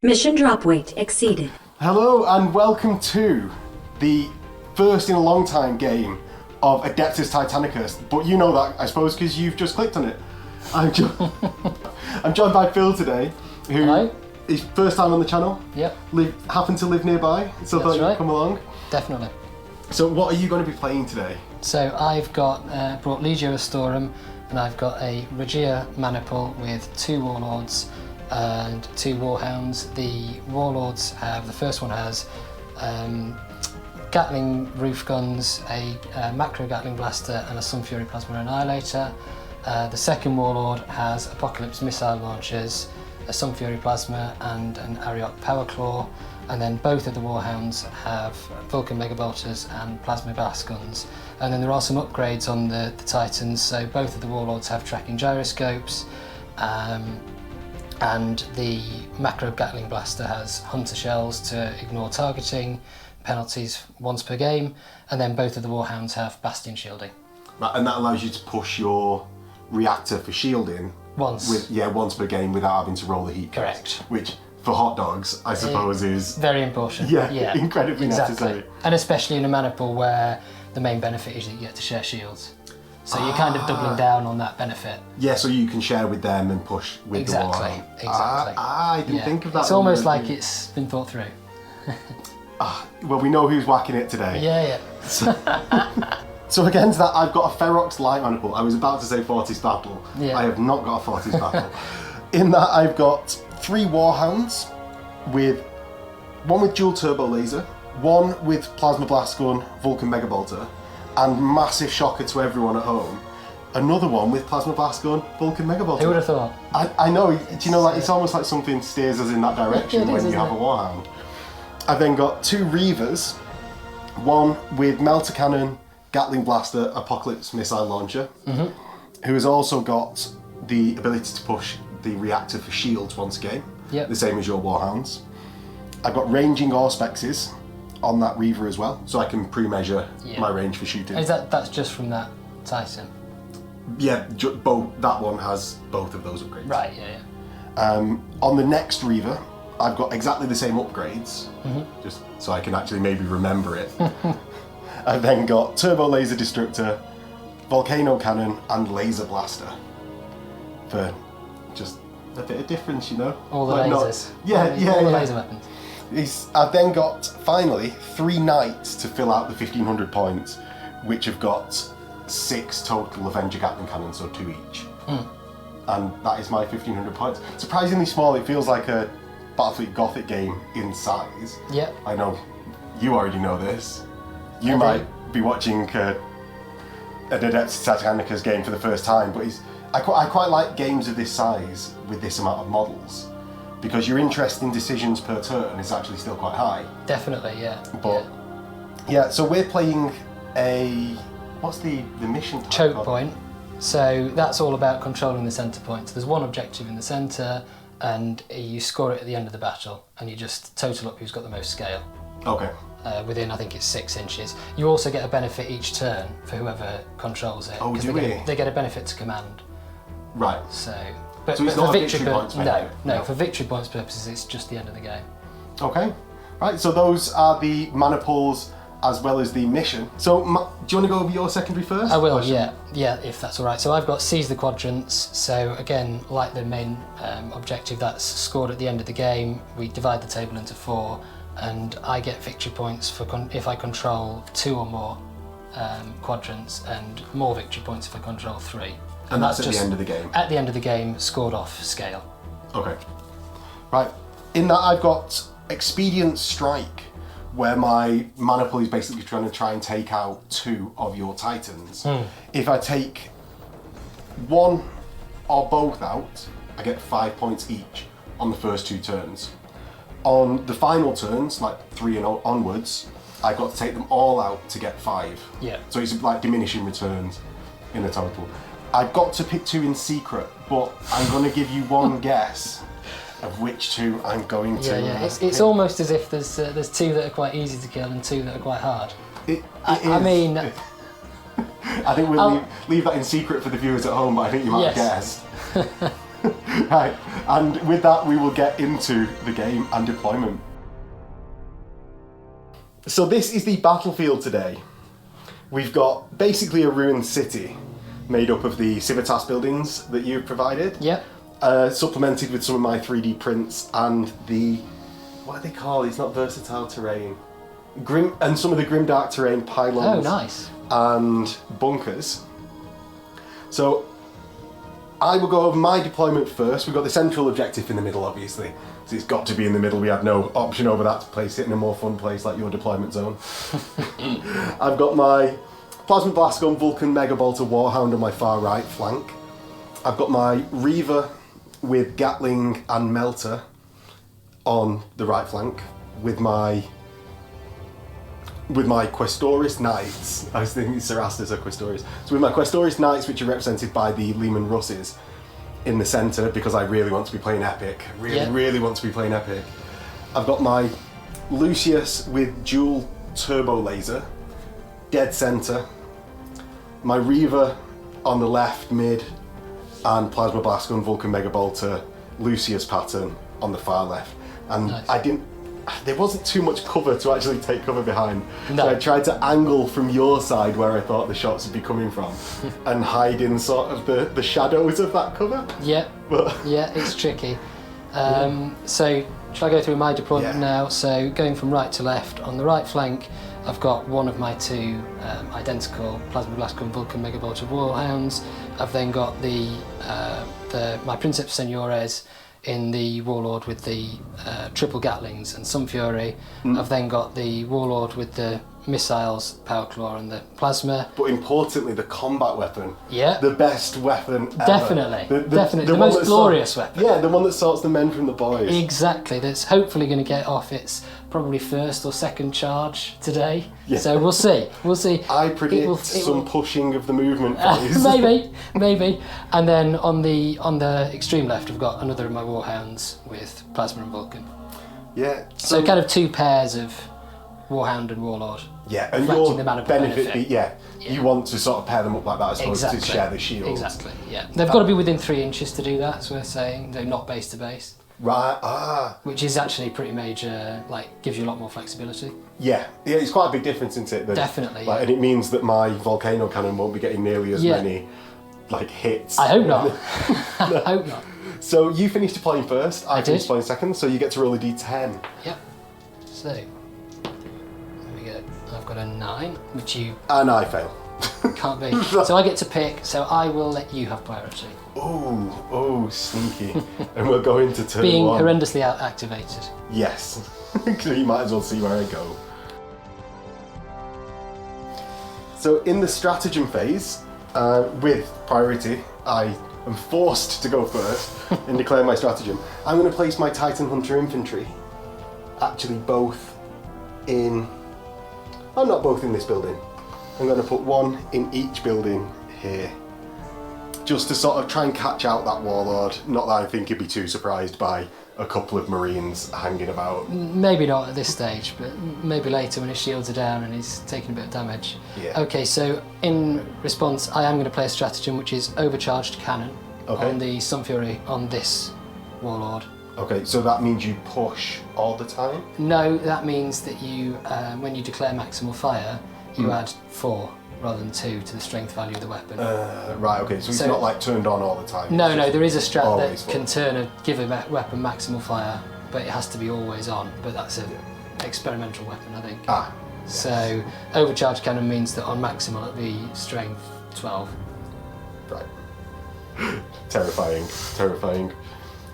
Mission drop weight exceeded. Hello and welcome to the first in a long time game of Adeptus Titanicus, but you know that, I suppose, because you've just clicked on it. I'm joined by Phil today, who Hello. is first time on the channel. Yep. Happened to live nearby, so That's thought right. you'd come along. Definitely. So what are you going to be playing today? So I've got brought Legio Astorum, and I've got a Regia Maniple with 2 Warlords and 2 Warhounds. The Warlords have, the first one has Gatling roof guns, a macro Gatling blaster and a Sun Fury Plasma Annihilator. The second Warlord has Apocalypse missile launchers, a Sun Fury Plasma and an Ariok Power Claw, and then both of the Warhounds have Vulcan Megabolters and Plasma Blast guns. And then there are some upgrades on the Titans, so both of the Warlords have tracking gyroscopes, and the macro Gatling blaster has Hunter shells to ignore targeting, penalties once per game, and then both of the Warhounds have Bastion shielding. Right, and that allows you to push your reactor for shielding Once. once per game without having to roll the heat. Correct. Which, for hot dogs, I suppose is very important. Yeah, incredibly necessary. And especially in a Maniple where the main benefit is that you get to share shields. So you're kind of doubling down on that benefit. Yeah, so you can share with them and push with the Warhound. Exactly. I didn't think of that. It's almost like it's been thought through. Well, we know who's whacking it today. Yeah. So against that, I've got a Ferox Light Maniple. I was about to say Fortis Battle. Yeah. I have not got a Fortis Battle. In that, I've got 3 Warhounds, one with dual turbo laser, one with Plasma Blast Gun, Vulcan Megabolter, and massive shocker to everyone at home, another one with Plasma Blast Gun, Vulcan Megabolter. Who would have thought? I know, do you know, like it's almost like something steers us in that direction It is, when you isn't have it? a Warhound. I've then got 2 Reavers, one with Melter Cannon, Gatling Blaster, Apocalypse Missile Launcher, who has also got the ability to push the reactor for shields once a game, the same as your Warhounds. I've got ranging Auspexes on that Reaver as well, so I can pre-measure my range for shooting. Is that's just from that Titan? Yeah, both. That one has both of those upgrades. Right, yeah. On the next Reaver, I've got exactly the same upgrades, just so I can actually maybe remember it. I've then got Turbo Laser Destructor, Volcano Cannon, and Laser Blaster. For just a bit of difference, you know? All the Like lasers. All the laser weapons. I've then got, finally, 3 Knights to fill out the 1500 points, which have got 6 total Avenger Gatling Cannons, so 2 each. And that is my 1500 points. Surprisingly small, it feels like a Battlefleet Gothic game in size. Yep. I know you already know this. You might be watching an Adeptus Titanicus game for the first time, but I quite like games of this size with this amount of models, because your interest in decisions per turn is actually still quite high. Definitely, yeah. But yeah, so we're playing what's the mission type Choke called? point. So that's all about controlling the centre point. So there's one objective in the centre, and you score it at the end of the battle, and you just total up who's got the most scale. Okay. Within, I think it's 6 inches. You also get a benefit each turn for whoever controls it. Oh, 'cause do we? they get a benefit to command. Right. But So it's for not a victory points benefit? No, for victory points purposes, it's just the end of the game. Okay. Right, so those are the Maniples as well as the mission. So do you want to go over your secondary first? I will, yeah, if that's all right. So I've got Seize the Quadrants. So again, like the main objective that's scored at the end of the game, we divide the table into 4, and I get victory points for if I control 2 or more quadrants, and more victory points if I control 3. And that's at the end of the game? At the end of the game, scored off scale. Okay. Right. In that, I've got Expedient Strike, where my Maniple is basically trying to take out 2 of your Titans. If I take 1 or both out, I get 5 points each on the first 2 turns. On the final turns, like 3 and onwards, I've got to take them all out to get 5. Yeah. So it's like diminishing returns in the total. I've got to pick 2 in secret, but I'm going to give you one guess of which 2 I'm going to. Yeah. It's almost as if there's 2 that are quite easy to kill and 2 that are quite hard. I mean, I think we'll leave that in secret for the viewers at home, but I think you might have guessed. Right, and with that we will get into the game and deployment. So this is the battlefield today. We've got basically a ruined city made up of the Civitas buildings that you've provided. Yep. Supplemented with some of my 3D prints and the, what are they called? It's not versatile terrain. And some of the grimdark terrain pylons. Oh, nice. And bunkers. So I will go over my deployment first. We've got the central objective in the middle, obviously. So it's got to be in the middle. We had no option over that to place it in a more fun place like your deployment zone. I've got my Plasma Blast Gun Vulcan Mega Bolter Warhound on my far right flank. I've got my Reaver with Gatling and Melter on the right flank with my Questoris Knights. I was thinking Cerastus or Questoris. So with my Questoris Knights, which are represented by the Lehman Russes, in the centre, because I really want to be playing Epic. Really want to be playing Epic. I've got my Lucius with dual turbo laser, dead centre. My Reaver on the left mid, and Plasma Blast Gun Vulcan Mega Bolter Lucius pattern on the far left. And Nice. There wasn't too much cover to actually take cover behind. No. So I tried to angle from your side where I thought the shots would be coming from and hide in sort of the shadows of that cover. Yeah, But yeah, it's tricky. So, shall I go through my deployment Yeah. now? So, going from right to left, on the right flank, I've got one of my two identical Plasma Blast Gun Vulcan Mega Bolter Warhounds. I've then got my Princeps Seniores in the Warlord with the triple Gatlings and some Fury. I've then got the Warlord with the missiles, Power Claw and the Plasma. But importantly, the combat weapon. Yeah. The best weapon ever. Definitely, definitely. The one most that glorious weapon. Yeah, the one that sorts the men from the boys. Exactly, that's hopefully going to get off its probably first or second charge today. Yeah. So we'll see. I predict some pushing of the movement phase. maybe. And then on the extreme left, I've got another of my Warhounds with Plasma and Vulcan. Yeah. So kind of two pairs of Warhound and Warlord. Yeah, and reflecting your the amount of benefit. Yeah. You want to sort of pair them up like that, I suppose, to share the shields. Exactly, yeah. They've got to be within 3 inches to do that, so we're saying. They're not base to base. Right, Which is actually pretty major, gives you a lot more flexibility. Yeah, it's quite a big difference, isn't it? Definitely, And it means that my volcano cannon won't be getting nearly as many hits. I hope not. I hope not. So you finished deploying first, I did. finished deploying second, so you get to roll a d10. Yep. So, there we go. I've got a 9, which you And I fail. can't be. So I get to pick, so I will let you have priority. Oh, sneaky. And we'll go into turn Being 1. horrendously activated. Yes. So you might as well see where I go. So in the stratagem phase, with priority, I am forced to go first and declare my stratagem. I'm going to place my Titan Hunter Infantry, actually both in... Oh, not both in this building. I'm going to put one in each building here. Just to sort of try and catch out that Warlord. Not that I think he'd be too surprised by a couple of Marines hanging about. Maybe not at this stage, but maybe later when his shields are down and he's taking a bit of damage. Yeah. Okay, so in response, I am going to play a stratagem which is overcharged cannon on the Sun Fury on this Warlord. Okay, so that means you push all the time? No, that means that you, when you declare maximal fire, you add 4 rather than 2 to the strength value of the weapon. Right, okay, so it's not turned on all the time? No, there is a strat that full. can give a weapon maximal fire, but it has to be always on. But that's an experimental weapon, I think. Yes. So overcharge cannon means that on maximal it'll be strength 12. Right. Terrifying.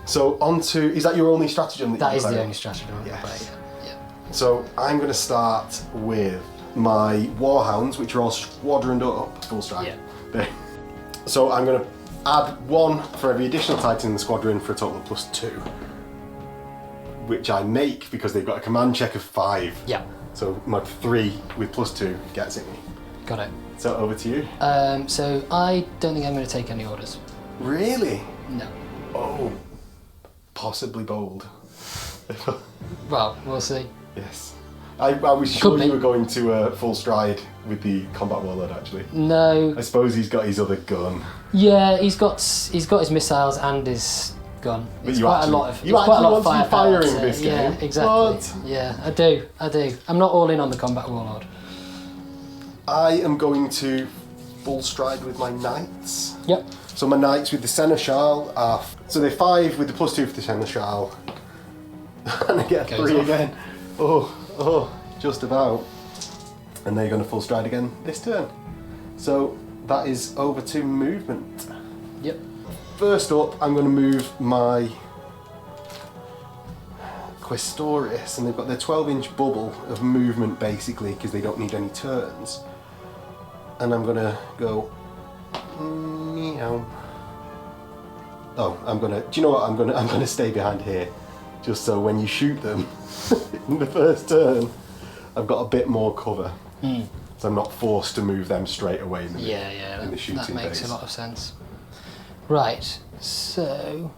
So on to, is that your only stratagem? That is play? the only stratagem I'm going to Yes. play. Yeah. So I'm going to start with my Warhounds, which are all squadroned up, full strike. Yeah. So I'm going to add 1 for every additional Titan in the squadron for a total of +2. Which I make because they've got a command check of 5. Yeah. So my 3 with +2 gets it me. Got it. So over to you. So I don't think I'm going to take any orders. Really? No. Oh, possibly bold. Well, we'll see. Yes. I was sure be. you were going to full stride with the combat warlord, actually. No. I suppose he's got his other gun. Yeah, he's got his missiles and his gun. But It's you quite actually- a lot of. you it's quite a lot actually of want to be firepower firing to- this Yeah, game? exactly. What? Yeah, I do. I'm not all in on the combat warlord. I am going to full stride with my knights. Yep. So my knights with the seneschal are... So they're 5 with the +2 for the seneschal. And I get a Goes 3 off. again. Oh, just about. And they're going to full stride again this turn. So that is over to movement. Yep. First up, I'm going to move my Questoris, and they've got their 12-inch bubble of movement basically because they don't need any turns. And I'm going to go meow. Oh, I'm going to. Do you know what? I'm going to stay behind here, just so when you shoot them in the first turn, I've got a bit more cover. So I'm not forced to move them straight away in the in the shooting that makes phase. a lot of sense. Right, so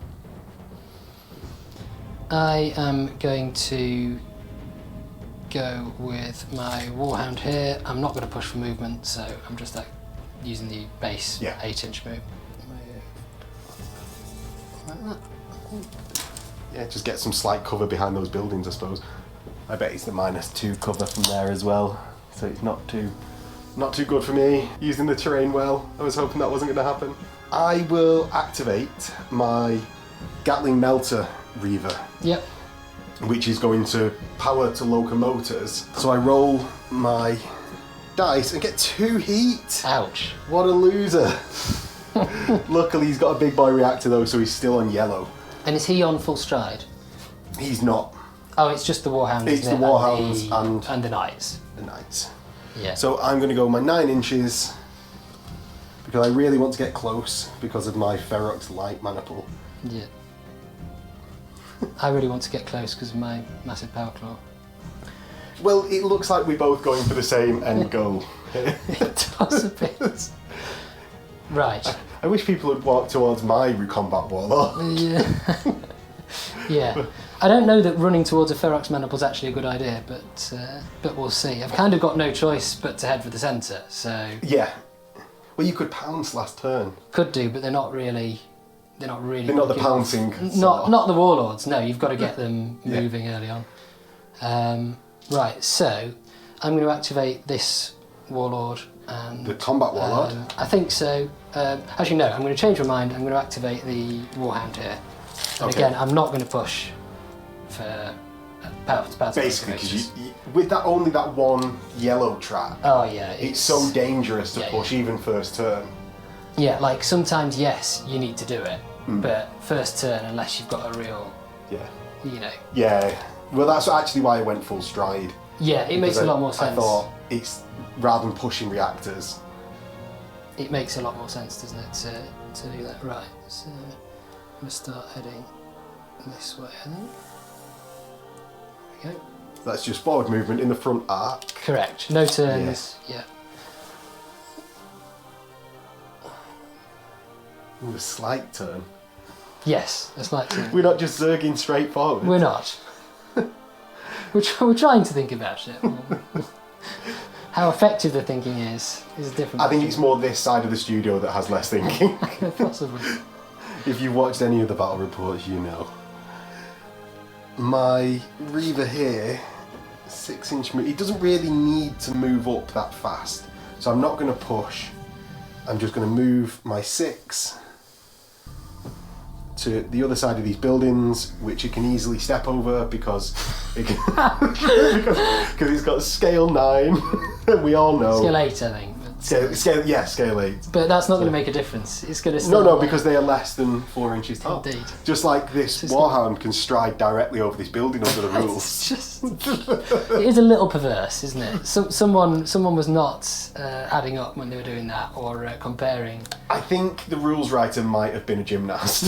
I am going to go with my Warhound here. I'm not going to push for movement, so I'm just using the base 8-inch move. Like that. Yeah, just get some slight cover behind those buildings, I suppose. I bet it's the -2 cover from there as well, so it's not too good for me. Using the terrain well, I was hoping that wasn't going to happen. I will activate my Gatling Melter Reaver, Yep. which is going to power to locomotors. So I roll my dice and get 2 heat. Ouch. What a loser. Luckily he's got a big boy reactor though, so he's still on yellow. And is he on full stride? He's not. Oh, it's just the Warhounds. It's isn't the it? Warhounds and the Knights. the Knights. Yeah. So I'm going to go my 9 inches because I really want to get close because of my Ferox Light Maniple. Yeah. I really want to get close because of my massive power claw. Well, it looks like we're both going for the same end goal. It does a bit. Right. I wish people would walk towards my combat warlord. Yeah. Yeah. I don't know that running towards a Ferox Maniple is actually a good idea, but we'll see. I've kind of got no choice but to head for the centre, so Yeah. Well, you could pounce last turn. could do, but they're not really. They're not really. They're not the looking- pouncing Not sort. not the warlords. No, you've got to get them Yeah. moving early on. Right. So I'm going to activate this warlord. And, The combat warlord? I think so. Actually, no. I'm going to change my mind. I'm going to activate the Warhound here. And Okay. again, I'm not going to push for power to power. Basically, because with that only that one yellow trap, Oh yeah, it's so dangerous to yeah, push even first turn. Yeah, like sometimes yes, you need to do it, but first turn, unless you've got a real, Yeah. you know. Yeah. Well, that's actually why I went full stride. Yeah, it makes Because a lot more sense. I thought it's rather than pushing reactors. It makes a lot more sense, doesn't it, to do that? Right. So I'm gonna start heading this way, I think. There we go. That's just forward movement in the front arc. Correct. No turns. Yeah. Ooh, a slight turn. Yes, a slight turn. We're not just zerging straight forward. We're not. We're trying to think about it. How effective the thinking is a different. I think it's more this side of the studio that has less thinking. possibly. If you've watched any of the battle reports, you know. My Reaver here, 6-inch move. He doesn't really need to move up that fast, so I'm not going to push. I'm just going to move my 6 to the other side of these buildings, which it can easily step over because it can, because it's got scale 9. We all know. Scale 8, I think. Scale 8. But that's not going to make a difference. It's going to No, because they are less than 4 inches tall. Indeed. Just like this Warhound can stride directly over this building under the rules. It's just, it is a little perverse, isn't it? Someone was not adding up when they were doing that, or comparing. I think the rules writer might have been a gymnast.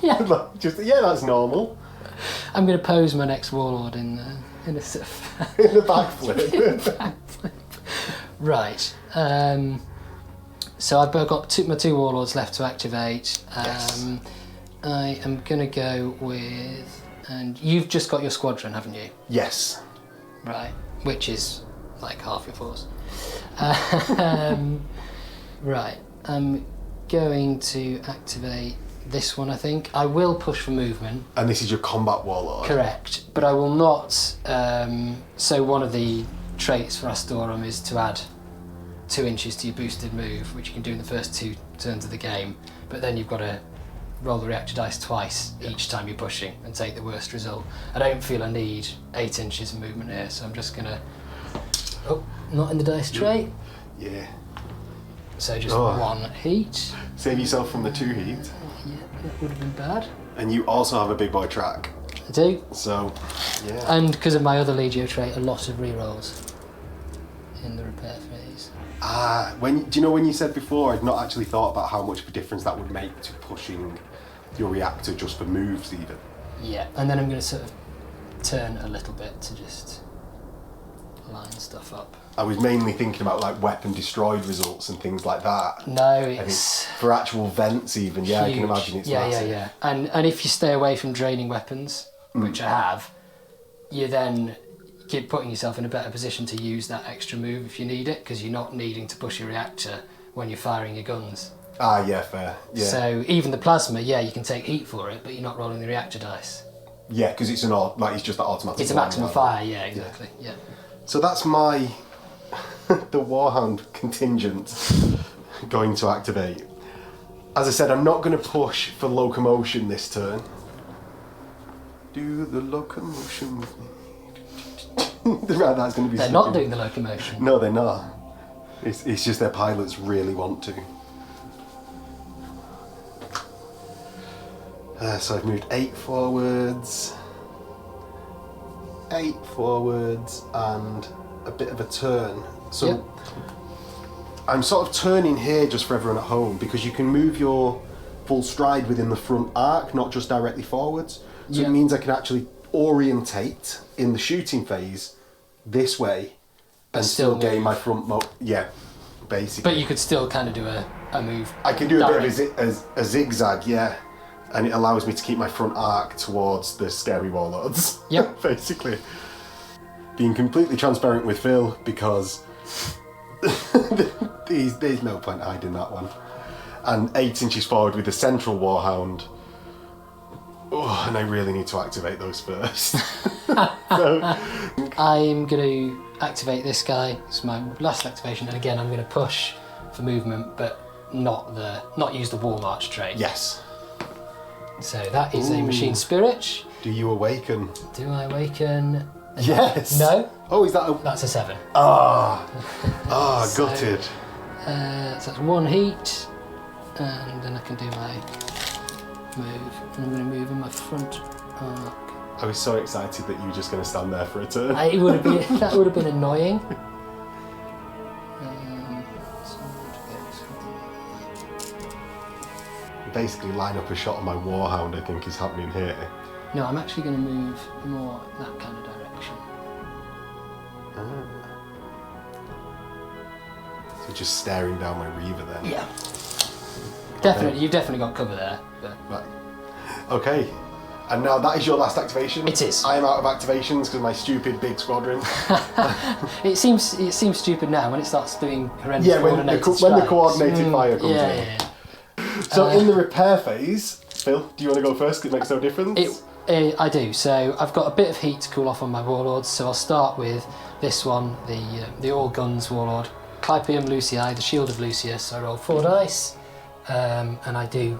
Yeah. That's normal. I'm going to pose my next warlord in a sort of In the backflip. right. So I've got my 2 warlords left to activate. Yes. I am going to go with, and you've just got your squadron, haven't you? Yes. Right, which is like half your force. Right, I'm going to activate this one, I think. I will push for movement. And this is your combat warlord? Correct, but I will not. So one of the traits for Astorum is to add 2 inches to your boosted move, which you can do in the first 2 turns of the game. But then you've got to roll the reactor dice twice each time you're pushing and take the worst result. I don't feel I need 8 inches of movement here, so I'm just gonna. Oh, not in the dice tray. Yeah. So just 1 heat. Save yourself from the 2 heat. Yeah, that would have been bad. And you also have a big boy track. I do. So, yeah. And because of my other Legio trait, a lot of rerolls in the repair phase. Do you know when you said before, I'd not actually thought about how much of a difference that would make to pushing your reactor just for moves even. Yeah, and then I'm going to sort of turn a little bit to just line stuff up. I was mainly thinking about like weapon destroyed results and things like that. No, And it's for actual vents even, yeah, I can huge. imagine it's yeah, massive. Yeah. And if you stay away from draining weapons, which I have, you then keep putting yourself in a better position to use that extra move if you need it, because you're not needing to push your reactor when you're firing your guns. Yeah, fair. Yeah, So even the plasma, you can take heat for it, but you're not rolling the reactor dice. yeah, because it's it's just that automatic. It's a maximum fire, yeah, exactly. Yeah. So that's my the Warhound contingent going to activate. As I said, I'm not going to push for locomotion this turn. Do the locomotion with me. Right, that's going to be. They're not doing the locomotion. No, they're not. It's just their pilots really want to. So I've moved 8 forwards, 8 forwards, and a bit of a turn. So Yep. I'm sort of turning here just for everyone at home, because you can move your full stride within the front arc, not just directly forwards. So Yep. it means I can actually orientate in the shooting phase this way and still still gain move. my front yeah, basically. But you could still kind of do a move. I can do a direct. bit of a zigzag, yeah. And it allows me to keep my front arc towards the scary warlords. Yep. Basically. Being completely transparent with Phil, because there's no point hiding that one. And 8 inches forward with the central Warhound. Oh, and I really need to activate those first. So, I'm going to activate this guy. It's my last activation, and again I'm going to push for movement, but not use the War March trait. yes. So that is a machine spirit. Do you awaken? Do I awaken? Yes. No. Oh, is that a... That's a 7. So- gutted. So that's 1 heat, and then I can do my move. And I'm going to move in my front arc. I was so excited that you were just going to stand there for a turn. That would have been annoying. Basically line up a shot on my Warhound, I think, is happening here. No, I'm actually going to move more that kind of direction. So just staring down my Reaver then. Yeah. Definitely, you've definitely got cover there. But Right. Okay. And now that is your last activation. It is. I am out of activations because my stupid big squadron. it seems stupid now when it starts doing horrendous Yeah, when coordinated the strikes. coordinated fire comes yeah, in. yeah. So in the repair phase, Phil, do you want to go first? 'Cause it makes no difference. I do. So I've got a bit of heat to cool off on my warlords. So I'll start with this one, the all guns warlord, Clypeum Lucii, the Shield of Lucius. So I roll 4 dice, and I do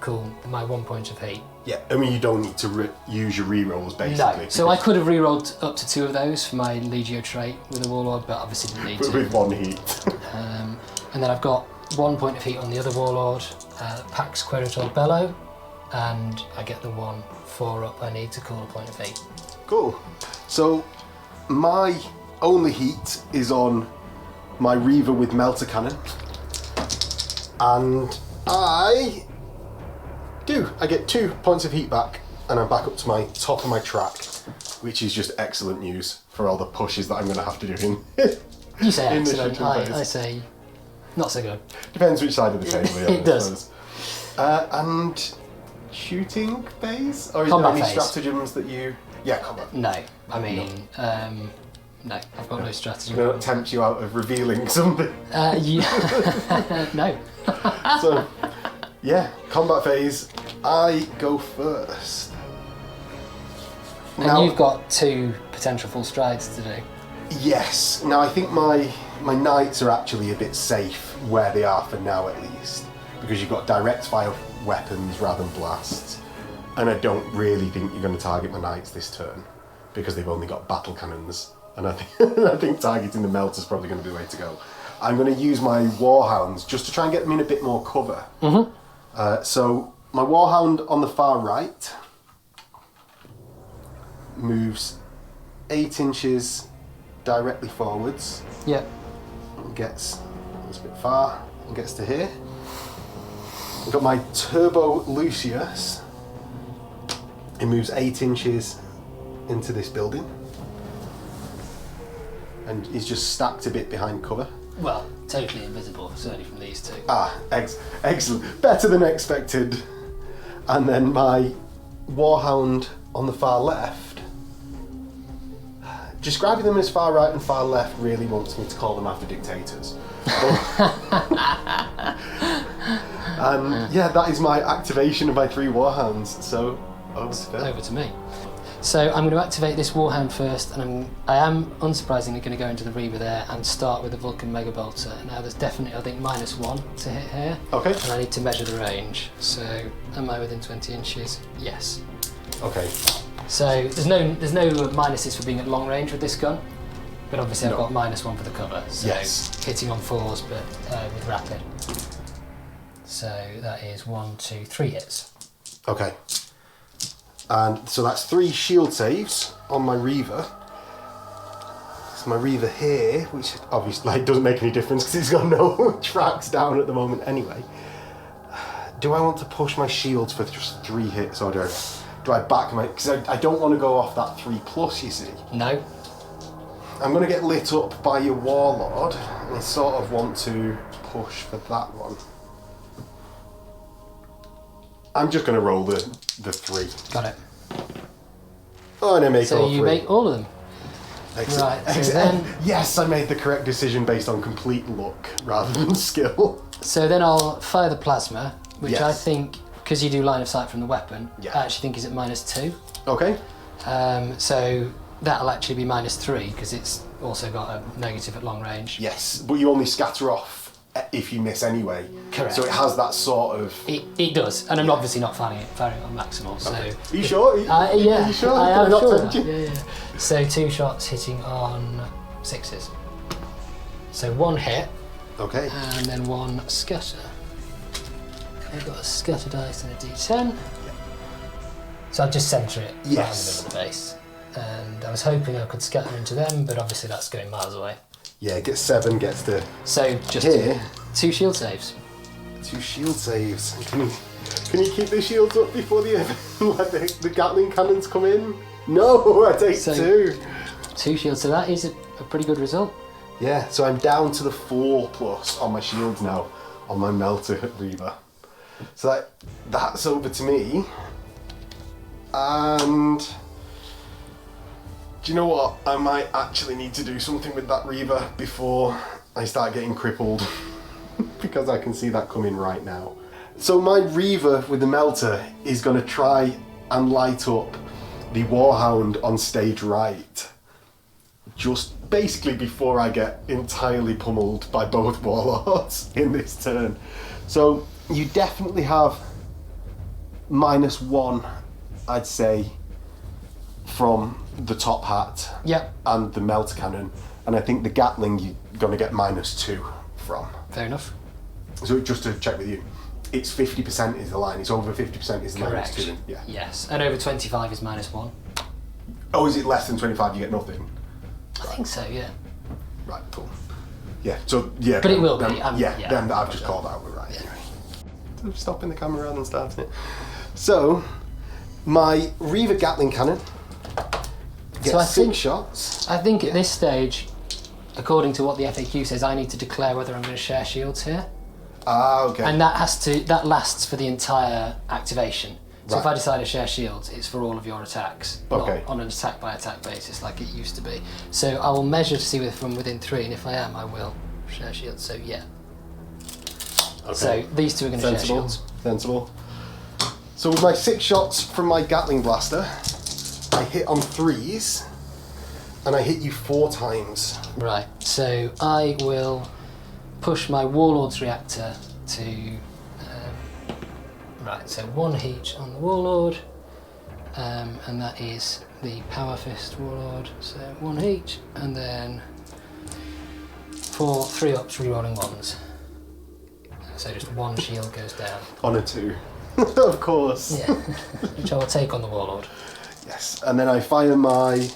cool my 1 point of heat. Yeah, I mean you don't need to use your rerolls basically. No. So I could have rerolled up to 2 of those for my Legio trait with a warlord, but obviously didn't need to. with 1 heat. And then I've got 1 point of heat on the other warlord, Pax Queritor Bello, and I get the 1 4-up I need to cool a point of heat. Cool. So my only heat is on my Reaver with Melter Cannon. And I get 2 points of heat back, and I'm back up to my top of my track, which is just excellent news for all the pushes that I'm going to have to do in. You say In the excellent, shooting phase. I say not so good. Depends which side of the table you're on, It does. I suppose. And shooting phase? Or is Combat there any phase. stratagems that you... Yeah, combat. No, I mean, no, I've got no strategy. Going to tempt you out of revealing something. No. So, Yeah, combat phase. I go first. And you've got 2 potential full strides to do. Yes. Now I think my knights are actually a bit safe where they are for now, at least, because you've got direct fire weapons rather than blasts, and I don't really think you're going to target my knights this turn because they've only got battle cannons, and I think targeting the melter is probably going to be the way to go. I'm going to use my warhounds just to try and get them in a bit more cover. So my warhound on the far right moves 8 inches directly forwards. Yep. And gets a bit far and gets to here. I've got my Turbo Lucius. He moves 8 inches into this building. And he's just stacked a bit behind cover. Well, totally invisible, certainly from these 2. Excellent. Better than expected. And then my Warhound on the far left. Describing them as far right and far left really wants me to call them after dictators. And yeah, that is my activation of my 3 Warhounds. So over to me. So I'm going to activate this Warhound first, and I am unsurprisingly going to go into the Reaver there and start with the Vulcan Mega Bolter. Now there's definitely, I think, -1 to hit here. Okay. And I need to measure the range. So am I within 20 inches? Yes. Okay. So there's no minuses for being at long range with this gun, but obviously I've got -1 for the cover. So yes. Hitting on 4s, but with rapid. So that is 1, 2, 3 hits. Okay. And so that's 3 shield saves on my Reaver. So my Reaver here, which obviously doesn't make any difference because he's got no tracks down at the moment anyway. Do I want to push my shields for just 3 hits, or do I back my... Because I don't want to go off that 3+, you see. No. I'm going to get lit up by your Warlord, and I sort of want to push for that one. I'm just going to roll the 3. Got it. Oh, and I make all 3. So you make all of them. Excellent. Right, so then... Yes, I made the correct decision based on complete luck rather than skill. So then I'll fire the plasma, which Yes. I think, because you do line of sight from the weapon, Yeah. I actually think is at -2. Okay. So that'll actually be -3 because it's also got a negative at long range. Yes, but you only scatter off if you miss anyway. Correct. So it has that sort of... It does, and I'm obviously not firing it on maximal. So Okay. Are you sure? yeah, Are you sure? I Can am not sure. tempt you? Yeah. So 2 shots hitting on 6s. So 1 hit. Okay. And then 1 scatter. I've got a scatter dice and a d10. So I'll just centre it right in the middle of the base. And I was hoping I could scatter into them, but obviously that's going miles away. Yeah, get 7, gets to So just here. 2 shield saves. 2 shield saves. Can you keep the shields up before the Gatling cannons come in? No, I take 2. 2 shields, so that is a pretty good result. Yeah, so I'm down to the 4+ on my shields now, on my Melter Reaver. So that's over to me. And do you know what? I might actually need to do something with that Reaver before I start getting crippled because I can see that coming right now. So my Reaver with the Melter is going to try and light up the Warhound on stage right, just basically before I get entirely pummeled by both Warlords in this turn. So you definitely have -1, I'd say, from the top hat and the melt cannon, and I think the Gatling you're going to get -2 from. Fair enough. So just to check with you, it's 50% is the line. It's over 50% is the Correct. -2. Yeah. Yes, and over 25 is -1. Oh, is it less than 25? You get nothing. I think so. Yeah. Right. Cool. Yeah. So yeah. But it will be. Then I've just called out. Right. Yeah. Anyway. I'm stopping the camera rather than starting it. So my Reaver Gatling cannon gets So I 6 think- shots. I think at this stage, according to what the FAQ says, I need to declare whether I'm going to share shields here, Ah, okay. and that lasts for the entire activation. So if Right. I decide to share shields, it's for all of your attacks, Okay. not on an attack by attack basis like it used to be. So I will measure to see if I'm within 3, and if I am, I will share shields. So yeah. Okay. So these 2 are going to share Sensible. shields. Sensible. So with my 6 shots from my Gatling blaster, I hit on 3s, and I hit you 4 times. Right, so I will push my Warlord's reactor to... right, so 1 heat on the Warlord, and that is the Power Fist Warlord, so 1 heat, and then 4 3-ups rerolling 1s. So just 1 shield goes down. On a 2. Of course. Yeah, which I will take on the Warlord. Yes, and then I fire my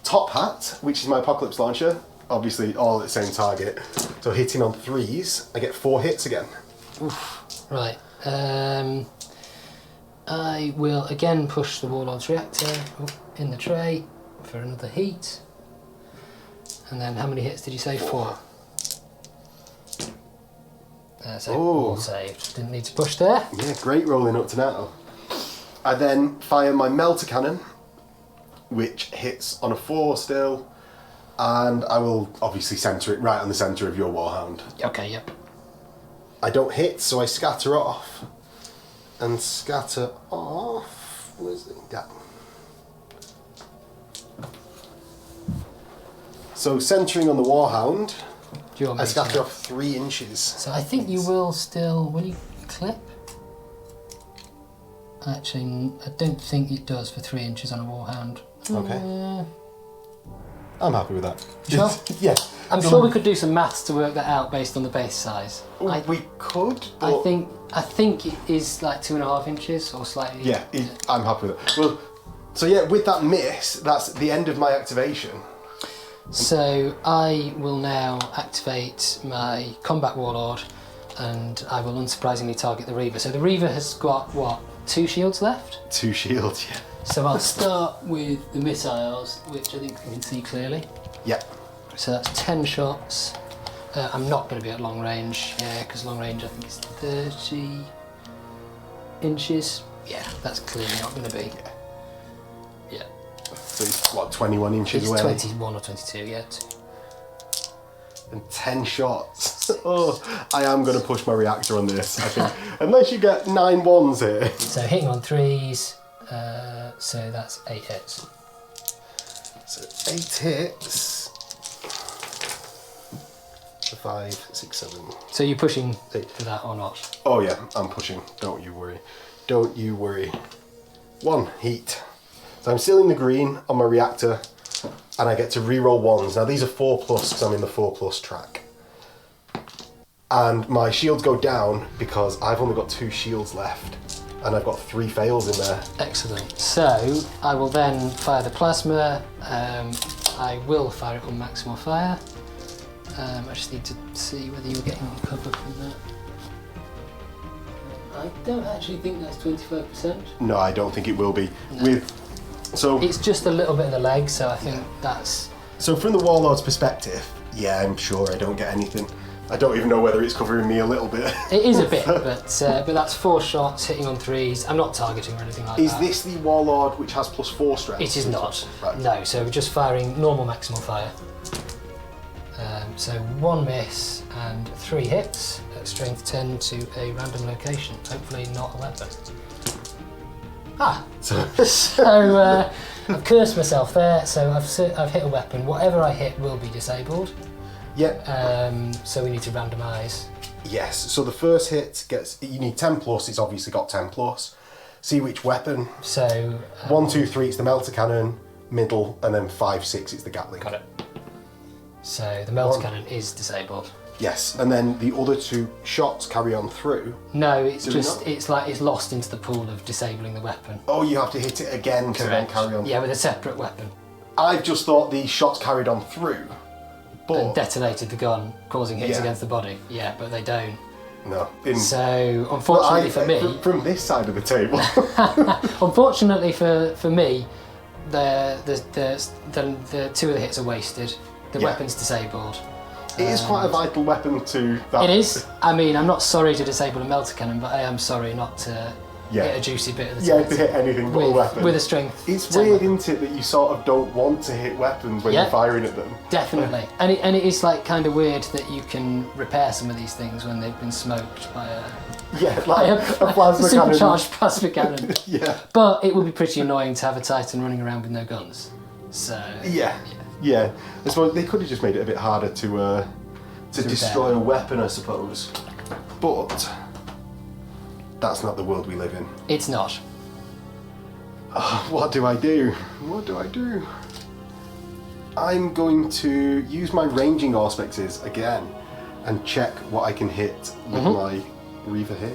top hat, which is my Apocalypse Launcher, obviously all at the same target. So hitting on 3s, I get 4 hits again. Oof. Right, I will again push the Warlord's reactor in the tray for another heat. And then how many hits did you say? 4. So all saved. Didn't need to push there. Yeah, great rolling up to now. I then fire my Melter Cannon, which hits on a 4 still, and I will obviously centre it right on the centre of your Warhound. Okay, yep. I don't hit, so I scatter off. And scatter off... Where's it? Yeah. So centering on the Warhound, Do you want me I scatter to? off 3 inches. So I think you will still... Will you clip? Actually, I don't think it does for 3 inches on a Warhound. Okay. I'm happy with that. Sure? Yeah. I'm sure we could do some maths to work that out based on the base size. We could, I but... think it is like 2.5 inches or slightly. Yeah, I'm happy with it. Well, so yeah, with that miss, that's the end of my activation. So I will now activate my Combat Warlord, and I will unsurprisingly target the Reaver. So the Reaver has got, what, 2 shields left? 2 shields, yeah. So I'll start with the missiles, which I think you can see clearly. Yep. So that's 10 shots. I'm not going to be at long range, because long range I think is 30 inches. Yeah, that's clearly not going to be. Yeah. So it's, what, 21 inches It's away? 21 or 22, yeah. And 10 shots. Oh, I am going to push my reactor on this, I think. Unless you get 9 1s here. So hitting on 3s, so that's 8 hits. So 8 hits. 5, 6, 7. So you're pushing 8. for that or not? Oh yeah, I'm pushing. Don't you worry. Don't you worry. 1 heat. So I'm still in the green on my reactor, and I get to reroll 1s. Now these are 4+ because I'm in the 4+ track. And my shields go down because I've only got 2 shields left, and I've got 3 fails in there. Excellent. So I will then fire the plasma. I will fire it on maximal fire. I just need to see whether you're getting any cover from that. I don't actually think that's 25%. No, I don't think it will be. No. So it's just a little bit of the leg, so I think that's... So from the Warlord's perspective, yeah, I'm sure I don't get anything. I don't even know whether it's covering me a little bit. It is a bit, but that's 4 shots hitting on 3s. I'm not targeting or anything like that. Is this the Warlord which has +4 strength? It is not. Right. No, so we're just firing normal maximal fire. So 1 miss and 3 hits at strength 10 to a random location. Hopefully not a weapon. So I've cursed myself there. So I've hit a weapon. Whatever I hit will be disabled. Yep. So we need to randomise. Yes. So the first hit gets. You need 10+. It's obviously got 10+. See which weapon. So 1, 2, 3. It's the Melter Cannon. Middle, and then 5, 6. It's the Gatling. Got it. So the Melter Cannon is disabled. Yes, and then the other 2 shots carry on through. No, it's Do just it's like it's lost into the pool of disabling the weapon. Oh, you have to hit it again to then carry on. Yeah, with a separate weapon. I've just thought these shots carried on through, but And detonated the gun, causing hits against the body. Yeah, but they don't. no. So unfortunately for me, from this side of the table. unfortunately for me, the 2 of the hits are wasted. The weapon's disabled. It is quite a vital weapon to that. It is. I mean, I'm not sorry to disable a melter cannon, but I am sorry not to hit a juicy bit of the Yeah, to hit anything but a weapon. with a strength. It's 10 weird, weapon. isn't it, that you sort of don't want to hit weapons when you're firing at them. Definitely. And it is like kind of weird that you can repair some of these things when they've been smoked by a Yeah, I like have a plasma cannon. supercharged plasma cannon. Yeah. But it would be pretty annoying to have a Titan running around with no guns. So Yeah. I suppose they could have just made it a bit harder to destroy a weapon, I suppose. But that's not the world we live in. it's not. What do I do? What do I do? I'm going to use my ranging auspexes again and check what I can hit with my Reaver here.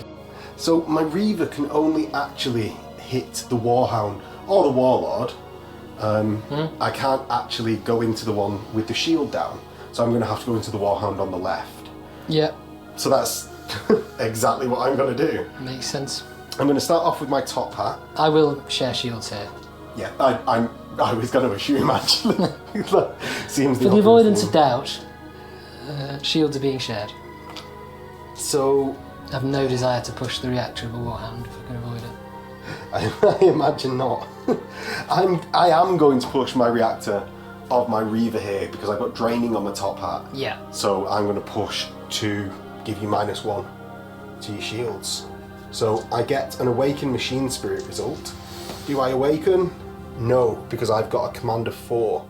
So my Reaver can only actually hit the Warhound or the Warlord. I can't actually go into the one with the shield down, so I'm going to have to go into the Warhound on the left. Yeah, So that's exactly what I'm going to do. makes sense. I'm going to start off with my top hat. I will share shields here. Yeah, I was going to assume actually. Seems For the obvious avoidance thing. of doubt, shields are being shared. So I have no desire to push the reactor of a Warhound if I can avoid it. I imagine not. I am going to push my reactor of my Reaver here because I've got draining on the top hat. Yeah. So I'm going to push to give you -1 to your shields. So I get an Awaken Machine Spirit result. Do I awaken? No, because I've got a command of 4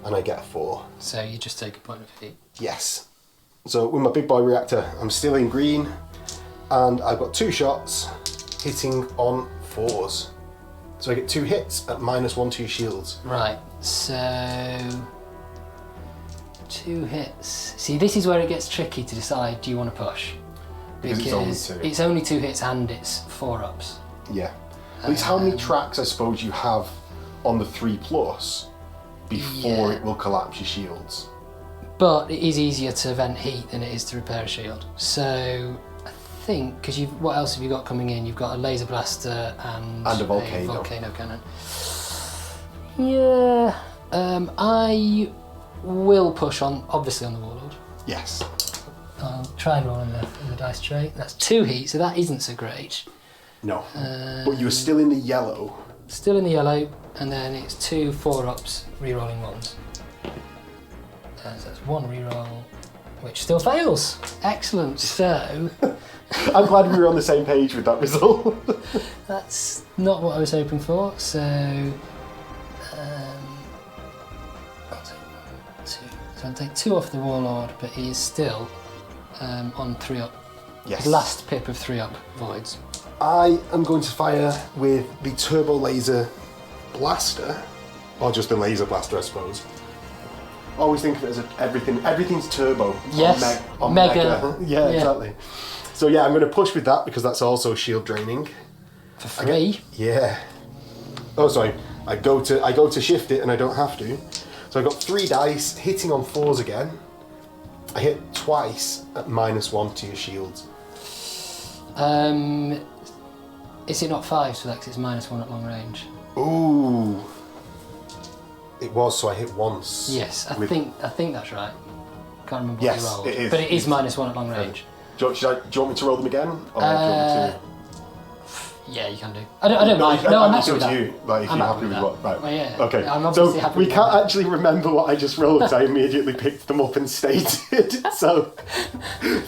and I get 4. So you just take a point of heat. Yes. So with my big boy reactor, I'm still in green and I've got 2 shots hitting on 4s. So I get 2 hits at -1 to your shields. Right, so 2 hits. See, this is where it gets tricky to decide, do you want to push? Because it's only 2. It's only 2 hits and it's 4-ups. Yeah. At least how many tracks I suppose you have on the 3+ before it will collapse your shields. But it is easier to vent heat than it is to repair a shield. So I think, because what else have you got coming in? You've got a laser blaster and a volcano. Cannon. Yeah, I will push on, obviously on the Warlord. Yes. I'll try and roll in the dice tray. That's 2 heat, so that isn't so great. No. But you're still in the yellow. Still in the yellow, and then it's 2 4-ups, re-rolling 1s. So that's 1 re-roll, which still fails. Excellent. So I'm glad we were on the same page with that result. that's not what I was hoping for. So I'll take 2. So I'll take 2 off the Warlord, but he is still on 3-up. Yes. His last pip of 3-up voids. I am going to fire with the Turbo Laser Blaster, or just the Laser Blaster, I suppose. Always think of it as everything's turbo. Yes, on mega. Yeah, exactly. So yeah, I'm going to push with that because that's also shield draining. For 3? Yeah. Oh, sorry. I go to shift it and I don't have to. So I got 3 dice hitting on 4s again. I hit twice at -1 to your shields. Is it not 5? So that's it's -1 at long range. Ooh. It was, so I hit once. Yes, I think that's right. Can't remember what Yes, you rolled. it is. But it is -1 at long range. Do you want me to roll them again? Or do you want me to... Yeah, you can do. I don't mind. No, I'm happy with that. You, like, if I'm you're happy happy with with what... Right. Well, yeah. Okay. I'm obviously so happy we with can't that. actually remember what I just rolled because I immediately picked them up and stated. So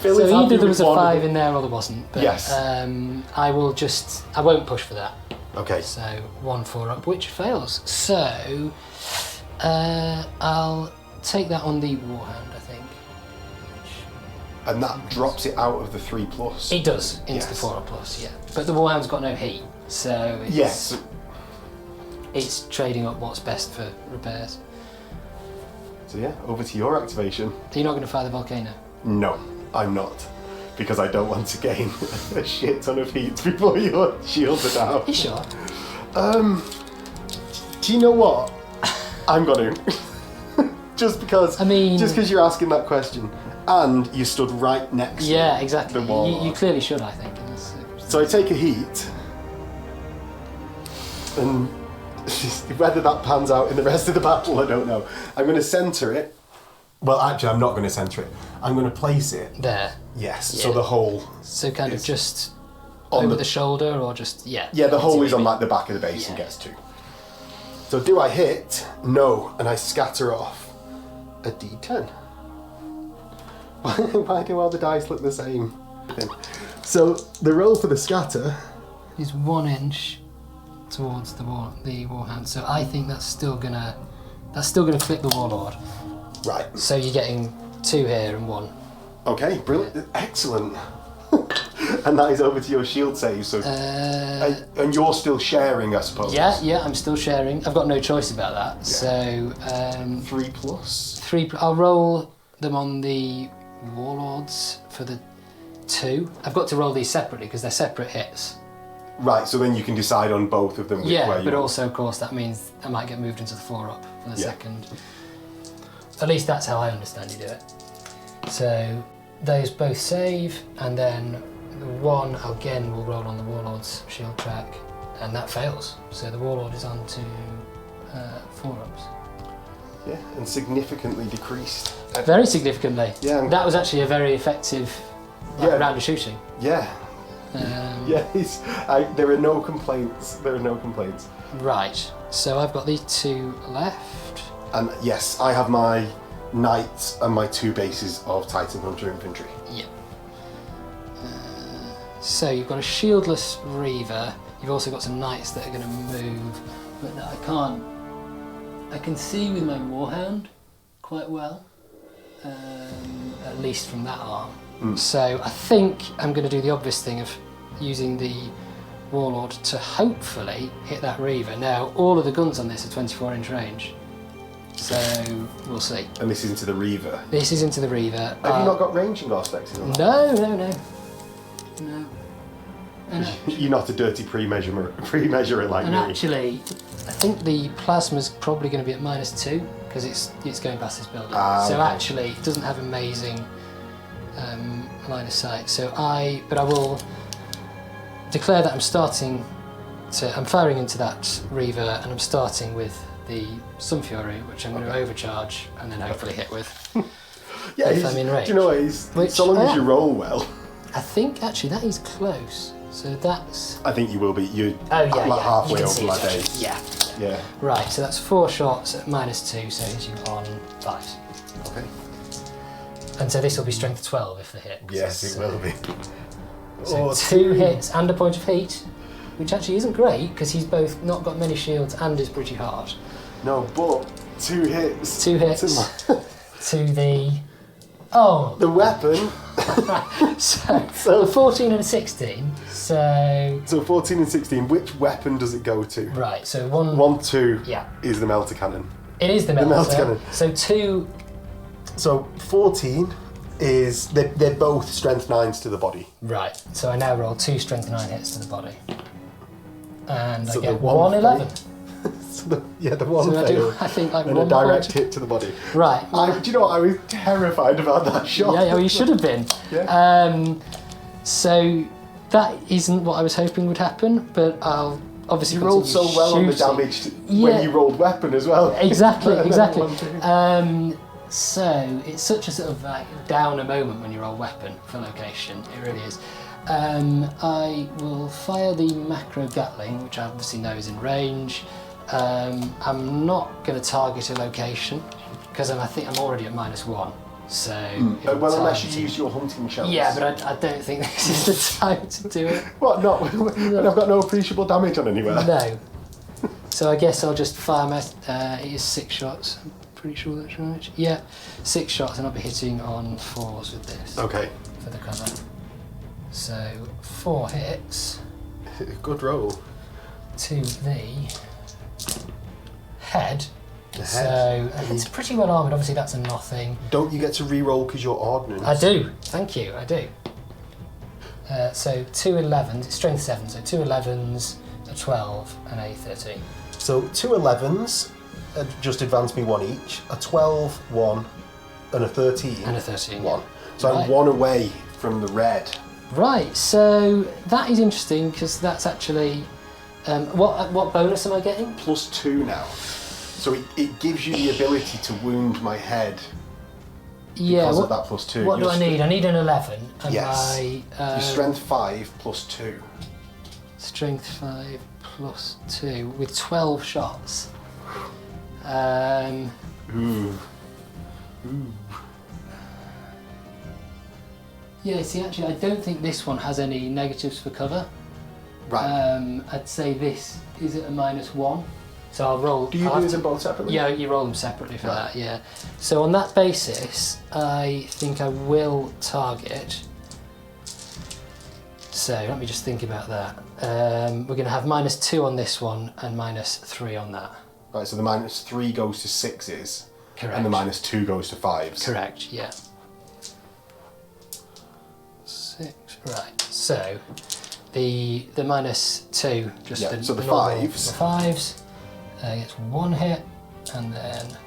Phil is So happy either there with was a one of 5 them. in there or there wasn't. But, Yes. I won't push for that. Okay. So 1 4-up, which fails. So I'll take that on the Warhound, I think. And that drops it out of the 3+. It does into Yes. the 4-up plus, yeah. But the Warhound's got no heat, so it's, Yes. it's trading up what's best for repairs. So yeah, over to your activation. So you're not going to fire the volcano? No, I'm not. Because I don't want to gain a shit ton of heat before your shields are down. You sure? Do you know what? I'm gonna. Just because you're asking that question. And you stood right next Yeah, to exactly. the wall. You clearly should, I think. In this So I take a heat. And whether that pans out in the rest of the battle, I don't know. I'm going to centre it. Well, actually, I'm not going to centre it. I'm going to place it. there. Yes, Yeah. so the hole... So kind of is just on over the- the shoulder or just, yeah. Yeah, the I see hole what is you on mean. like the back of the base and Yeah. gets 2. So do I hit? No, and I scatter off a d10. Why do all the dice look the same? So the roll for the scatter. Is 1 inch towards the warhound. So I think that's still gonna flip the warlord. Right. So you're getting 2 here and 1. Okay, brilliant. Excellent. And that is over to your shield save. So, and you're still sharing, I suppose. Yeah, I'm still sharing. I've got no choice about that. Yeah. So 3 plus. 3. I'll roll them on the warlords for the 2. I've got to roll these separately because they're separate hits. Right. So then you can decide on both of them. Yeah, but also of course that means I might get moved into the 4-up for the second. At least that's how I understand you do it. So those both save, and then the 1 again will roll on the warlord's shield track, and that fails. So the warlord is on to 4-ups. Yeah, and significantly decreased. Very significantly. Yeah. That was actually a very effective round of shooting. Yeah. Yeah. There are no complaints. Right. So I've got these 2 left. And yes, I have my knights and my 2 bases of Titan Hunter infantry. Yeah. So you've got a shieldless Reaver. You've also got some knights that are going to move, but I can't. I can see with my Warhound quite well, at least from that arm. So I think I'm going to do the obvious thing of using the Warlord to hopefully hit that Reaver. Now all of the guns on this are 24-inch range, so we'll see. And this is into the Reaver. This is into the Reaver. Have you not got ranging aspects in that? No. You're not a dirty pre-measurer like And me. actually, I think the plasma's probably going to be at -2 because it's going past this building. So okay. actually, it doesn't have amazing line of sight. But I will declare that I'm firing into that Reaver, and I'm starting with the Sun Fury, which I'm going to overcharge and then hopefully hit with. Yeah, if I'm in range. do you know what? So long as you roll well. I think actually that is close. So that's. I think you will be. You're Yeah. halfway You can over see my it, base. Yeah. Yeah. Right, so that's 4 shots at -2, so it hits you on 5. Okay. And so this will be strength 12 if the hit. Yes, it will be. So 2 hits and a point of heat, which actually isn't great because he's both not got many shields and is pretty hard. No, but 2 hits. 2 hits to the. Oh! The weapon. So 14 and a 16. So 14 and 16. Which weapon does it go to? right. So 1. 1, 2. Yeah. Is the melter cannon. It is the melter. melter cannon. So 2. So 14 is they're both strength 9s to the body. Right. So I now roll 2 strength 9 hits to the body, and So I get the one 1 11. So the one So fail I think like and 1 a direct point. hit to the body. Right. Do you know what? I was terrified about that shot. Yeah, well, you should have been. Yeah. So that isn't what I was hoping would happen, but I'll obviously. You rolled so continue well on the shooting. damage Yeah. when you rolled weapon as well. Exactly. And then 1, 2. So it's such a sort of like downer moment when you roll weapon for location. It really is. I will fire the macro Gatling, which I obviously know is in range. I'm not going to target a location because I think I'm already at -1. So Well, unless you use your hunting shells. yeah, but I don't think this is the time to do it. What? Not when I've got no appreciable damage on anywhere. No. So I guess I'll just fire my. It is 6 shots. I'm pretty sure that's right. Yeah, 6 shots, and I'll be hitting on 4s with this. Okay. For the cover. So 4 hits Good roll. to the head. The So head. it's pretty well armoured. Obviously, that's a nothing. Don't you get to re-roll because you're ordnance? I do. Thank you. I do. So 2 11s. It's strength 7. So 2 11s, a 12, and a 13. So 2 11s, just advance me 1 each. A 12, 1, and a 13. And a 13. 1. So Right. I'm 1 away from the red. Right. So that is interesting because that's actually. What bonus am I getting? +2 now. So it gives you the ability to wound my head Yeah. because of that +2. What do I need? I need an 11. And Yes. my Your strength 5 +2. strength 5 +2 with 12 shots. Um, Ooh. Yeah, see, actually, I don't think this one has any negatives for cover. Right. I'd say this is at a -1. So I'll roll. Do you do them both separately? Yeah, you roll them separately for that, yeah. So on that basis, I think I will target. So let me just think about that. We're going to have -2 on this one and -3 on that. Right, so the -3 goes to 6s. Correct. And the -2 goes to 5s. Correct, yeah. 6, right. So the -2, just Yeah, the, so the normal- 5s. The 5s gets 1 hit, and then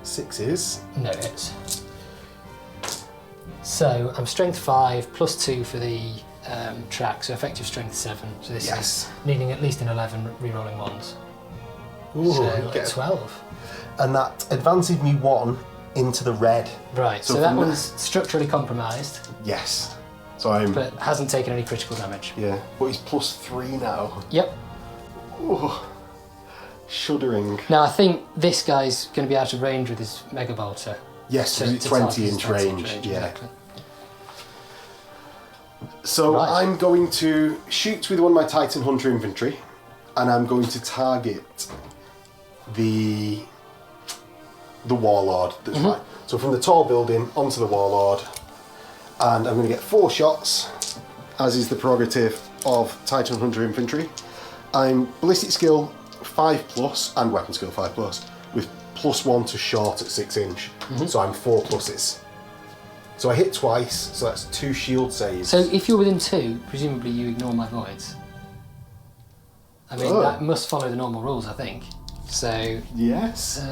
6s. no hits. So I'm strength 5 plus 2 for the track, so effective strength 7. So this is needing at least an 11 re-rolling ones. Ooh, So okay. 12. And that advances me 1 into the red. Right, so So that from one's structurally compromised, Yes. So I'm... but hasn't taken any critical damage. Yeah, but he's +3 now. Yep. Ooh. Shuddering. Now I think this guy's going to be out of range with his Mega Bolter. Yes, To- it's to 20 target inch 20 range. Yeah. Exactly. So Right. I'm going to shoot with one of my Titan Hunter infantry, and I'm going to target the Warlord that's right. So from the tall building onto the Warlord, and I'm going to get 4 shots, as is the prerogative of Titan Hunter infantry. I'm ballistic skill 5+ and weapon skill 5+, with +1 to short at 6 inch. So I'm 4 pluses. So I hit twice, so that's 2 shield saves. So if you're within 2, presumably you ignore my voids. I mean, that must follow the normal rules, I think. So Yes.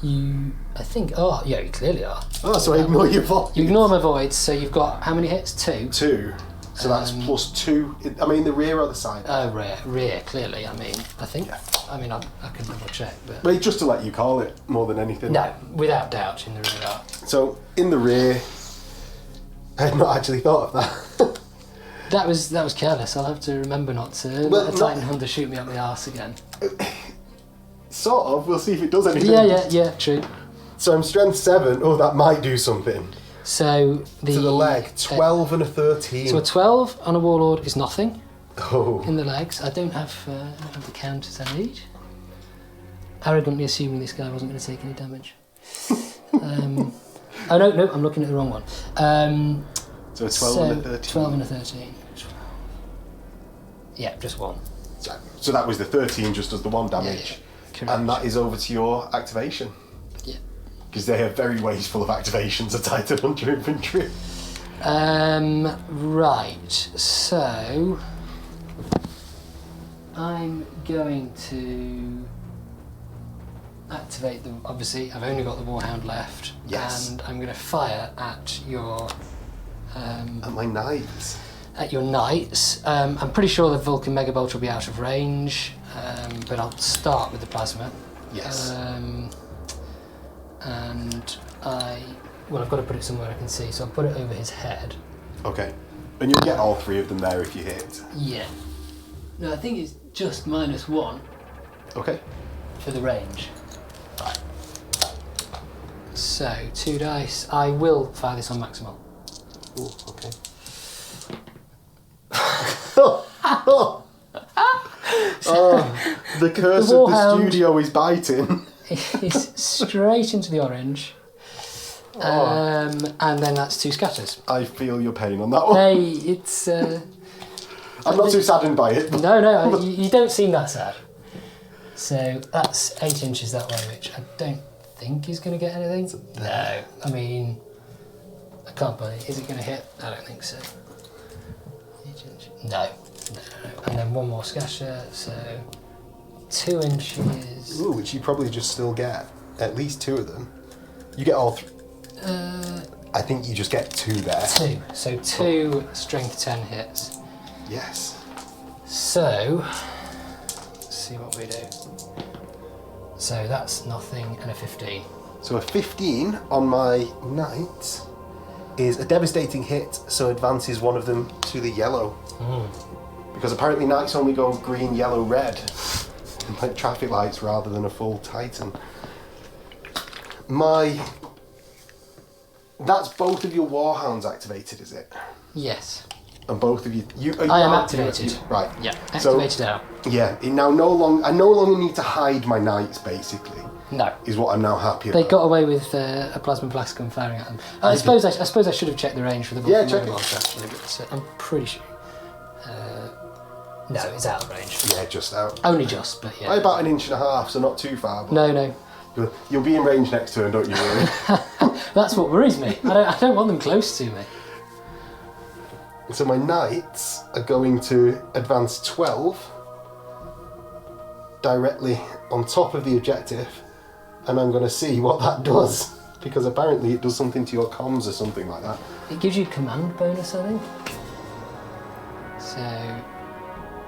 I think, oh yeah, you clearly are. Oh, so I ignore your voice. You ignore my voids, so you've got how many hits? 2. 2. So that's +2. I mean, the rear or the side? Oh, rear, clearly. I mean, I think. I mean, I can double check, but But just to let you call it more than anything. no, without doubt, in the rear are. So in the rear, I had not actually thought of that. That was careless. I'll have to remember not to let a Titan Hunter shoot me up the arse again. Sort of. We'll see if it does anything. Yeah, true. So I'm strength 7. Oh, that might do something. So To the leg, 12 and a 13. So a 12 on a Warlord is nothing Oh. in the legs. I don't have the counters I need. Arrogantly assuming this guy wasn't going to take any damage. Oh no, I'm looking at the wrong one. So a 12 and a 13. 12 and a 13. Yeah, just 1. So that was the 13, just as the 1 damage. Yeah, correct. And that is over to your activation. Yeah. Because they are very wasteful of activations at Titan Hunter infantry. Right, so I'm going to activate them. Obviously, I've only got the Warhound left. Yes. And I'm going to fire at your At my knights. knights. I'm pretty sure the Vulcan Mega Bolt will be out of range, but I'll start with the plasma. Yes. And I've got to put it somewhere I can see, so I'll put it over his head. Okay. And you'll get all 3 of them there if you hit. Yeah. No, I think it's just -1 Okay. for the range. So, 2 dice. I will fire this on maximal. Ooh, okay. The curse The of the Warhound. studio is biting. It's straight into the orange. And then that's 2 scatters. I feel your pain on that one. Hey, it's... I'm not too saddened by it. But No, you don't seem that sad. So that's 8 inches that way, which I don't think is going to get anything. No, I mean, I can't believe. Is it going to hit? I don't think so. 8 inches. No. And then 1 more scatter, so 2 inches. Ooh, which you probably just still get. At least 2 of them. You get all 3. I think you just get 2 there. 2. So 2 strength 10 hits. Yes. So, let's see what we do. So that's nothing and a 15. So a 15 on my knight is a devastating hit, so advances one of them to the yellow. Because apparently knights only go green, yellow, red. Like traffic lights rather than a full Titan. My That's both of your Warhounds activated, is it? Yes. And both of you... I am activated. Right. Yeah, activated now. Yeah, I no longer need to hide my knights, basically. No. Is what I'm now happy about. They got away with a plasma blast gun firing at them. I suppose I should have checked the range for the check it. actually, but I'm pretty sure. No, it's out of range. Yeah, just out. Only just, but yeah. By about 1.5 inches, so not too far. But No. You'll be in range next turn, don't you, really? That's what worries me. I don't want them close to me. So my knights are going to advance 12 directly on top of the objective, and I'm going to see what that does, because apparently it does something to your comms or something like that. It gives you command bonus, I think. So,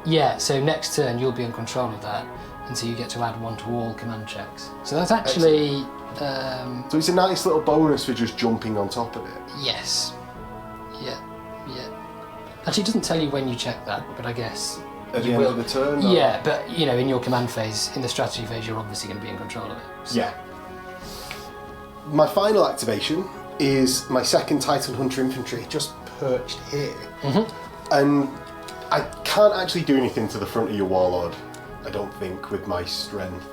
yeah, so next turn you'll be in control of that, and so you get to add 1 to all command checks. So that's actually... So it's a nice little bonus for just jumping on top of it. Yes. Yeah. Actually, it doesn't tell you when you check that, but I guess... At the end of the turn? Or? Yeah, but, in your command phase, in the strategy phase, you're obviously going to be in control of it. So. Yeah. My final activation is my second Titan Hunter Infantry, just perched here. Mm-hmm. And I can't actually do anything to the front of your Warlord, I don't think, with my strength.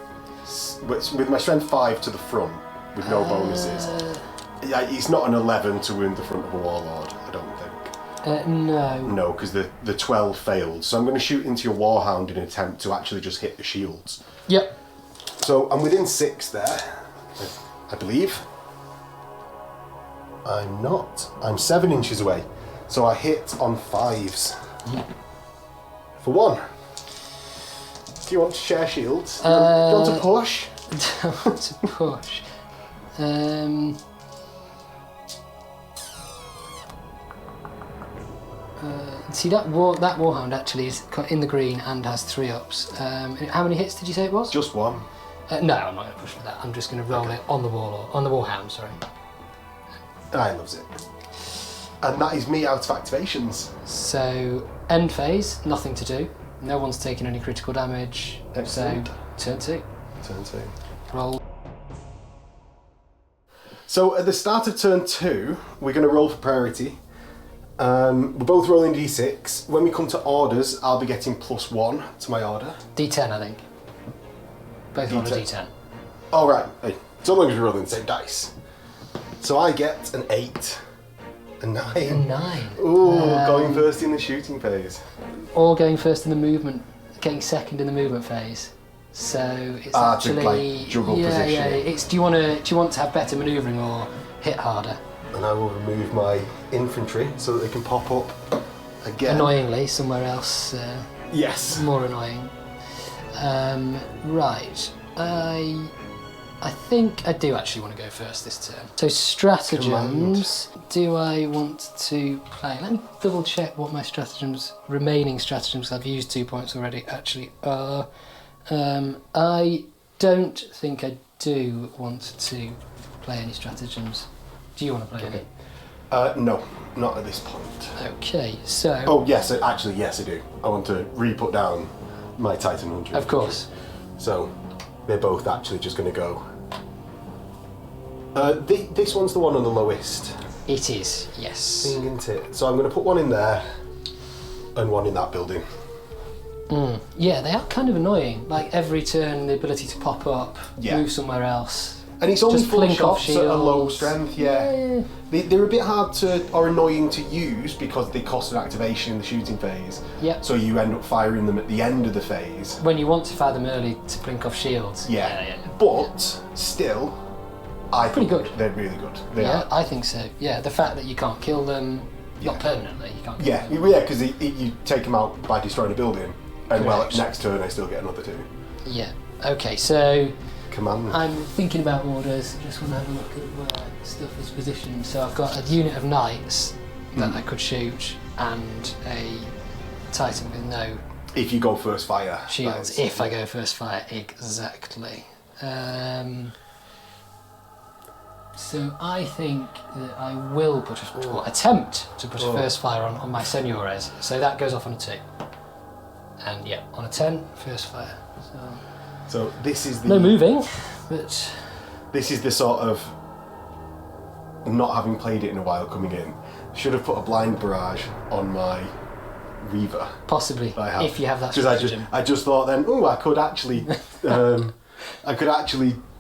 With my strength 5 to the front, with no bonuses. It's not an 11 to wound the front of a Warlord, I don't think. No. No, because the 12 failed. So I'm going to shoot into your Warhound in an attempt to actually just hit the shields. Yep. So I'm within 6 there, I believe. I'm not. I'm 7 inches away. So I hit on 5s. For 1. Do you want to share shields? Do you want to push? I want to push. See that Warhound actually is in the green and has 3 ups. How many hits did you say it was? Just 1. No, I'm not going to push for that. I'm just going to roll it on the Warhound. Sorry. I loves it. And that is me out of activations. So end phase, nothing to do. No one's taken any critical damage. Excellent. So turn 2. Turn 2. Roll. So at the start of turn 2, we're going to roll for priority. We're both rolling d6. When we come to orders, I'll be getting +1 to my order. D10, I think. Both roll a D10. Oh, right. Hey, so long as we're rolling the same dice. So I get an 8. A 9. A 9. Ooh, going first in the shooting phase. Or going first in the movement, getting second in the movement phase. So it's actually... to like juggle position. Yeah. It's do you want to have better manoeuvring or hit harder? And I will remove my infantry so that they can pop up again. Annoyingly, somewhere else. Yes. More annoying. Right. I think I do actually want to go first this turn. So stratagems. Do I want to play? Let me double check what my remaining stratagems, I've used 2 points already, actually are. I don't think I do want to play any stratagems. Do you want to play any? No, not at this point. Okay, so... Oh, yes, actually, yes, I do. I want to re-put down my Titan Hunter. Of course. So, they're both actually just going to go. This one's the one on the lowest. It is, yes. Thing, isn't it? So I'm going to put one in there and one in that building. Yeah, they are kind of annoying. Like every turn, the ability to pop up, move somewhere else. And it's only Just 4 blink off shots at a low shields. strength, yeah. They're a bit hard to, or annoying to use because they cost an activation in the shooting phase. Yeah. So you end up firing them at the end of the phase. When you want to fire them early to blink off shields. Yeah. But still, I think good. They're really good. They Yeah, are. I think so. Yeah, the fact that you can't kill them, not permanently, you can't kill Yeah, them. because you take them out by destroying a building, and Correct. next turn I still get another 2. Yeah. Okay, so Command. I'm thinking about orders. I just want to have a look at where stuff is positioned. So I've got a unit of knights that I could shoot, and a titan with no If you go first fire. shields. If I go first fire, exactly. So I think that I will attempt to put a first fire on my seniores. So that goes off on a 2. And yeah, on a 10, first fire. So this is the No moving, but this is the sort of not having played it in a while coming in, should have put a blind barrage on my Reaver. Possibly, if you have that Because stratagem. I just thought then, I could actually,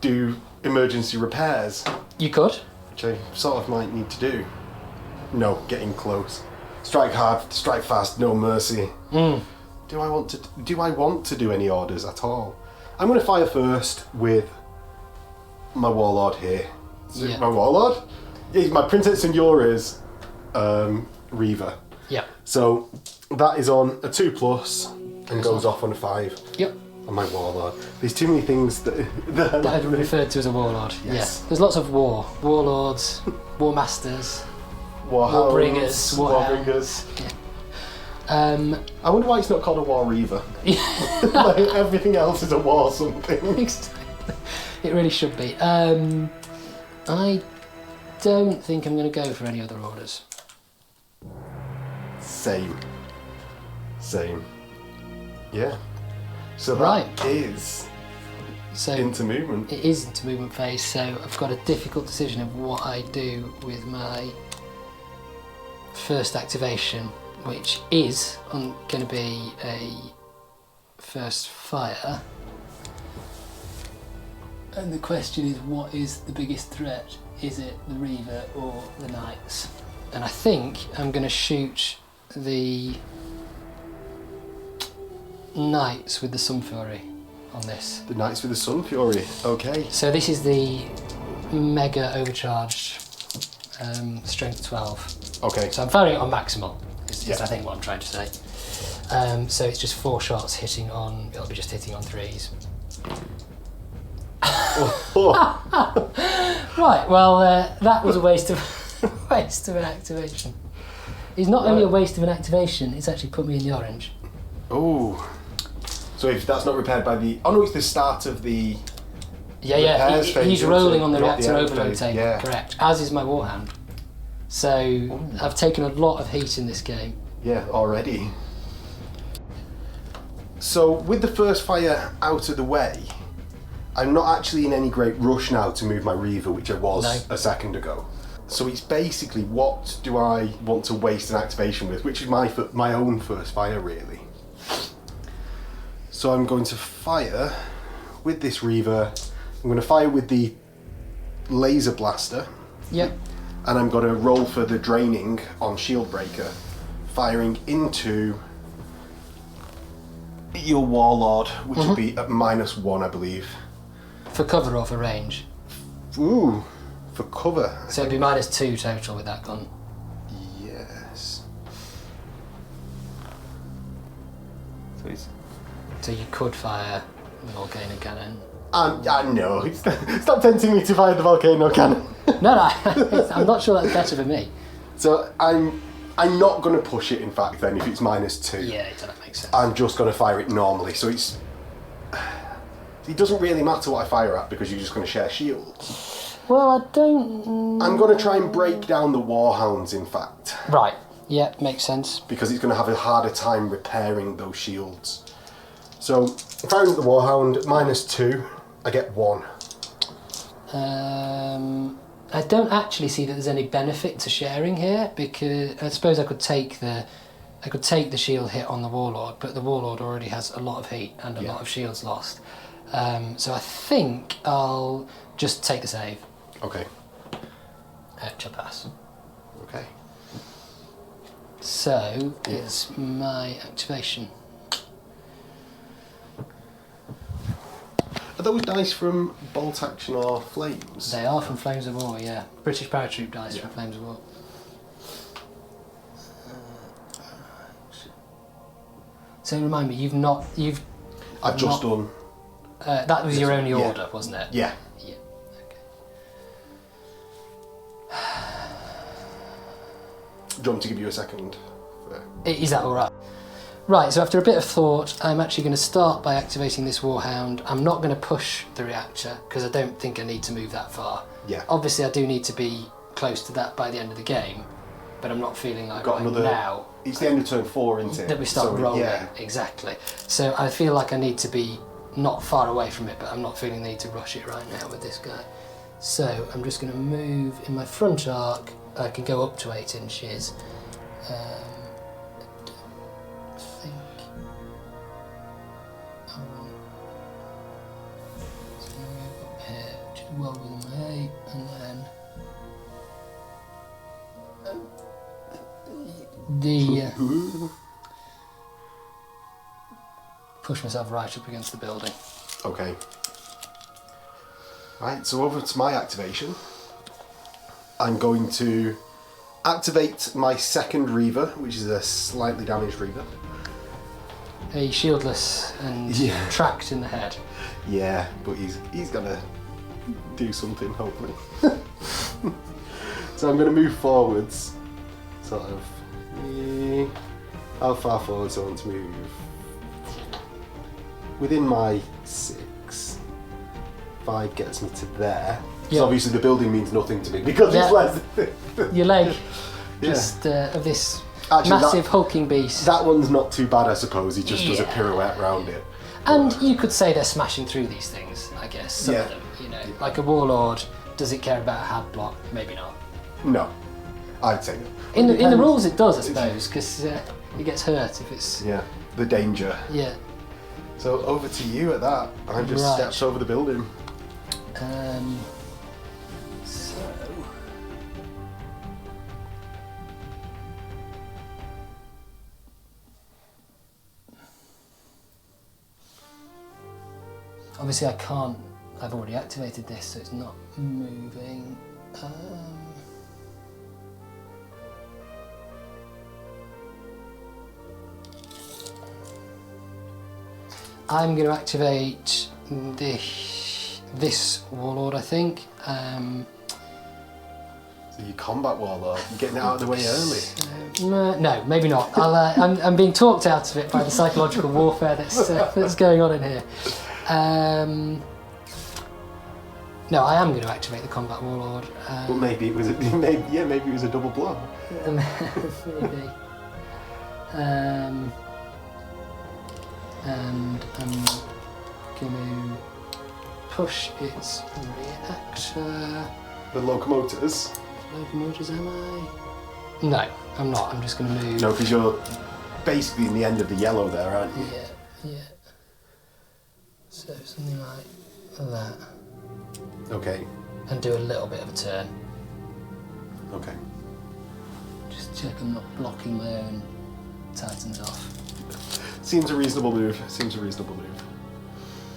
do emergency repairs, You could. which I sort of might need to do. No, getting close. Strike hard, strike fast, no mercy. Do I want to do any orders at all? I'm going to fire first with my warlord here. Yeah. My warlord? Yeah, my Princess Signora's Reaver. Yeah. So that is on a 2+ and goes off on a 5. Yep. On my warlord. There's too many things that That I'd referred to as a warlord. Yes. Yes. There's lots of warlords, war masters, Warhounds, Warbringers, Warbringers. Yeah. I wonder why it's not called a War Reaver. Like everything else is a war something. It really should be. I don't think I'm going to go for any other orders. Same. Yeah. So Right. that is So into movement. it is into movement phase, so I've got a difficult decision of what I do with my first activation, which is going to be a first fire. And the question is, what is the biggest threat? Is it the Reaver or the Knights? And I think I'm going to shoot the Knights with the Sun Fury on this. The Knights with the Sun Fury. Okay. So this is the mega overcharged strength 12. Okay. So I'm firing it on maximal, is Yeah. I think what I'm trying to say. So it's just 4 shots hitting on, it'll be just hitting on 3s. Right, well that was a waste of an activation. It's not only a waste of an activation, it's actually put me in the orange. Oh. So if that's not repaired by the... Oh no, it's the start of the... Yeah, repairs phase, he's isn't rolling it? on the Not reactor end overload phase, table, yeah. correct. As is my Warhound. So I've taken a lot of heat in this game. Yeah, already. So with the first fire out of the way, I'm not actually in any great rush now to move my Reaver, which I was No. a second ago. So it's basically, what do I want to waste an activation with, which is my own first fire, really. So I'm going to fire with this Reaver. I'm going to fire with the laser blaster, Yep. and I'm going to roll for the draining on Shield Breaker, firing into your Warlord, which will be at -1, I believe. For cover or for range. Ooh, for cover. So it'd be -2 total with that gun. Yes. So it's... So you could fire the volcano cannon. I know. Stop tempting me to fire the volcano cannon. No, I'm not sure that's better for me. So I'm not going to push it. In fact, then if it's -2, Yeah, that makes sense. I'm just going to fire it normally. So it's... It doesn't really matter what I fire at because you're just going to share shields. Well, I don't... I'm going to try and break down the Warhounds, in fact, Right. Yeah, makes sense. because it's going to have a harder time repairing those shields. So, firing at the Warhound, -2, I get 1. I don't actually see that there's any benefit to sharing here, because I suppose I could take the shield hit on the Warlord, but the Warlord already has a lot of heat and a lot of shields lost. So I think I'll just take the save. Okay. Extra pass. Okay. So it's my activation. Are those dice from Bolt Action or Flames? They are from Flames of War, yeah. British Paratroop dice Yeah. from Flames of War. So remind me, you've I've just not- done... that was your only Yeah. order, wasn't it? Yeah. Yeah. Okay. Do you want me to give you a second? Is that all right? Right. So after a bit of thought, I'm actually going to start by activating this Warhound. I'm not going to push the reactor because I don't think I need to move that far. Yeah. Obviously, I do need to be close to that by the end of the game, but I'm not feeling like Got right another... now It's the end of turn 4, isn't it? that we start So, rolling. Yeah. Exactly. So I feel like I need to be not far away from it, but I'm not feeling the need to rush it right now with this guy. So I'm just going to move in my front arc. I can go up to 8 inches. I think I want to move up here, which is well within my 8, and then push myself right up against the building. Okay. Right, so over to my activation. I'm going to activate my second Reaver, which is a slightly damaged Reaver. A shieldless and tracked in the head. Yeah, but he's gonna do something, hopefully. So I'm gonna move forwards, sort of. How far forward do I want to move? Within my 6. 5 gets me to there. So obviously the building means nothing to me because it's less. Your leg, just of this massive hulking beast. That one's not too bad, I suppose. He just does a pirouette round it. And you could say they're smashing through these things, I guess. Some of them, like a warlord. Does it care about a had block? Maybe not. No, I'd say no. In the rules, it does, I suppose, because it gets hurt if it's. Yeah, the danger. Yeah. So over to you at that. I just stepped over the building. So obviously I can't. I've already activated this, so it's not moving. I'm going to activate this warlord, I think. So you combat warlord, you're getting it out of the way early. No, maybe not. I'm being talked out of it by the psychological warfare that's going on in here. No, I am going to activate the combat warlord. But maybe it was maybe it was a double blow. Maybe. And I'm going to push its reactor. The locomotives? Locomotives, am I? No, I'm not. I'm just going to move. No, because you're basically in the end of the yellow there, aren't you? Yeah. So something like that. Okay. And do a little bit of a turn. Okay. Just check I'm not blocking my own Titans off. Seems a reasonable move.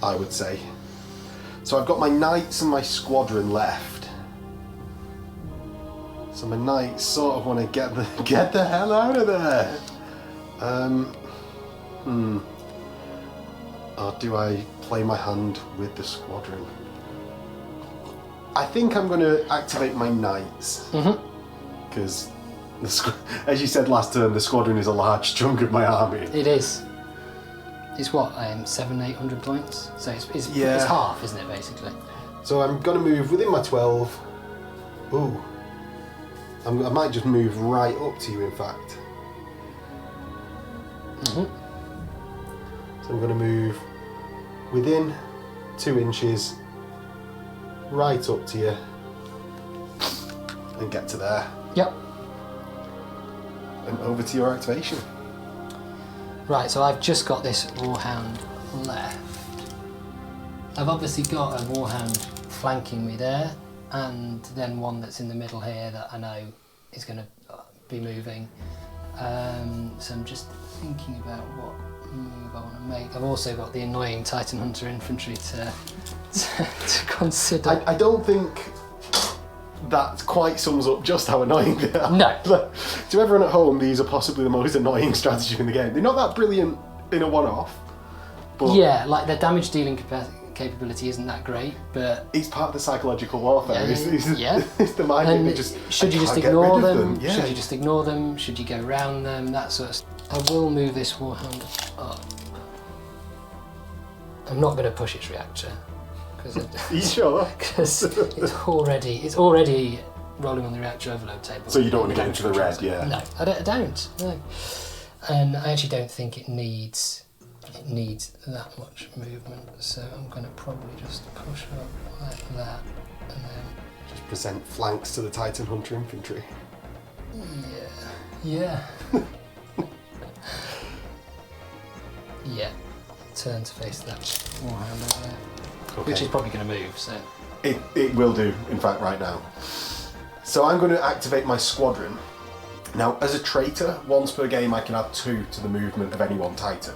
I would say. So I've got my knights and my squadron left. So my knights sort of want to get the hell out of there. Or do I play my hand with the squadron? I think I'm going to activate my knights. Because, as you said last turn, the squadron is a large chunk of my army. It is. It's what, 700-800 points? So it's half, isn't it, basically? So I'm going to move within my 12. Ooh. I might just move right up to you, in fact. So I'm going to move within 2 inches, right up to you, and get to there. Yep. And over to your activation. Right, so I've just got this Warhound left. I've obviously got a Warhound flanking me there, and then one that's in the middle here that I know is going to be moving. So I'm just thinking about what move I want to make. I've also got the annoying Titan Hunter infantry to consider. I don't think that quite sums up just how annoying they are. No. To everyone at home, these are possibly the most annoying strategy in the game. They're not that brilliant in a one-off, but yeah, like their damage dealing capability isn't that great, but it's part of the psychological warfare. It's the mind and that just should you just ignore them? Should you just ignore them? Should you go around them? That sort of stuff. I will move this Warhound up. I'm not going to push its reactor. Are you sure? Because it's already rolling on the reactor overload table. So you don't want to get into the red, yeah? No, I don't. No. And I actually don't think it needs it needs that much movement, so I'm going to probably just push up like that, and then Just present flanks to the Titan Hunter infantry. yeah. Yeah, turn to face that warhound over there, Okay. which is probably going to move. So It will do, in fact, right now. So I'm going to activate my squadron. Now, as a traitor, once per game I can add 2 to the movement of any one Titan.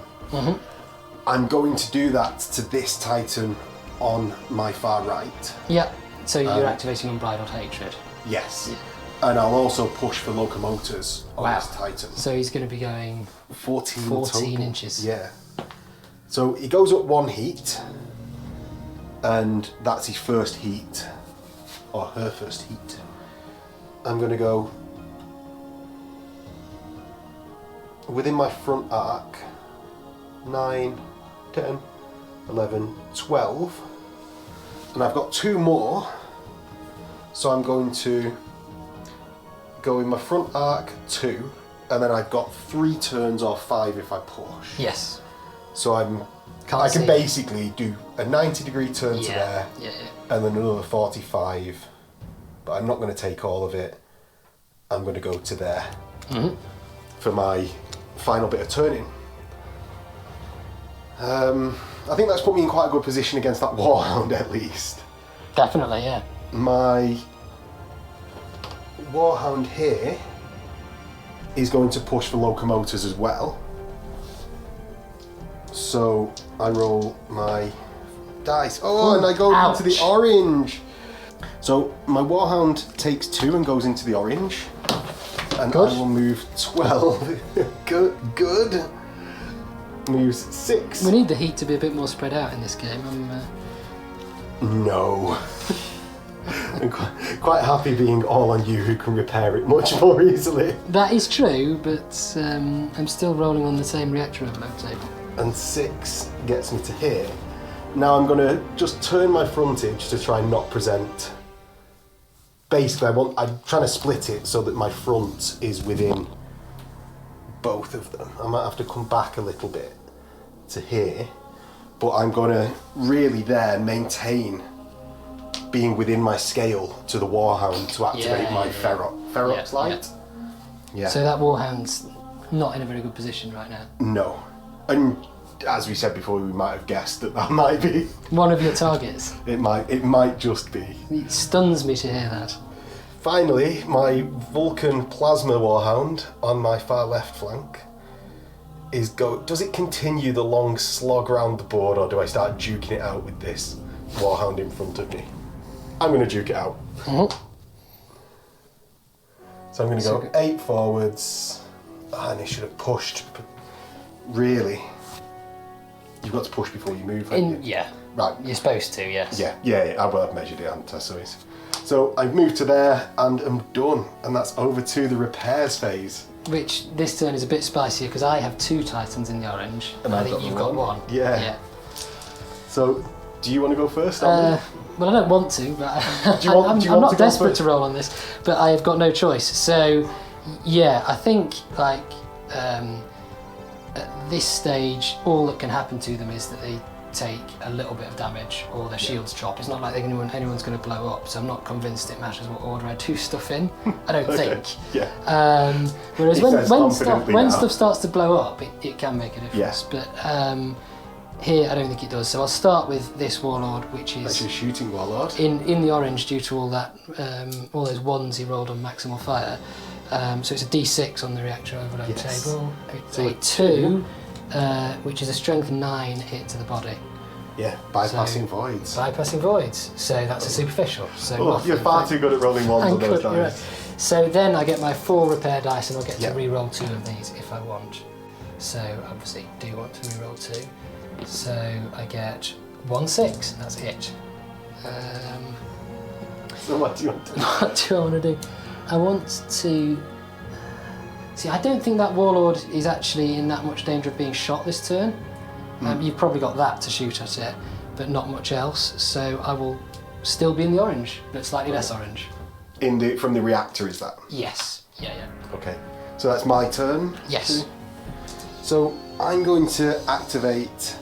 I'm going to do that to this Titan on my far right. yeah, so you're activating Unbridled Hatred. Yes. And I'll also push for locomotors on this Titan. So he's going to be going 14 total. inches. Yeah. So he goes up 1 heat, and that's his first heat, or her first heat. I'm going to go within my front arc, 9, 10, 11, 12, and I've got 2 more, so I'm going to go in my front arc 2, and then I've got 3 turns or 5 if I push. Yes. So I can basically do a 90-degree turn to there, and then another 45, but I'm not going to take all of it. I'm going to go to there for my final bit of turning. I think that's put me in quite a good position against that Warhound, at least. Definitely, yeah. My Warhound here is going to push for locomotors as well. So I roll my dice. Oh, and I go into the orange. So my Warhound takes 2 and goes into the orange. And Good. I will move 12. Good. Moves 6. We need the heat to be a bit more spread out in this game. No. I'm quite happy being all on you who can repair it much more easily. That is true, but I'm still rolling on the same reactor overload table. And 6 gets me to here. Now I'm going to just turn my frontage to try and not present. Basically, I'm trying to split it so that my front is within both of them. I might have to come back a little bit to here, but I'm going to really there maintain being within my scale to the Warhound to activate my Ferox light. Yeah. So that Warhound's not in a very good position right now. No. And as we said before, we might have guessed that might be one of your targets. It might just be. It stuns me to hear that. Finally, my Vulcan Plasma Warhound on my far left flank does it continue the long slog round the board, or do I start duking it out with this Warhound in front of me? I'm going to duke it out. So I'm going to go 8 forwards, and he should have pushed. Really, you've got to push before you move, haven't you? Yeah. Right. You're supposed to, yes. Yeah, I will have measured it, haven't I? So I've moved to there and am done, and that's over to the repairs phase. Which this turn is a bit spicier because I have 2 Titans in the orange, and I think you've got 1. Yeah. So, do you want to go first? Well, I don't want to, but I'm not desperate to roll on this, but I have got no choice. So, yeah, I think at this stage, all that can happen to them is that they take a little bit of damage or their shields drop. It's not like anyone's going to blow up, so I'm not convinced it matters what order I do stuff in. I don't think. Yeah. Whereas when stuff starts to blow up, it can make a difference. Yeah. But here, I don't think it does. So I'll start with this Warlord, which is that's your shooting Warlord. in the orange due to all that all those 1s he rolled on maximal fire. So it's a D6 on the reactor overload table. It's a 2, which is a strength 9 hit to the body. Yeah, bypassing voids. Bypassing voids. So that's a superficial. So you're far too good at rolling 1s on those dice. Right. So then I get my 4 repair dice, and I'll get to re-roll 2 of these if I want. So obviously, do want to re-roll 2. So I get 1 6. That's it. So what do you want to do? What do I want to do? I want to... See, I don't think that Warlord is actually in that much danger of being shot this turn. You've probably got that to shoot at it, but not much else. So I will still be in the orange, but slightly less orange. From the reactor, is that? Yes. Yeah. Okay. So that's my turn. Yes. So I'm going to activate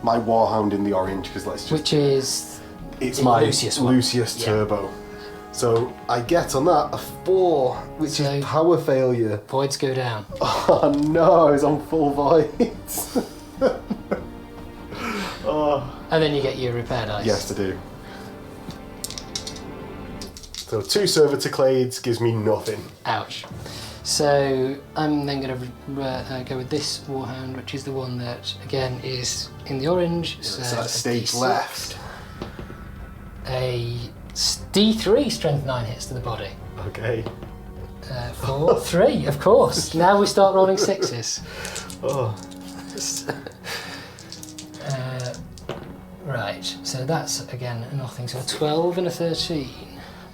my Warhound in the orange because Which is it's the my Lucius one. Lucius Yeah. Turbo. So I get on that a 4, which So- is power failure. Voids go down. Oh no, it's on full voids. Oh. And then you get your repair dice. Yes, I do. So 2 Servitor Clades gives me nothing. Ouch. So I'm then going to go with this Warhound, which is the one that, again, is in the orange. So So that's a stage D6. left. A D3 strength 9 hits to the body. Okay. 4, 3, of course. Now we start rolling 6s. Oh. Right, so that's, again, nothing. So a 12 and a 13.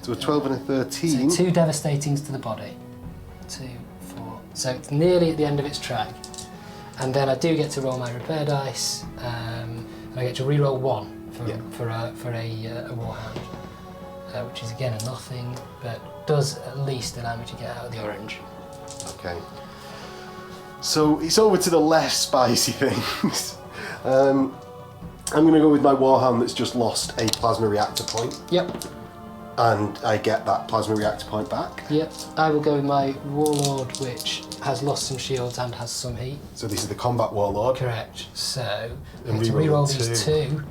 So a 12 and a 13. So 2 devastatings to the body. 2, 4. So it's nearly at the end of its track. And then I do get to roll my repair dice, and I get to re-roll 1 for a Warhound, which is again a nothing, but does at least allow me to get out of the orange. Okay. So it's over to the less spicy things. I'm going to go with my Warhound that's just lost a plasma reactor point, Yep, and I get that plasma reactor point back. yep. I will go with my Warlord, which has lost some shields and has some heat. So this is the Combat Warlord. Correct. So I And get to re-roll re-roll two. these 2,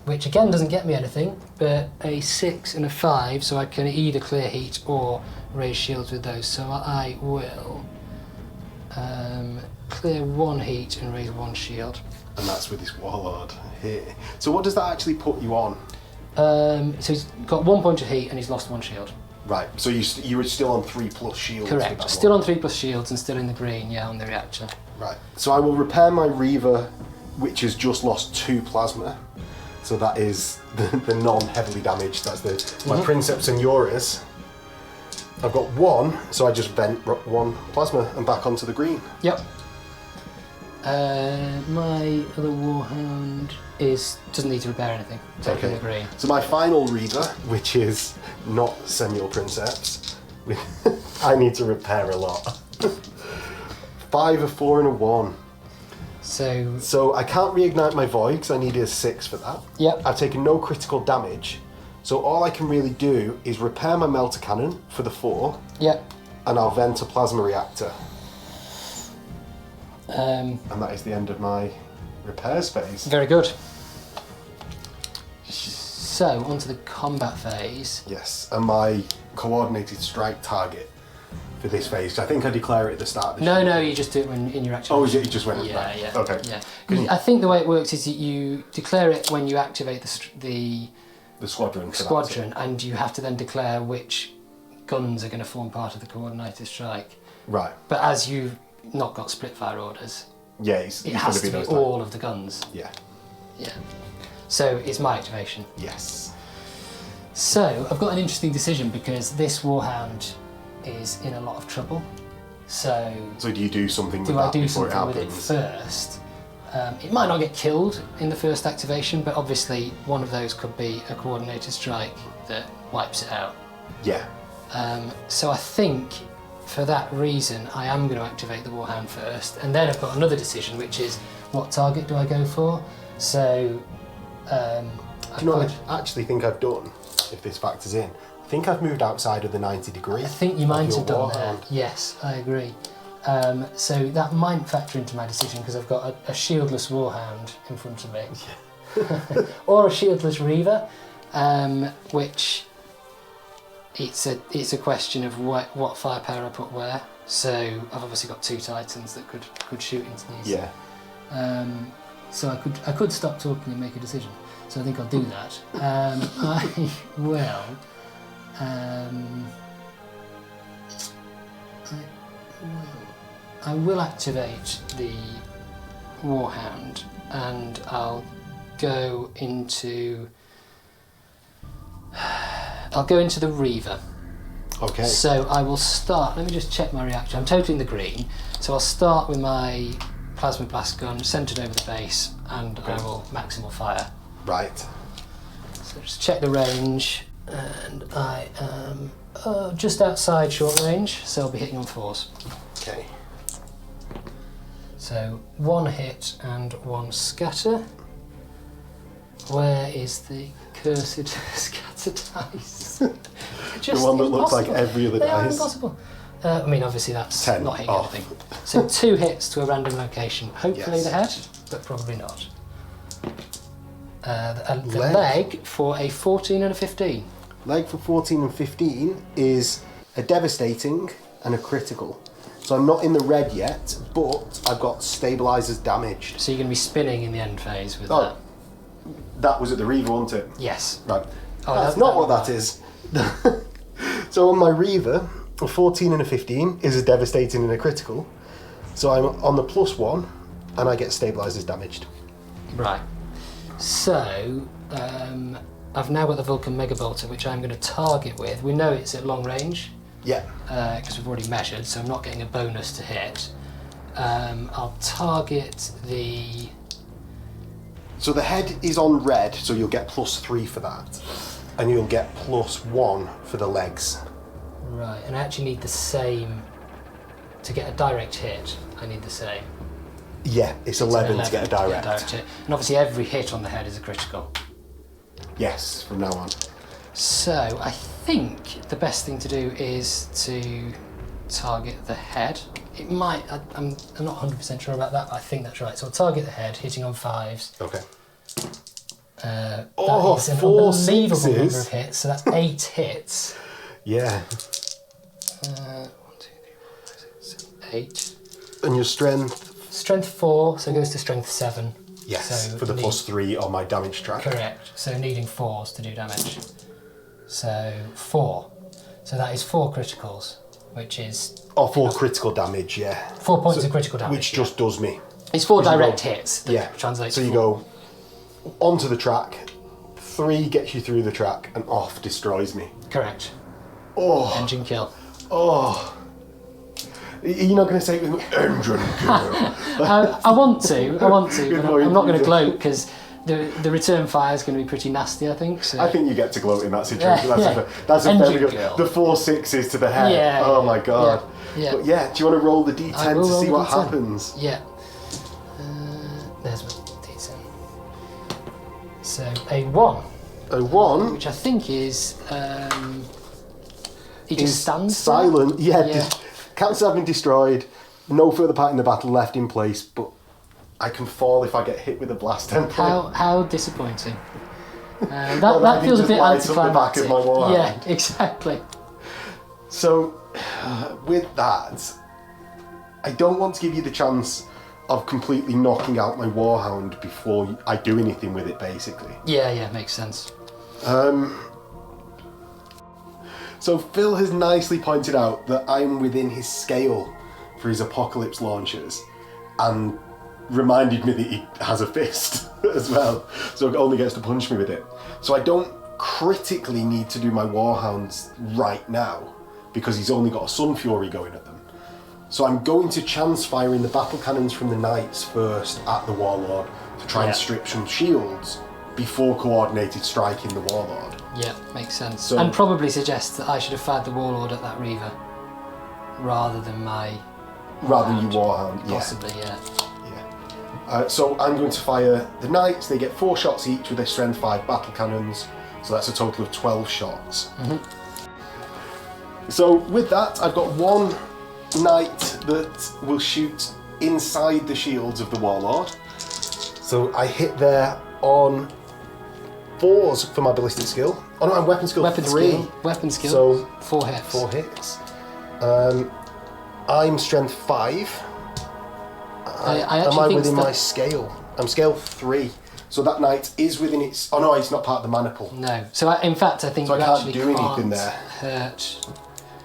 which again doesn't get me anything, but a 6 and a 5, so I can either clear heat or raise shields with those. So I will clear 1 heat and raise 1 shield. And that's with this Warlord here. So what does that actually put you on? So he's got 1 point of heat and he's lost 1 shield. Right, so you were still on 3+ shields. with Correct. that Still one. on 3+ shields and still in the green, yeah, on the reactor. Right, so I will repair my Reaver, which has just lost 2 plasma. So that is the non-heavily damaged. That's my Princeps and Euras. I've got 1, so I just vent 1 plasma and back onto the green. Yep. My other Warhound doesn't need to repair anything. Taking the green. So my final Reaver, which is not Senor Princeps, I need to repair a lot. 5, a 4, and a 1. So I can't reignite my Void because I needed a 6 for that. Yep. I've taken no critical damage, so all I can really do is repair my Melter Cannon for the 4, Yep. and I'll vent a Plasma Reactor. Um, And that is the end of my repairs phase. Very good. So, onto the combat phase. Yes, and my coordinated strike target for this phase. I think I declare it at the start of the No, show. no, you just do it in your action. Oh, is it? You just went Yeah, back? yeah. Okay. Yeah. I think the way it works is that you declare it when you activate the The squadron. for that, squadron, and you have to then declare which guns are going to form part of the coordinated strike. so- Right. But as you've not got split fire orders, Yeah, it he's has going to be be those all of the guns. Yeah. Yeah. So it's my activation. Yes. So I've got an interesting decision because this Warhound is in a lot of trouble. So So do you do something with do I that do before it something with it happens? first? It might not get killed in the first activation, but obviously one of those could be a coordinated strike that wipes it out. Yeah. So I think for that reason I am going to activate the Warhound first, and then I've got another decision, which is what target do I go for? So Do you know what I actually think I've done, if this factors in? I think I've moved outside of the 90 degrees. I think you might of have your done that. Warhound. Yes, I agree. So that might factor into my decision because I've got a shieldless Warhound in front of me, or a shieldless Reaver, which it's a question of what firepower I put where. So I've obviously got 2 Titans that could shoot into these. Yeah. So I could stop talking and make a decision. So I think I'll do that. I will activate the Warhound, and I'll go into the Reaver. Okay. So I will start. Let me just check my reaction. I'm totally in the green, so I'll start with my plasma blast gun centered over the base, and I will maximal fire. Right. So just check the range, and I am just outside short range, so I'll be hitting on 4s. Okay. So 1 hit and 1 scatter. Where is the cursed scatter dice? Just The one that looks like impossible. every other They are dice. impossible. I mean, obviously that's 10 not hitting off. anything. So 2 hits to a random location. Hopefully Yes. the head, but probably not. The Leg. leg for a 14 and a 15. Leg for 14 and 15 is a devastating and a critical. So I'm not in the red yet, but I've got stabilizers damaged. So you're going to be spinning in the end phase with Oh. that. That was at the Reaver, wasn't it? Yes. Right. Oh, That's that- not that- what that is. So on my Reaver, a 14 and a 15 is a devastating and a critical. So I'm on the +1 and I get stabilizers damaged. Right. So, I've now got the Vulcan Mega Bolter, which I'm going to target with. We know it's at long range, Yeah. because we've already measured, so I'm not getting a bonus to hit. I'll target the... So the head is on red, so you'll get +3 for that. And you'll get +1 for the legs. Right, and I actually need the same... To get a direct hit, I need the same. Yeah, it's 11 to get a direct. hit. And obviously every hit on the head is a critical. Yes, from now on. So, I think the best thing to do is to target the head. It might, I'm not 100% sure about that, but I think that's right. So I'll target the head, hitting on 5s. Okay. That Oh, is an 4 unbelievable number sixes. of hits, so that's 8 hits. Yeah. 1, 2, 3, 4, 5, 6, 7, 8. And your strength? Strength 4, so it goes to strength 7. Yes, So for the need- +3 on my damage track. Correct, so needing 4s to do damage. So 4. So that is 4 criticals, which is Or 4 critical damage, yeah. 4 points of critical damage. Which just does me. It's 4 Because you direct go- hits that Yeah. translates So to you 4. go onto the track, 3 gets you through the track, and off destroys me. Correct. Oh, Engine kill. oh. You're not going to say it with me, engine kill. I want to, Good but point, I'm not going to Peter. gloat because the return fire is going to be pretty nasty, I think. So. I think you get to gloat in that situation. Yeah, That's, yeah. that's a Engine very good. kill. The 4 6s to the head. Yeah, Oh yeah, my god. yeah. But yeah, do you want to roll the I d10 will to roll see the what D10. happens? Yeah. There's my D10. So a 1, A 1 which I think is he just is stands silent. there? Yeah, counts as having destroyed. No further part in the battle left in place, but I can fall if I get hit with a blast template. How disappointing. That, Well, that that feels a just bit lights up the back anticlimactic. of my wall Yeah, hand. exactly. So, with that, I don't want to give you the chance of completely knocking out my Warhound before I do anything with it, basically. Yeah, makes sense. So Phil has nicely pointed out that I'm within his scale for his Apocalypse launchers, and reminded me that he has a fist as well, so it only gets to punch me with it. So I don't critically need to do my Warhounds right now, because he's only got a Sun Fury going at them. So I'm going to chance firing the battle cannons from the Knights first at the Warlord to try and strip some shields before coordinated striking the Warlord. Yeah, makes sense. So- And probably suggests that I should have fired the Warlord at that Reaver rather than my Rather than Warhound. your Warhound, yeah. Possibly, yeah. So I'm going to fire the Knights. They get 4 shots each with their Strength 5 battle cannons, so that's a total of 12 shots. So with that, I've got 1 Knight that will shoot inside the shields of the Warlord. So I hit there on 4s for my ballistic skill. Oh no, I'm weapon skill 3. Weapon skill. So 4 hits. 4 hits. I'm strength 5. I Am actually I think within that, my scale? I'm scale 3. So that knight is within its... Oh no, it's not part of the maniple. No. So in fact, I think So I you can't actually do anything can't there. hurt.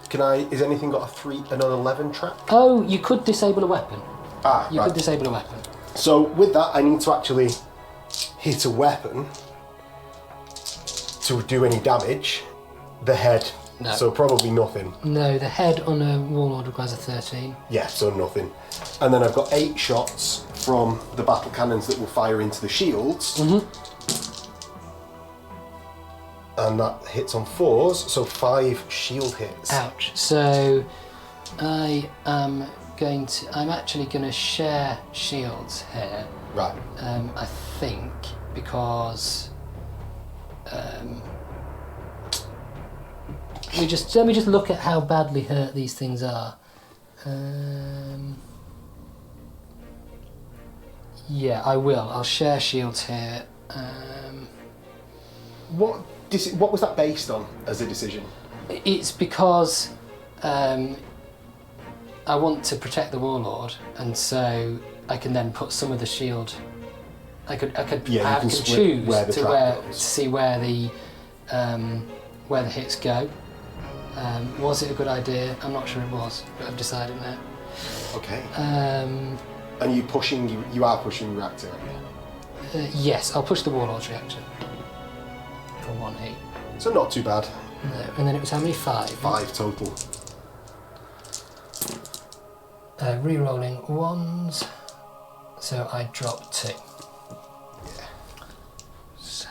Can I... Is anything got a 3 and an 11 track? Oh, you could disable a weapon. Ah, You right. could disable a weapon. So with that, I need to actually hit a weapon to do any damage. The head. No. So probably nothing. No, the head on a Warlord requires a 13. Yeah, so nothing. And then I've got 8 shots from the battle cannons that will fire into the shields. And that hits on 4s, so 5 shield hits. Ouch. So I am I'm actually going to share shields here. Right. I think because let me just look at how badly hurt these things are. Yeah, I will. I'll share shields here. What was that based on as a decision? It's because I want to protect the warlord, and so I can then put some of the shield. I could choose to see where the hits go. Was it a good idea? I'm not sure it was, but I've decided now. Okay. And you are pushing reactor, aren't you? Yes, I'll push the warlord's reactor for 1 heat. So not too bad. No, and then it was how many? 5? 5 total. Re-rolling 1s, so I drop 2. Yeah. So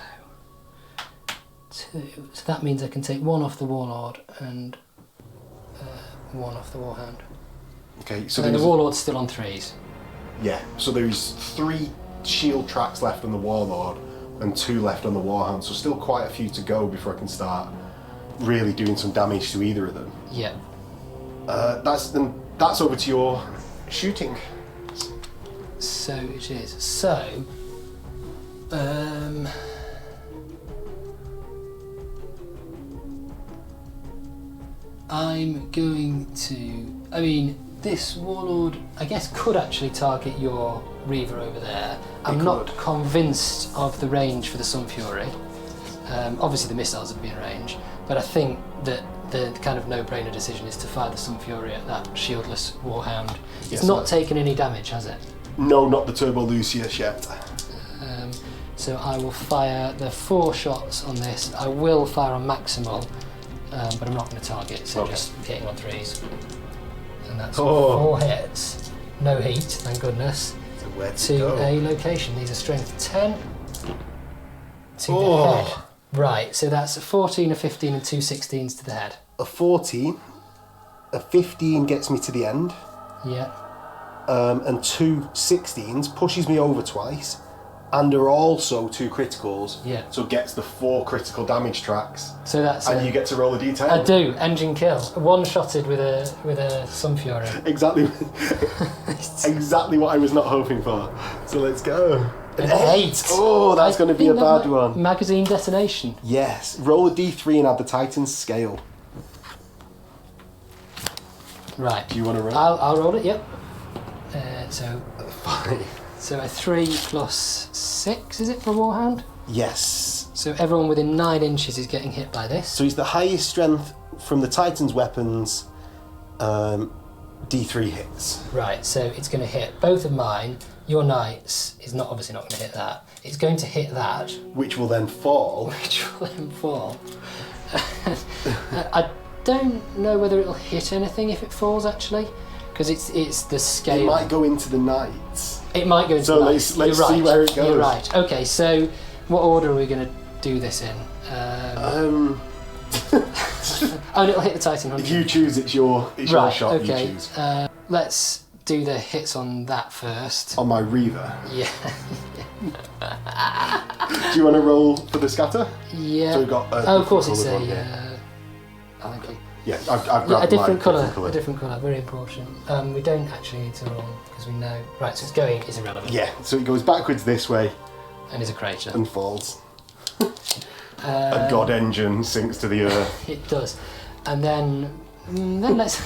2. So that means I can take 1 off the warlord and 1 off the warhound. Okay, so then the warlord's still on 3s. Yeah, so there's 3 shield tracks left on the warlord and 2 left on the warhound, so still quite a few to go before I can start really doing some damage to either of them. Yeah. That's over to your shooting. So it is. So, I'm going to. I mean, this warlord, I guess, could actually target your Reaver over there. I'm not convinced of the range for the Sun Fury. Obviously, the missiles would be in range, but I think that the kind of no-brainer decision is to fire the Sun Fury at that shieldless warhound. It's not taken any damage, has it? No, not the Turbo Lucius yet. So I will fire the 4 shots on this. I will fire on maximal, but I'm not going to target, so just hitting on 3s. And that's 4 hits. No heat, thank goodness. So where to a location. These are strength 10 to the head. Right, so that's a 14, a 15 and 2 16s to the head. A 14, a 15 gets me to the end. Yeah. And 2 16s pushes me over twice, and are also 2 criticals. Yeah. So gets the 4 critical damage tracks. So that's and you get to roll a d10. I do, engine kill. One-shotted with a Sun Fury. Exactly. Exactly what I was not hoping for. So let's go. An 8. Oh, that's going to be a bad one. Magazine detonation. Yes. Roll a d3 and add the Titan's scale. Right. Do you want to roll? I'll roll it. Yep. So 5. So a 3 plus 6, is it, for Warhound? Yes. So everyone within 9 inches is getting hit by this. So he's the highest strength from the Titan's weapons. D3 hits. Right, so it's going to hit both of mine. Your Knights is obviously not going to hit that. It's going to hit that. Which will then fall. Which will then fall. I don't know whether it'll hit anything if it falls, actually. Because it's the scale. It might go into the Knights. It might go into the Knights. So let's see where it goes. You're right. Okay, so what order are we going to do this in? Oh, it'll hit the Titan 100. If you choose, it's your shot. Okay. You choose. Let's do the hits on that first. On my Reaver. Yeah. Do you want to roll for the scatter? Yeah. So we've got. Of course, it's a. One, thank you. Yeah, I've grabbed a different colour. colour. A different colour. Very important. We don't actually need to roll because we know. Right, so it's going is irrelevant. Yeah, so it goes backwards this way. And is a crater. And falls. A god engine sinks to the earth. It does, and then let's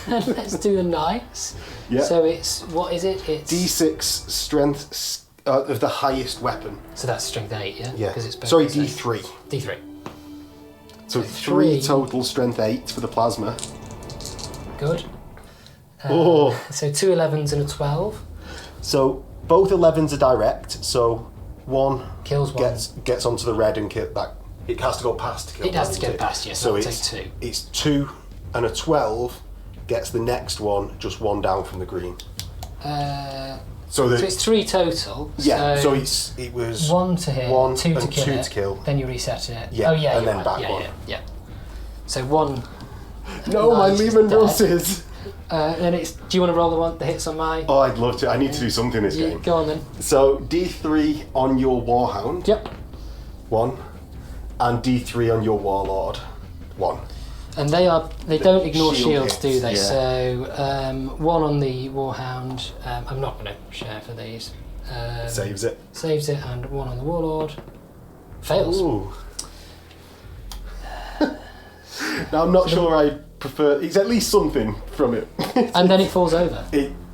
do the Knights. Yeah. So it's what is it? It's D6 strength of the highest weapon. So that's strength 8, yeah. Yeah. Because it's both sorry, the same. D3. D3. So 3 total strength 8 for the plasma. Good. So 2 11s and a 12. So both 11s are direct. So one kills one. Gets onto the red and kill that. It has to go past to kill. It has to go past, yes. So it's it's 2. It's 2 and a 12 gets the next one just 1 down from the green. So it's 3 total. Yeah. So it was 1 to hit, 1 2 to and kill 2 it, to kill. Then you reset it. Yeah. Oh yeah. And then right. back yeah, one. Yeah. So 1. No, my Lehman Brothers. Then it's. Do you want to roll the hits on my? Oh, I'd love to. I need to do something this Yeah, game. go on then. So D3 on your Warhound. Yep. 1. And D3 on your Warlord. 1. And they don't ignore shield shields, hits, do they? yeah. So 1 on the Warhound. I'm not going to share for these. Saves it. Saves it, and 1 on the Warlord. Fails. Ooh. Now I'm not sure I prefer. It's at least something from it. And then it falls over.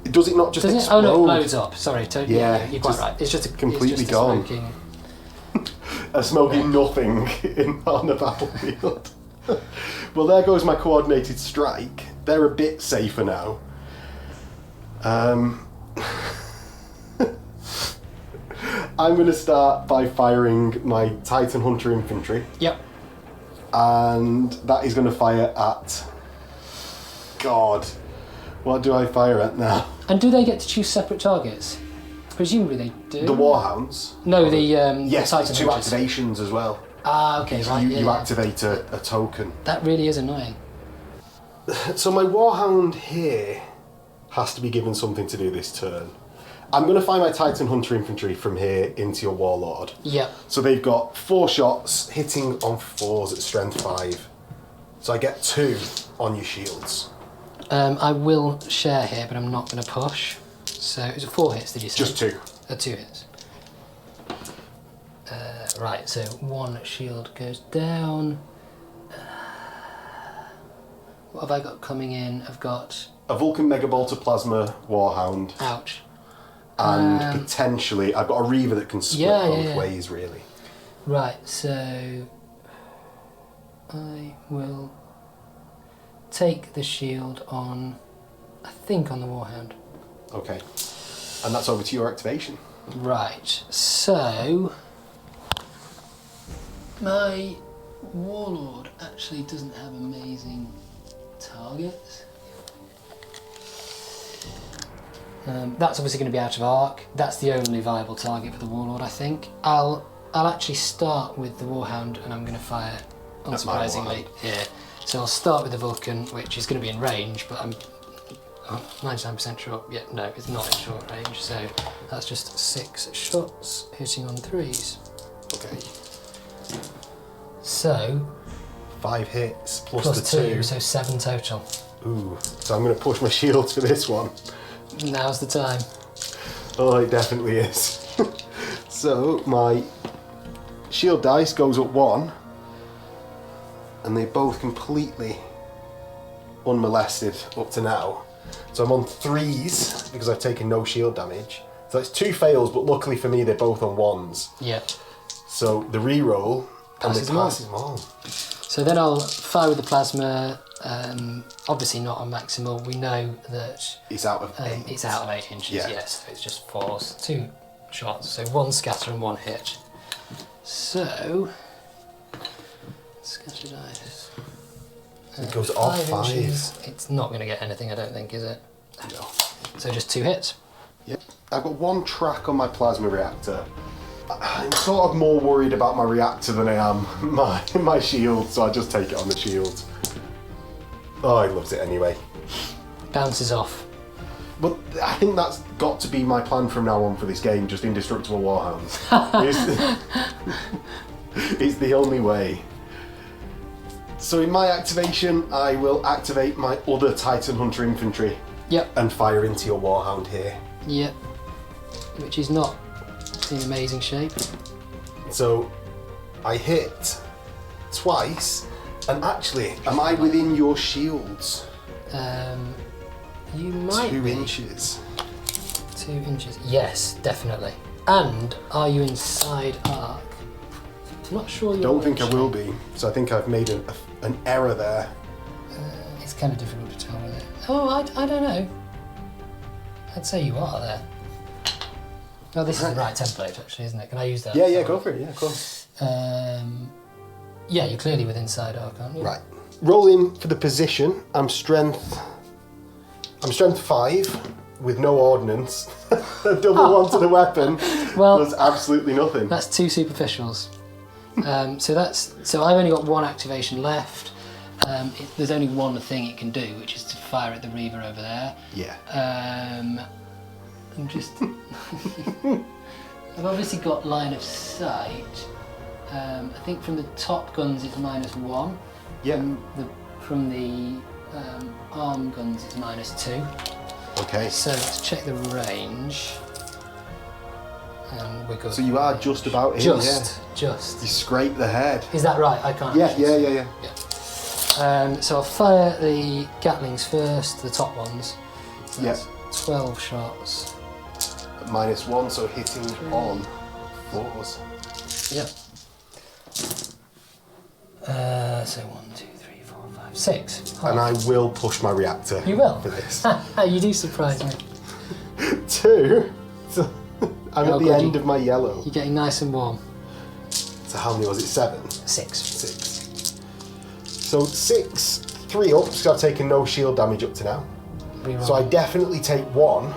Does it not just Does it? explode? Oh no, it blows up. Sorry, Yeah, you're quite just right. It's just completely gone. A smoking nothing on the battlefield. Well, there goes my coordinated strike. They're a bit safer now. I'm going to start by firing my Titan Hunter Infantry. Yep. And that is going to fire at... God. What do I fire at now? And do they get to choose separate targets? Presumably they do. The Warhounds? No, the Yes, the Titan 2 Hunters. activations as well. Ah, okay, right. You activate a token. That really is annoying. So my Warhound here has to be given something to do this turn. I'm going to fire my Titan Hunter Infantry from here into your Warlord. Yep. So they've got 4 shots, hitting on 4s at strength 5. So I get 2 on your shields. I will share here, but I'm not going to push. So it was 4 hits, did you say? Just 2. 2 hits. Right, so 1 shield goes down. What have I got coming in? I've got... A Vulcan Megabolter Plasma Warhound. Ouch. And potentially, I've got a Reaver that can split both ways, really. Right, so I will take the shield on, I think on the Warhound. Okay. And that's over to your activation. Right, so my Warlord actually doesn't have amazing targets. That's obviously going to be out of arc. That's the only viable target for the Warlord, I think. I'll actually start with the Warhound, and I'm going to fire, unsurprisingly. Yeah. So I'll start with the Vulcan, which is going to be in range, but I'm 99% sure. Yeah, no, it's not in short range. So that's just 6 shots hitting on 3s. Okay. So 5 hits plus plus the 2, 2. so 7 total. Ooh. So I'm going to push my shields for this one. Now's the time. Oh, it definitely is. So my shield dice goes up 1, and they're both completely unmolested up to now. So I'm on 3s because I've taken no shield damage. So it's 2 fails, but luckily for me they're both on 1s. Yep. So the re-roll Passes and them it on. passes them on. So then I'll fire with the plasma. Obviously not on maximal. We know that It's out of 8. it's out of 8 inches. Yeah. Yes, so it's just 4s, 2 shots. So 1 scatter and 1 hit. So scatter dice. It goes off 5. inches. It's not going to get anything, I don't think, is it? No. So just 2 hits. Yep. I've got 1 track on my plasma reactor. I'm sort of more worried about my reactor than I am my shield, so I just take it on the shield. Oh, he loves it anyway. Bounces off. But I think that's got to be my plan from now on for this game, just indestructible Warhounds. It's the only way. So in my activation, I will activate my other Titan Hunter Infantry. Yep. And fire into your Warhound here. Yep. Which is not in amazing shape. So I hit twice, and actually, am I within your shields? You might 2 be. inches. 2 inches. Yes, definitely. And are you inside arc? I'm not sure you Don't think I will be, so I think I've made an error there. It's kind of difficult to tell with it. Oh, I don't know. I'd say you are there. Oh, this is the right template, actually, isn't it? Can I use that? Yeah, go for it, yeah, of course. Yeah, you're clearly within side arc, aren't you? Right. Rolling for the position, I'm strength 5 with no ordnance. A double 1 to the weapon. Well, does absolutely nothing. That's 2 superficials. So I've only got 1 activation left. There's only one thing it can do, which is to fire at the Reaver over there. Yeah. I'm just... I've obviously got line of sight. I think from the top guns it's -1. Yeah. From the arm guns it's -2. Okay. So let's check the range. And we're good. So you are just about in, Just. You scrape the head. Is that right? I can't. Yeah. So I'll fire the Gatlings first, the top ones. So Yeah. that's 12 shots. -1, so hitting on 4s. Yep. So 1, 2, 3, 4, 5, 6. And I will push my reactor. You will? For this. You do surprise me. 2. So I'm Oh, at the good. end of my yellow. You're getting nice and warm. So how many was it? 7? 6. 6. So 6, 3 up, so I've taken no shield damage up to now. Reroll. So I definitely take 1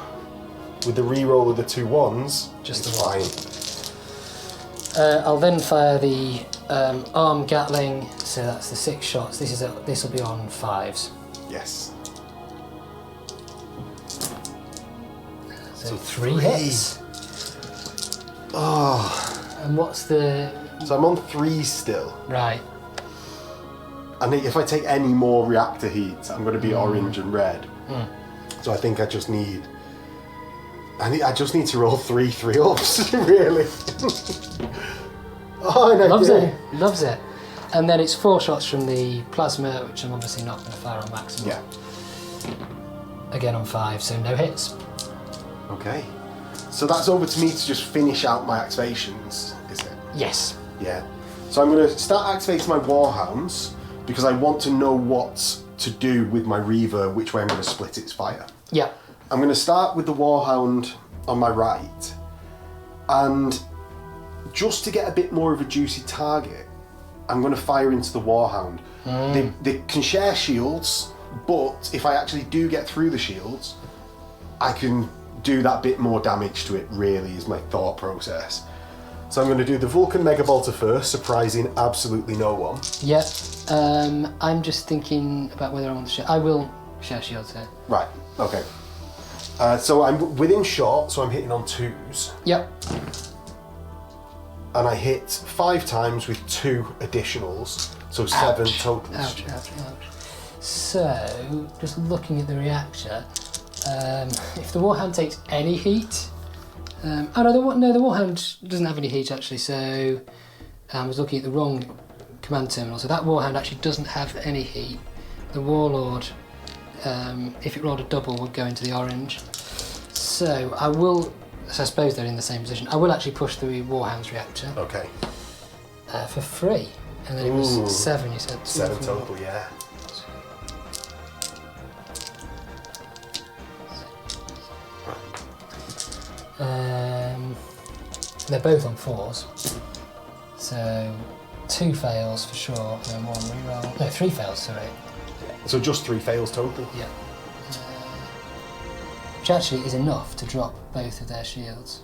with the reroll of the 2 1s. Just it's the one. fine. I'll then fire the arm Gatling. So that's the 6 shots. This will be on 5s. Yes. So 3 hits. Oh. And what's the... So I'm on 3 still. Right. And if I take any more reactor heat, I'm going to be orange and red. So I think I just need to roll 3 3-ups, really. Oh, and I Loves did. it. Loves it. And then it's 4 shots from the plasma, which I'm obviously not going to fire on maximum. Yeah. Again on 5, so no hits. Okay. So that's over to me to just finish out my activations, is it? Yes. Yeah. So I'm going to start activating my Warhounds because I want to know what to do with my Reaver, which way I'm going to split its fire. Yeah. I'm going to start with the Warhound on my right, and just to get a bit more of a juicy target, I'm going to fire into the Warhound. They can share shields, but if I actually do get through the shields, I can do that bit more damage to it, really, is my thought process. So I'm going to do the Vulcan Mega Bolter first, surprising absolutely no one. Yep. I'm just thinking about whether I want to share. I will share shields here. Right, okay. So I'm within shot, so I'm hitting on 2s. Yep. And I hit 5 times with 2 additionals, so 7 total. Ouch. So, just looking at the reactor, if the Warhound takes any heat, the Warhound doesn't have any heat actually. So I was looking at the wrong command terminal. So that Warhound actually doesn't have any heat. The Warlord, if it rolled a double, would go into the orange. So I will. So I suppose they're in the same position. I will actually push the Warhound's reactor. Okay. For free, and then it was 7. You said 7 total, yeah. They're both on 4s, so 2 fails for sure, and then 1 reroll. No, 3 fails, sorry. So just 3 fails total. Yeah. Which actually is enough to drop both of their shields.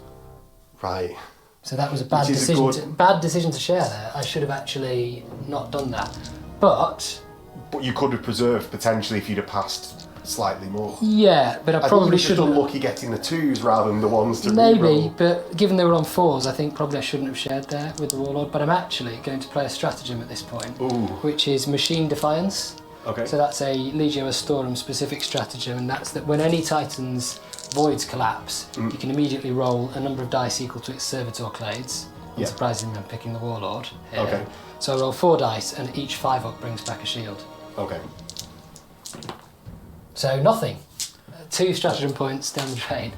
Right. So that was a bad Which is a decision. good- Bad decision to share there. I should have actually not done that. But But you could have preserved potentially if you'd have passed slightly more. yeah, but I I think you probably were just should have. unlucky getting the 2s rather than the 1s to Maybe, reroll. but given they were on 4s, I think probably I shouldn't have shared there with the Warlord. But I'm actually going to play a stratagem at this point, Ooh. which is Machine Defiance. Okay. So that's a Legio Astorum specific stratagem, and that's that when any Titan's voids collapse, you can immediately roll a number of dice equal to its servitor clades. Yeah. Unsurprisingly, I'm picking the Warlord here. Okay. So I roll 4 dice, and each 5 up brings back a shield. Okay. So nothing. 2 stratagem points down the drain.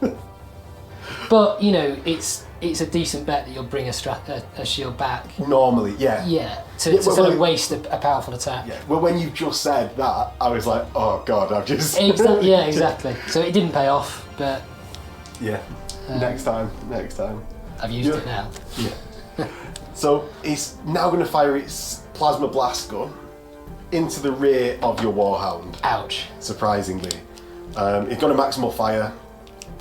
But you know, it's a decent bet that you'll bring a shield back. Normally, yeah. Yeah, to well, sort of well, waste a powerful attack. Yeah. Well, when you just said that, I was like, oh god, I've just. Yeah, exactly. So it didn't pay off, but Yeah. Next time. I've used it now. Yeah. So it's now going to fire its plasma blast gun into the rear of your Warhound. Ouch. Surprisingly, it's got a maximal fire,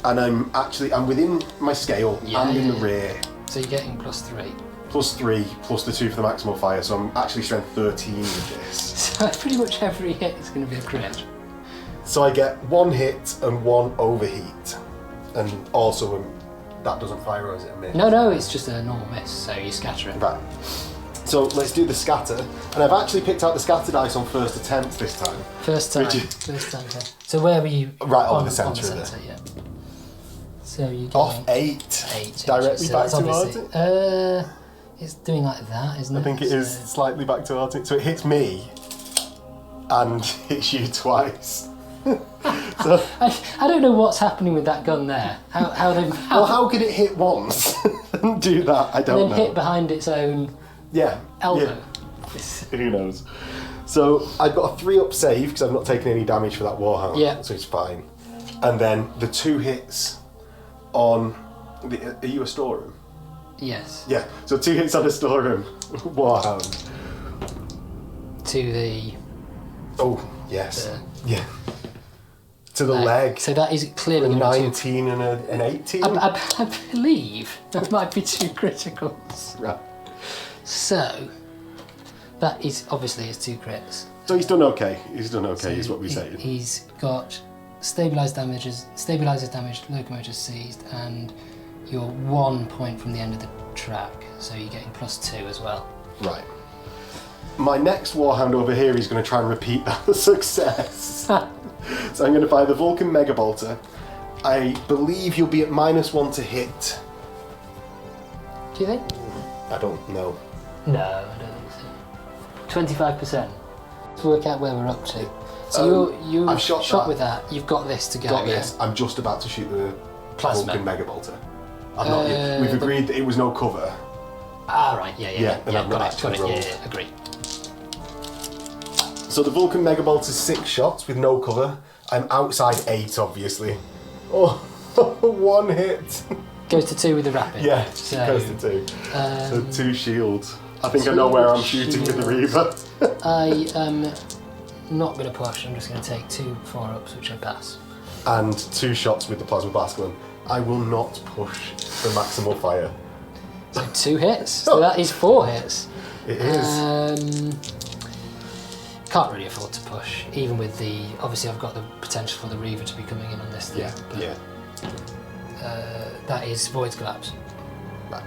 and I'm within my scale Yeah. and in the rear. So you're getting +3. +3 plus the 2 for the maximal fire, so I'm actually strength 13 with this. So pretty much every hit is going to be a crit. So I get 1 hit and 1 overheat, and also that doesn't fire, or is it a miss? No, it's just a normal miss, so you scatter it. Right. So let's do the scatter, and I've actually picked out the scatter dice on first attempt this time. First time. Okay. So where were you? Right over on the centre of it. centre, yeah. So you get Off 8. 8 Directly so back that's to obviously- Arctic. It's doing like that, isn't it? I think it is slightly back to Arctic. So it hits me and hits you twice. So, I don't know what's happening with that gun there. how could it hit once and do that? I don't and know. then hit behind its own elbow. Yeah. Who knows? So I've got a 3-up save because I've not taken any damage for that Warhound. Yeah. So it's fine. And then the 2 hits on. Are you a storeroom? Yes. Yeah. So 2 hits on a storeroom Warhound. To the. Oh yes. Yeah. To the leg. So that is clearly A going to be 19 and an 18. I believe that might be 2 criticals. Right. So that is obviously his 2 crits. So he's done okay. He's done okay, So is what we're saying. He's got stabilizes damage, locomotive seized, and you're 1 point from the end of the track, so you're getting +2 as well. Right. My next Warhound over here is going to try and repeat that success. So I'm going to fire the Vulcan Mega Bolter. I believe you'll be at -1 to hit. Do you think? I don't know. No, I don't think so. 25%. Let's work out where we're up to. So you're I've shot that. with that. You've got this to go. Got this. I'm just about to shoot the Plasma. Vulcan Mega Bolter. I'm not yet. We've agreed that it was no cover. Ah, right. Yeah. and I've not got actually it. rolled. Yeah, agree. So the Vulcan Mega Bolter's 6 shots with no cover. I'm outside 8, obviously. Oh, 1 hit. Goes to 2 with the rapid. Yeah, So, goes to 2. So 2 shields. I think I 2 know where I'm shooting with the shields. Reaver. I am not going to push. I'm just going to take 2 4-ups, which I pass. And 2 shots with the Plasma Blast Gun. I will not push the maximal fire. So 2 hits. So that is 4 hits. It is. Can't really afford to push, even with the. Obviously, I've got the potential for the Reaver to be coming in on this thing. Yeah. That is Void's Collapse. Right.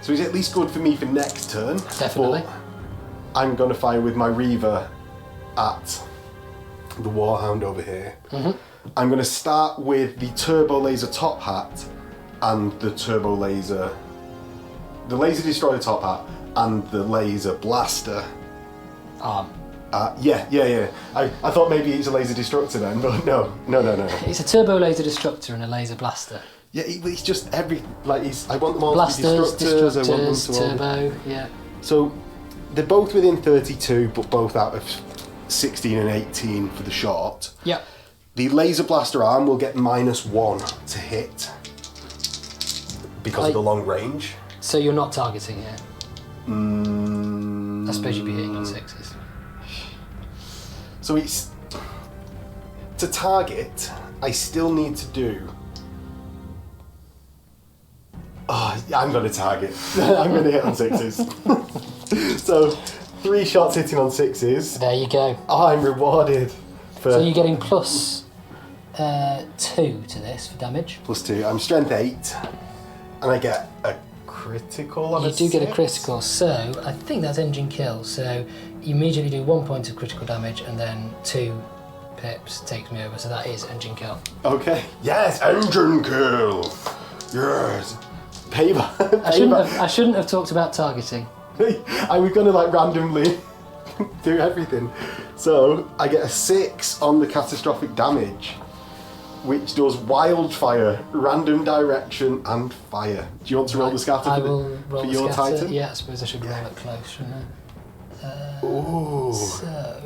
So he's at least good for me for next turn. Definitely. But I'm going to fire with my Reaver at the Warhound over here. Mm-hmm. I'm going to start with the Turbo Laser Top Hat and the Turbo Laser. The Laser Destroyer Top Hat and the Laser Blaster. Arm. Yeah. I thought maybe it's a Laser Destructor then, but no. It's a Turbo Laser Destructor and a Laser Blaster. Yeah, it's just I want them all Blasters, to be destructors. I want them Destructors, to all. Turbo, yeah. So they're both within 32, but both out of 16 and 18 for the short. Yep. The Laser Blaster arm will get -1 to hit because of the long range. So you're not targeting it? I suppose you'd be hitting on 6s. So it's to target. I still need to do. Oh, I'm going to target. I'm going to hit on 6s. So 3 shots hitting on 6s. There you go. I'm rewarded for So you're getting +2 to this for damage. +2. I'm strength 8, and I get a critical on You a do get a 6? critical, so I think that's engine kill. So you immediately do 1 point of critical damage and then 2 pips takes me over. So that is engine kill. Okay. Yes, engine kill. Yes. Payback. I shouldn't have talked about targeting. I was going to randomly do everything. So I get a 6 on the catastrophic damage, which does wildfire, random direction, and fire. Do you want to roll the scatter I for, will roll for the your scatter. Titan? Yeah, I suppose I should roll it close, shouldn't I? Ooh. So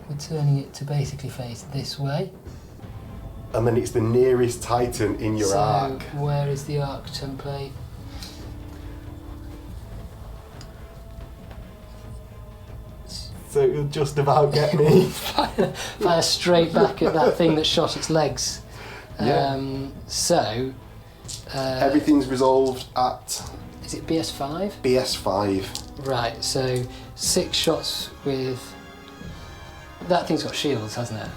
we're turning it to basically face this way. And then it's the nearest Titan in your arc. Where is the arc template? So it'll just about get me. Fire straight back at that thing that shot its legs. Yeah. So Everything's resolved at... is Is it BS5? BS5. Right, so 6 shots with... That thing's got shields, hasn't it?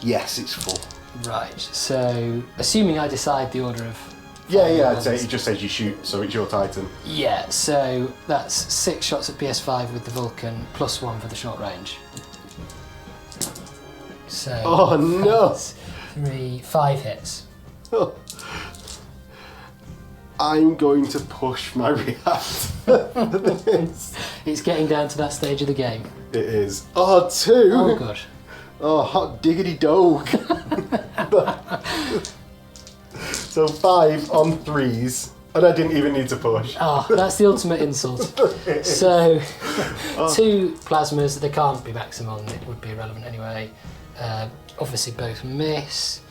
Yes, it's full. Right, so assuming I decide the order of... Yeah, I'd say it just says you shoot, so it's your Titan. Yeah, so that's 6 shots at BS5 with the Vulcan, plus 1 for the short range. So... Oh no! 5 hits. I'm going to push my react. It's getting down to that stage of the game. It is. Oh, 2! Oh, good. Oh, hot diggity dog. So 5 on 3s, and I didn't even need to push. Oh, that's the ultimate insult. So, 2 plasmas, they can't be maximum, it would be irrelevant anyway. Obviously both miss.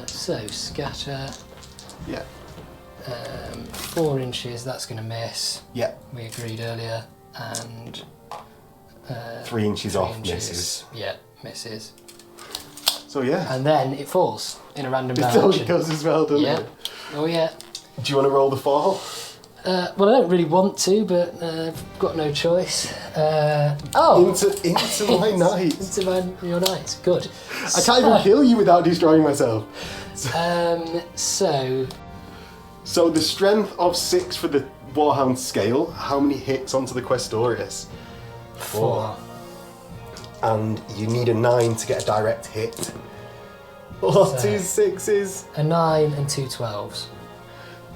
So, scatter. Yeah. 4 inches, that's going to miss. Yeah. We agreed earlier. And 3 inches 3 off inches. misses. Yeah, misses. So yeah. And then it falls in a random It direction. totally goes as well, doesn't Yeah. it? Oh yeah. Do you want to roll the fall? Well, I don't really want to, but I've got no choice. Oh! Into my knight. Into your knight. Good. I can't even kill you without destroying myself. So the strength of 6 for the Warhound scale, how many hits onto the Questorius? 4. And you need a 9 to get a direct hit. Or So- 2 6s. A 9 and 2 12s.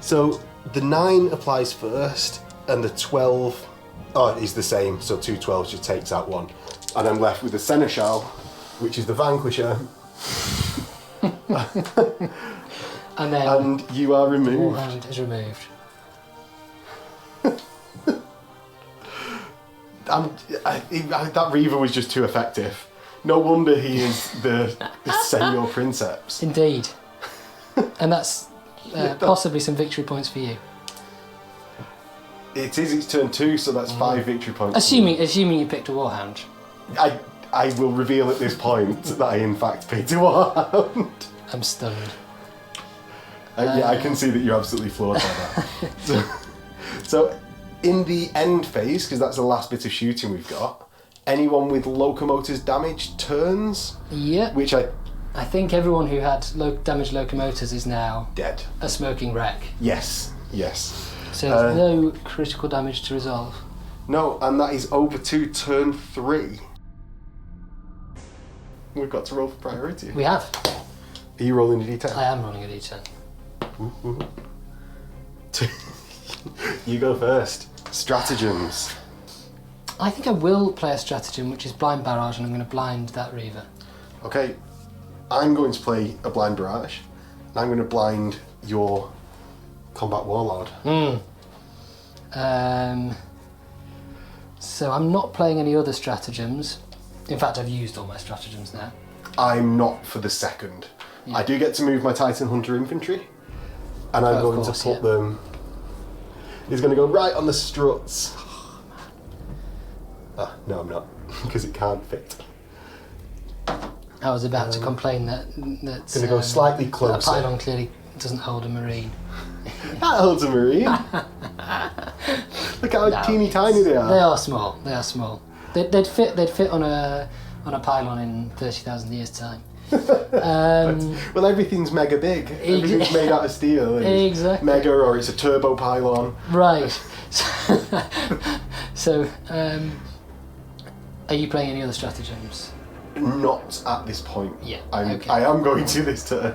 So the 9 applies first, and the 12 is the same, so 2 12s just takes out 1. And I'm left with the Seneschal, which is the Vanquisher, And then and you are removed. Warhound is removed. That Reaver was just too effective. No wonder he is the Senior Princeps. Indeed. And that's possibly some victory points for you. It is its turn 2, so that's 5 victory points. Assuming you picked a Warhound. I will reveal at this point that I in fact picked a Warhound. I'm stunned. Yeah, I can see that you're absolutely floored by that. So, in the end phase, because that's the last bit of shooting we've got, anyone with locomotor's damage turns, Yeah. which I think everyone who had damaged locomotors is now dead. a smoking wreck. Yes. So there's no critical damage to resolve. No, and that is over to turn 3. We've got to roll for priority. We have. Are you rolling a d10? I am rolling a d10. Ooh. You go first. Stratagems. I think I will play a stratagem, which is blind barrage, and I'm going to blind that Reaver. Okay, I'm going to play a blind barrage, and I'm going to blind your combat warlord. So I'm not playing any other stratagems. In fact, I've used all my stratagems now. I'm not for the second. I do get to move my Titan Hunter infantry, and I'm going to put them. He's going to go right on the struts. No, I'm not, because it can't fit. I was about to complain that It's going to go slightly closer. That pylon clearly doesn't hold a marine. That holds a marine. Look how teeny tiny they are. They are small. They are small. They'd fit on a pylon in 30,000 years' time. Well, everything's mega big. Everything's made out of steel. It's Exactly. mega, or it's a turbo pylon. Right. So, are you playing any other stratagems? Not at this point. Yeah, I am going to this turn,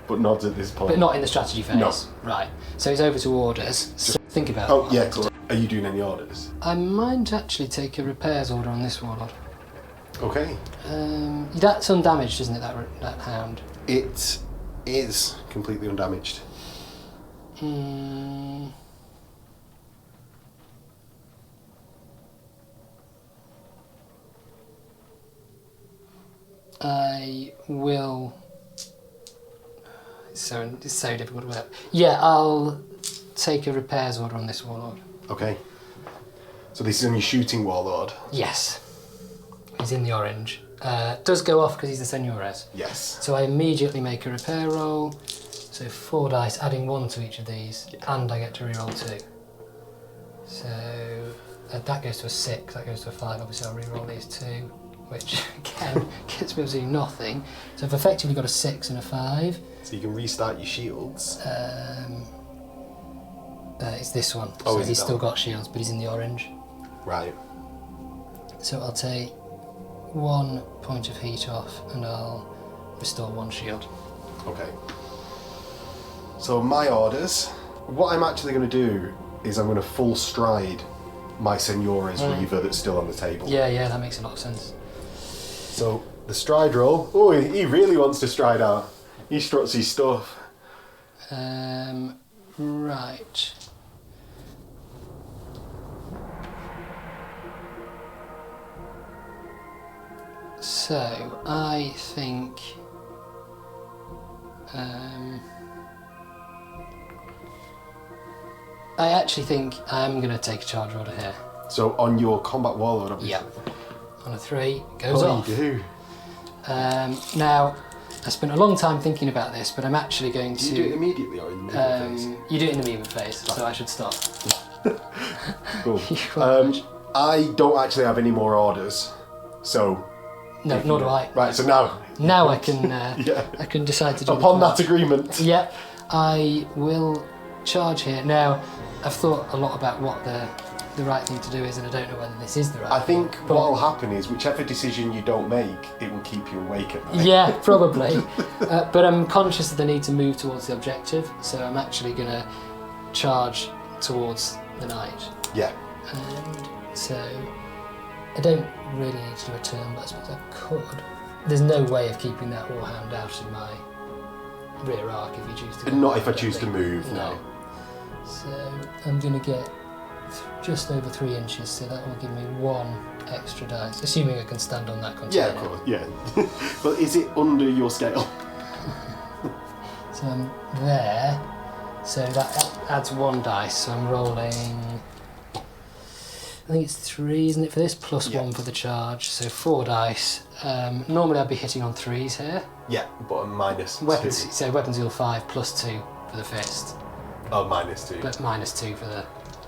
but not at this point. But not in the strategy phase? No. Right. So it's over to orders. So think about Oh, it. yeah, cool. Are you doing any orders? I might actually take a repairs order on this warlord. Okay. That's undamaged, isn't it, that hound? It is completely undamaged. I will... It's so difficult to work. Yeah, I'll take a repairs order on this warlord. Okay. So this is on your shooting warlord? Yes. He's in the orange. Does go off because he's the Seniores. Yes. So I immediately make a repair roll. So 4 dice, adding 1 to each of these, and I get to reroll 2. So that goes to a 6, that goes to a 5. Obviously I'll reroll these 2, which again gets me absolutely nothing. So I've effectively got a 6 and a 5. So you can restart your shields. It's this one. Oh, so is he's it still that one? got shields, but he's in the orange. Right. So I'll take 1 point of heat off, and I'll restore 1 shield. Okay. So my orders, what I'm actually going to do is I'm going to full stride my Signora's Reaver that's still on the table. Yeah, that makes a lot of sense. So the stride roll. Oh, he really wants to stride out. He struts his stuff. Right. So I think I actually think I'm going to take a charge order here. So on your combat warlord, obviously. Yeah. On a 3, goes Oh, off. you do. Now, I spent a long time thinking about this, but I'm actually going Do to... you do it immediately or in the middle phase? You do it in the movement phase, so I should stop. Cool. You can't- I don't actually have any more orders, so... no, nor do I. Right, so now... Now I can Yeah. I can decide to do Upon the that agreement. Yep, I will charge here. Now, I've thought a lot about what the right thing to do is, and I don't know whether this is the right I think thing. what will happen is whichever decision you don't make, it will keep you awake at night. Yeah, probably. But I'm conscious of the need to move towards the objective, so I'm actually going to charge towards the knight. Yeah. And so I don't really need to do a turn, but I suppose I could. There's no way of keeping that warhound out of my rear arc if you choose to. Not if I choose to move, no. So I'm going to get just over 3 inches, so that will give me 1 extra dice, assuming I can stand on that container. Yeah, of course, yeah. But is it under your scale? So I'm there, so that adds 1 dice, so I'm rolling, I think it's 3, isn't it, for this, plus 1 for the charge, so 4 dice. Normally I'd be hitting on 3s here. Yeah, but a minus Weapons, 2. so weapons deal 5 plus 2 for the fist, Oh, minus 2. but minus 2 for the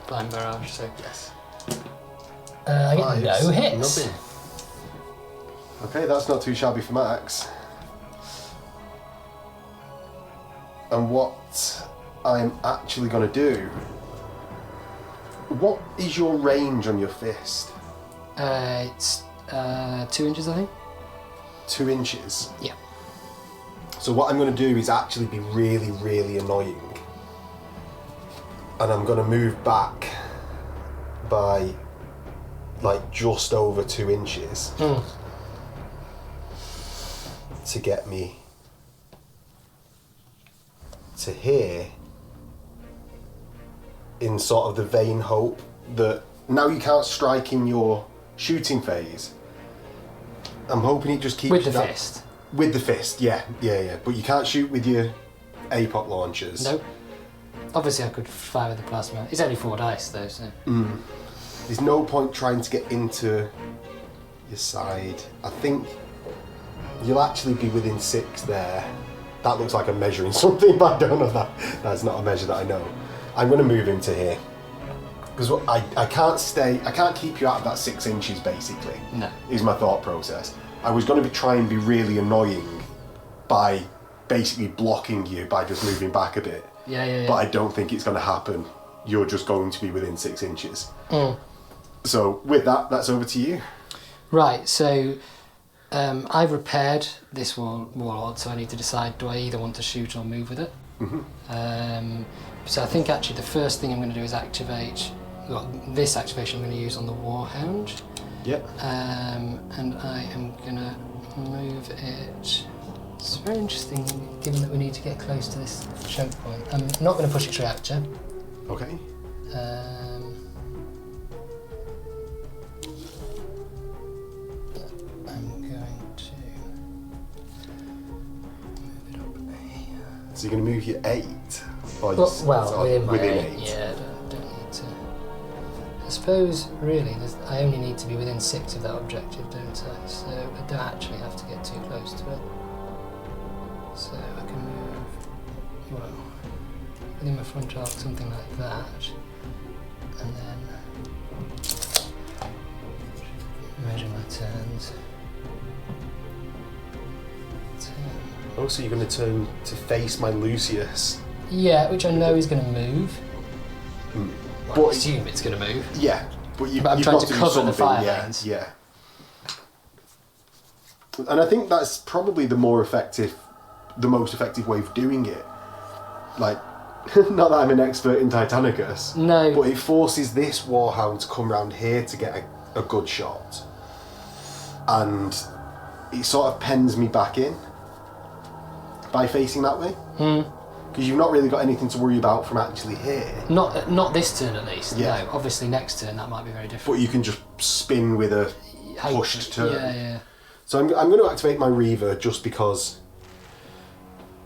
blind barrage, so Yes. I get Fives, no hits. Nothing. Okay, that's not too shabby for Max. And what I'm actually going to do... What is your range on your fist? It's 2 inches, I think. 2 inches? Yeah. So what I'm going to do is actually be really, really annoying. And I'm going to move back by like just over 2 inches to get me to here, in sort of the vain hope that now you can't strike in your shooting phase. I'm hoping it just keeps With the that- fist. With the fist, yeah. But you can't shoot with your APOC launchers. Nope. Obviously I could fire with the plasma. It's only 4 dice though, so... There's no point trying to get into your side. I think you'll actually be within 6 there. That looks like I'm measuring something, but I don't know that. That's not a measure that I know. I'm going to move him to here. Because I can't keep you out of that 6 inches, basically. No. Is my thought process. I was going to try and be really annoying by basically blocking you by just moving back a bit. Yeah. But I don't think it's going to happen. You're just going to be within 6 inches. So with that, that's over to you. Right, so I've repaired this warlord, so I need to decide, do I either want to shoot or move with it? So I think actually the first thing I'm going to do is activate, well, this activation I'm going to use on the warhound. Yep. And I am going to move it. It's very interesting, given that we need to get close to this choke point. I'm not going to push its reactor. Okay. I'm going to move it up here. So you're going to move your 8? Or Well, within my within 8. Yeah, I don't need to. I suppose, really, I only need to be within 6 of that objective, don't I? So I don't actually have to get too close to it. So I can move well, within my front arc, something like that, and then measure my turns. Oh, so you're going to turn to face my Lucius? Yeah, which I know is going to move. Well, But I assume it's going to move. Yeah, but I'm you've trying got to do cover the something, fire yeah, lanes. Yeah. And I think that's probably the most effective way of doing it. Like, not that I'm an expert in Titanicus. No. But it forces this Warhound to come round here to get a good shot. And it sort of pens me back in by facing that way. Because you've not really got anything to worry about from actually here. Not this turn at least. Yeah. No, obviously next turn that might be very different. But you can just spin with a pushed turn. Yeah. So I'm going to activate my Reaver just because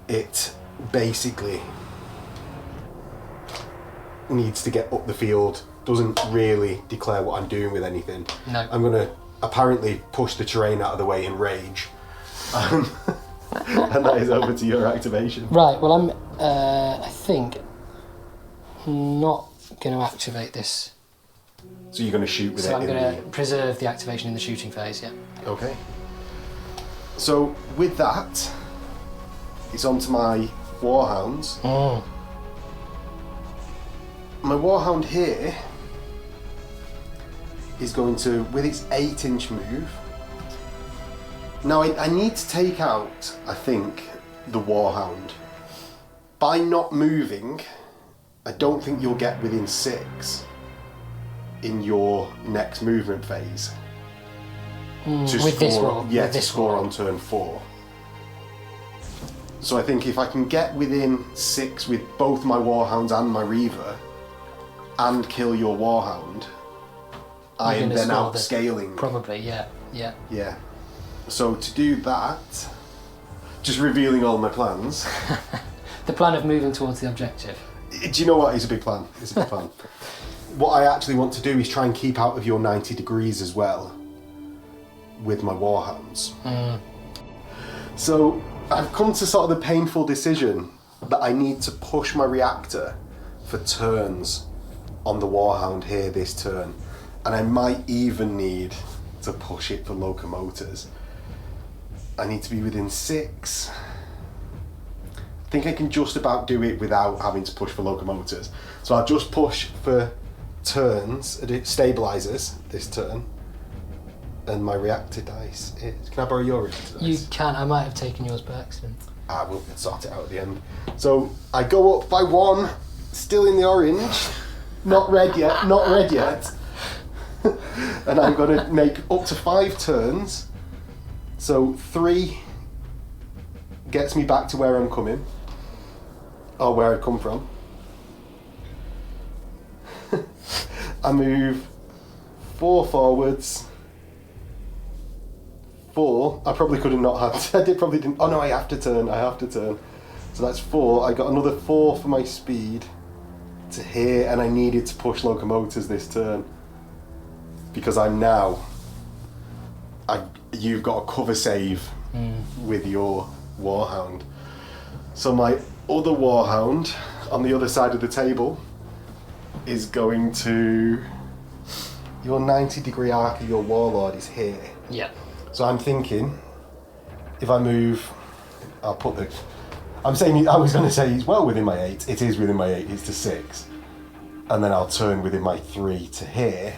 it basically needs to get up the field, doesn't really declare what I'm doing with anything. No. I'm going to apparently push the terrain out of the way in rage. And that is over to your activation. Right, well I'm, I think, not going to activate this. So you're going to shoot with it So I'm in going to preserve the activation in the shooting phase, yeah. Okay. So with that, it's on to my Warhounds. My Warhound here is going to, with its 8-inch move. Now I need to take out, I think, the Warhound. By not moving, I don't think you'll get within 6 in your next movement phase. With this roll? Yeah, with to this score roll. on turn 4. So I think if I can get within 6 with both my Warhounds and my Reaver, and kill your Warhound, I am then outscaling. Probably, yeah. Yeah. So to do that, just revealing all my plans. The plan of moving towards the objective. Do you know what? It's a big plan. It's a big plan. What I actually want to do is try and keep out of your 90 degrees as well with my Warhounds. So I've come to sort of the painful decision that I need to push my reactor for turns on the Warhound here this turn. And I might even need to push it for locomotors. I need to be within 6. I think I can just about do it without having to push for locomotors. So I'll just push for turns, stabilizers this turn. And my reactor dice is... Can I borrow your reactor dice? You can. I might have taken yours by accident. We'll sort it out at the end. So I go up by 1, still in the orange. Not red yet. And I'm going to make up to 5 turns. So 3 gets me back to where I'm coming. Or where I'd come from. I move 4 forwards. 4. I probably could have not had. Probably didn't. Oh no, I have to turn. So that's 4. I got another 4 for my speed to here, and I needed to push locomotors this turn because I'm now. You've got a cover save with your Warhound. So my other Warhound on the other side of the table is going to. Your 90-degree arc of your Warlord is here. Yeah. So I'm thinking, if I move, I'll put the... I was going to say it's well within my 8. It is within my 8. It's to 6. And then I'll turn within my 3 to here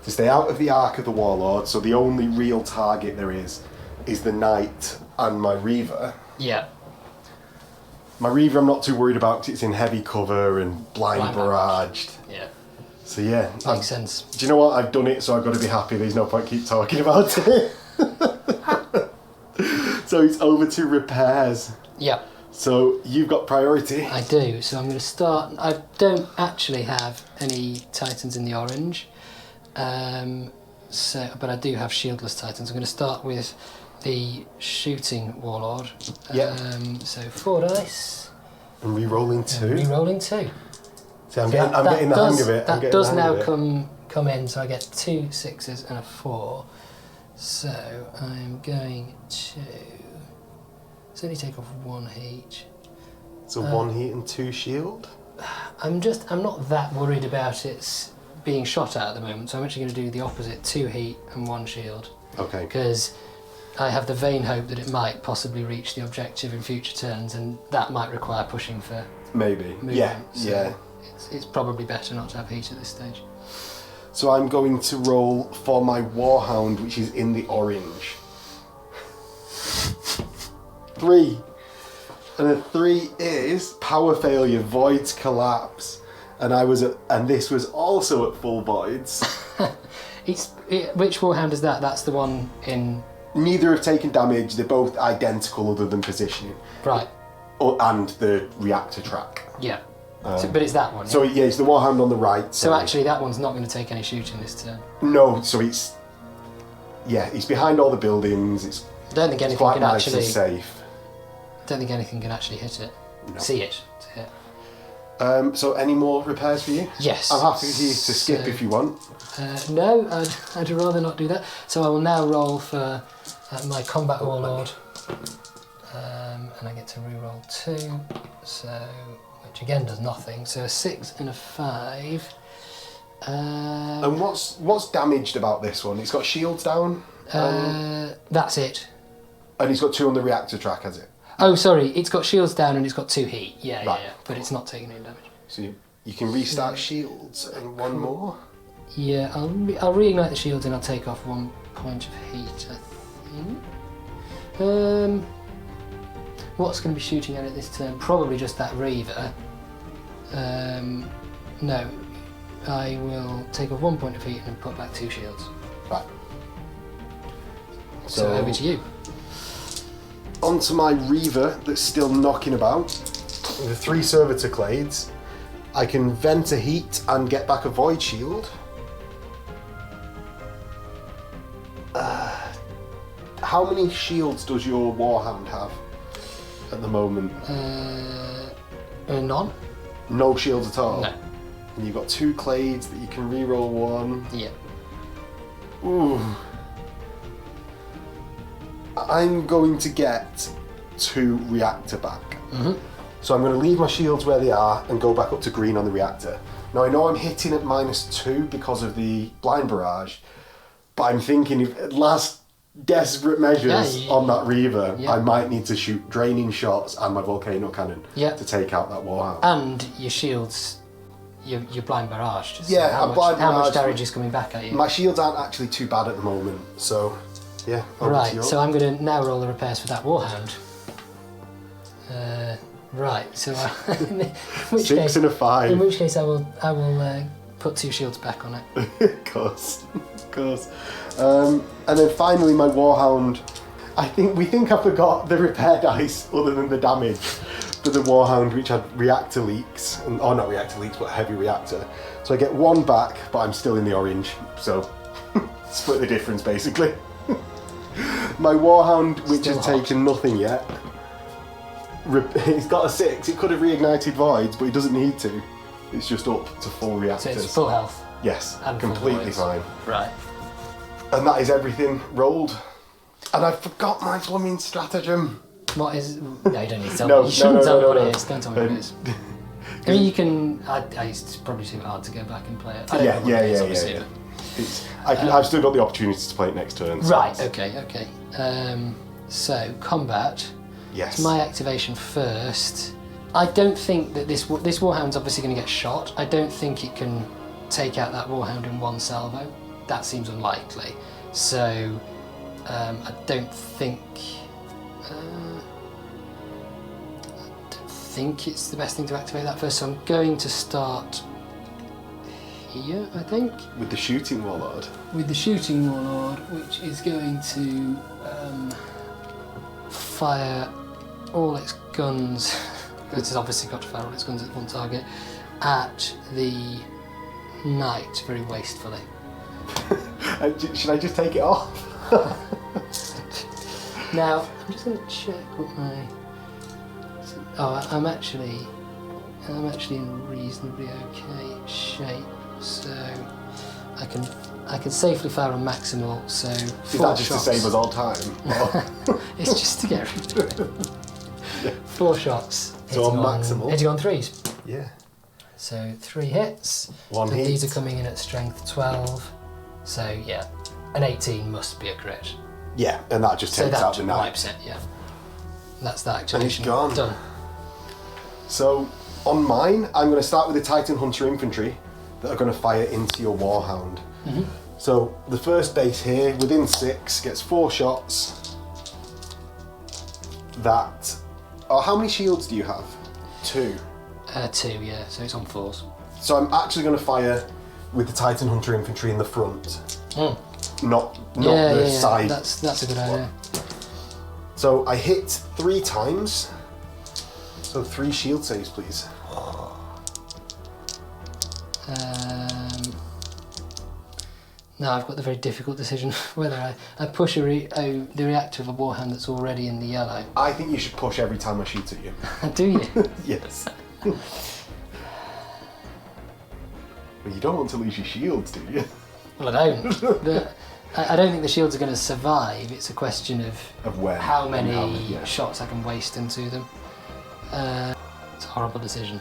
to stay out of the arc of the Warlord. So the only real target there is the Knight and my Reaver. Yeah. My Reaver I'm not too worried about because it's in heavy cover and blind barraged. Yeah. So yeah. Makes sense. Do you know what? I've done it, so I've got to be happy. There's no point keep talking about it. So it's over to repairs. Yeah. So you've got priority. I do. So I'm going to start. I don't actually have any Titans in the orange. But I do have shieldless Titans. I'm going to start with the shooting Warlord. Yeah. So 4 dice. And re-rolling 2. Re-rolling 2. See, I'm getting the hang of it. That does now come in, so I get 2 6s and a 4. So I'm going to... Let's only take off 1 each. So 1 heat and 2 shield. I'm not that worried about it being shot at the moment, so I'm actually going to do the opposite, 2 heat and 1 shield. Okay. Because I have the vain hope that it might possibly reach the objective in future turns, and that might require pushing for Maybe. movement. Yeah. So Yeah. It's probably better not to have heat at this stage. So I'm going to roll for my Warhound, which is in the orange. 3. And a 3 is power failure, voids collapse. And this was also at full voids. Which Warhound is that? That's the one in... Neither have taken damage, they're both identical other than positioning. Right. And the reactor track. Yeah. But it's that one. Yeah? So yeah, it's the Warhound on the right. So actually that one's not going to take any shooting this turn. No, so it's behind all the buildings, it's I don't think anything quite can nice actually... and safe. don't think anything can actually hit it. No. See it to hit. So any more repairs for you? Yes. I'm happy for you to skip if you want. No, I'd rather not do that. So I will now roll for my combat warlord, and I get to re-roll 2. So, which again does nothing. So a 6 and a 5. And what's damaged about this one? It's got shields down. That's it. And it's got 2 on the reactor track, has it? Oh, sorry. It's got shields down and it's got 2 heat. Yeah, Right. yeah. But it's not taking any damage. So you can restart shields and 1 more. Yeah, I'll reignite the shields and I'll take off 1 point of heat, I think. What's going to be shooting at it this turn? Probably just that Reaver. No, I will take off 1 point of heat and put back 2 shields. Right. So over to you. Onto my Reaver that's still knocking about. With the 3 Servitor Clades. I can vent a heat and get back a Void Shield. How many shields does your Warhound have at the moment? None? No shields at all? No. And you've got 2 Clades that you can reroll 1. Yeah. Ooh. I'm going to get 2 reactor back. Mm-hmm. So I'm going to leave my shields where they are and go back up to green on the reactor. Now I know I'm hitting at -2 because of the blind barrage, but I'm thinking if at last desperate measures on that Reaver, I might need to shoot draining shots and my volcano cannon to take out that Warhound. And your shields, your blind barrage. Just Yeah, how much damage is coming back at you? My shields aren't actually too bad at the moment, so yeah. Right, so I'm going to now roll the repairs for that Warhound. Right, so in which 6 case, and a 5. In which case, I will put 2 shields back on it. Of course. And then finally, my Warhound. We think I forgot the repair dice, other than the damage, for the Warhound, which had reactor leaks, or not reactor leaks, but heavy reactor. So I get 1 back, but I'm still in the orange. So split the difference, basically. My Warhound, which has taken nothing yet. It's got a 6. It could have reignited voids, but it doesn't need to. It's just up to full reactors. So it's full health. Yes, and completely fine. Right. And that is everything rolled. And I forgot my blooming stratagem. What is? No, you don't need to tell No, me. You shouldn't tell me what no. it is. Don't tell me what it is. I mean, you can. It's probably too hard to go back and play it. I don't know what it is, obviously, but- I've still got the opportunity to play it next turn. So Right. Okay. So combat. Yes. My activation first. I don't think that this Warhound's obviously going to get shot. I don't think it can take out that Warhound in 1 salvo. That seems unlikely. So I don't think it's the best thing to activate that first. So I'm going to start here, I think. With the shooting warlord. With the shooting warlord, which is going to fire all its guns. It's obviously got to fire all its guns at 1 target at the knight very wastefully. Should I just take it off? Now I'm just going to check what my. I'm actually in reasonably okay shape, so I can safely fire on maximal. So 4 Is that just shots. to save us all time? It's just to get rid of it. 4 shots So on maximal. Hitting on 3s. Yeah. So 3 hits. One and hit. These are coming in at strength 12. So yeah, an 18 must be a crit. Yeah, and that just takes out the 9. wipes it, yeah. That's that activation. And he's gone. Done. So on mine, I'm going to start with the Titan Hunter Infantry that are going to fire into your Warhound. Mm-hmm. So the first base here, within 6, gets 4 shots. That... Oh, how many shields do you have? 2. 2, yeah, so it's on 4s. So I'm actually going to fire with the Titan Hunter Infantry in the front. Not the side. That's a good idea. So I hit 3 times. So 3 shield saves, please. Now I've got the very difficult decision whether I push the reactor of a warhand that's already in the yellow. I think you should push every time I shoot at you. Do you? Yes. Well, you don't want to lose your shields, do you? Well, I don't. I don't think the shields are going to survive. It's a question Of when. how many yeah. shots I can waste into them. It's a horrible decision.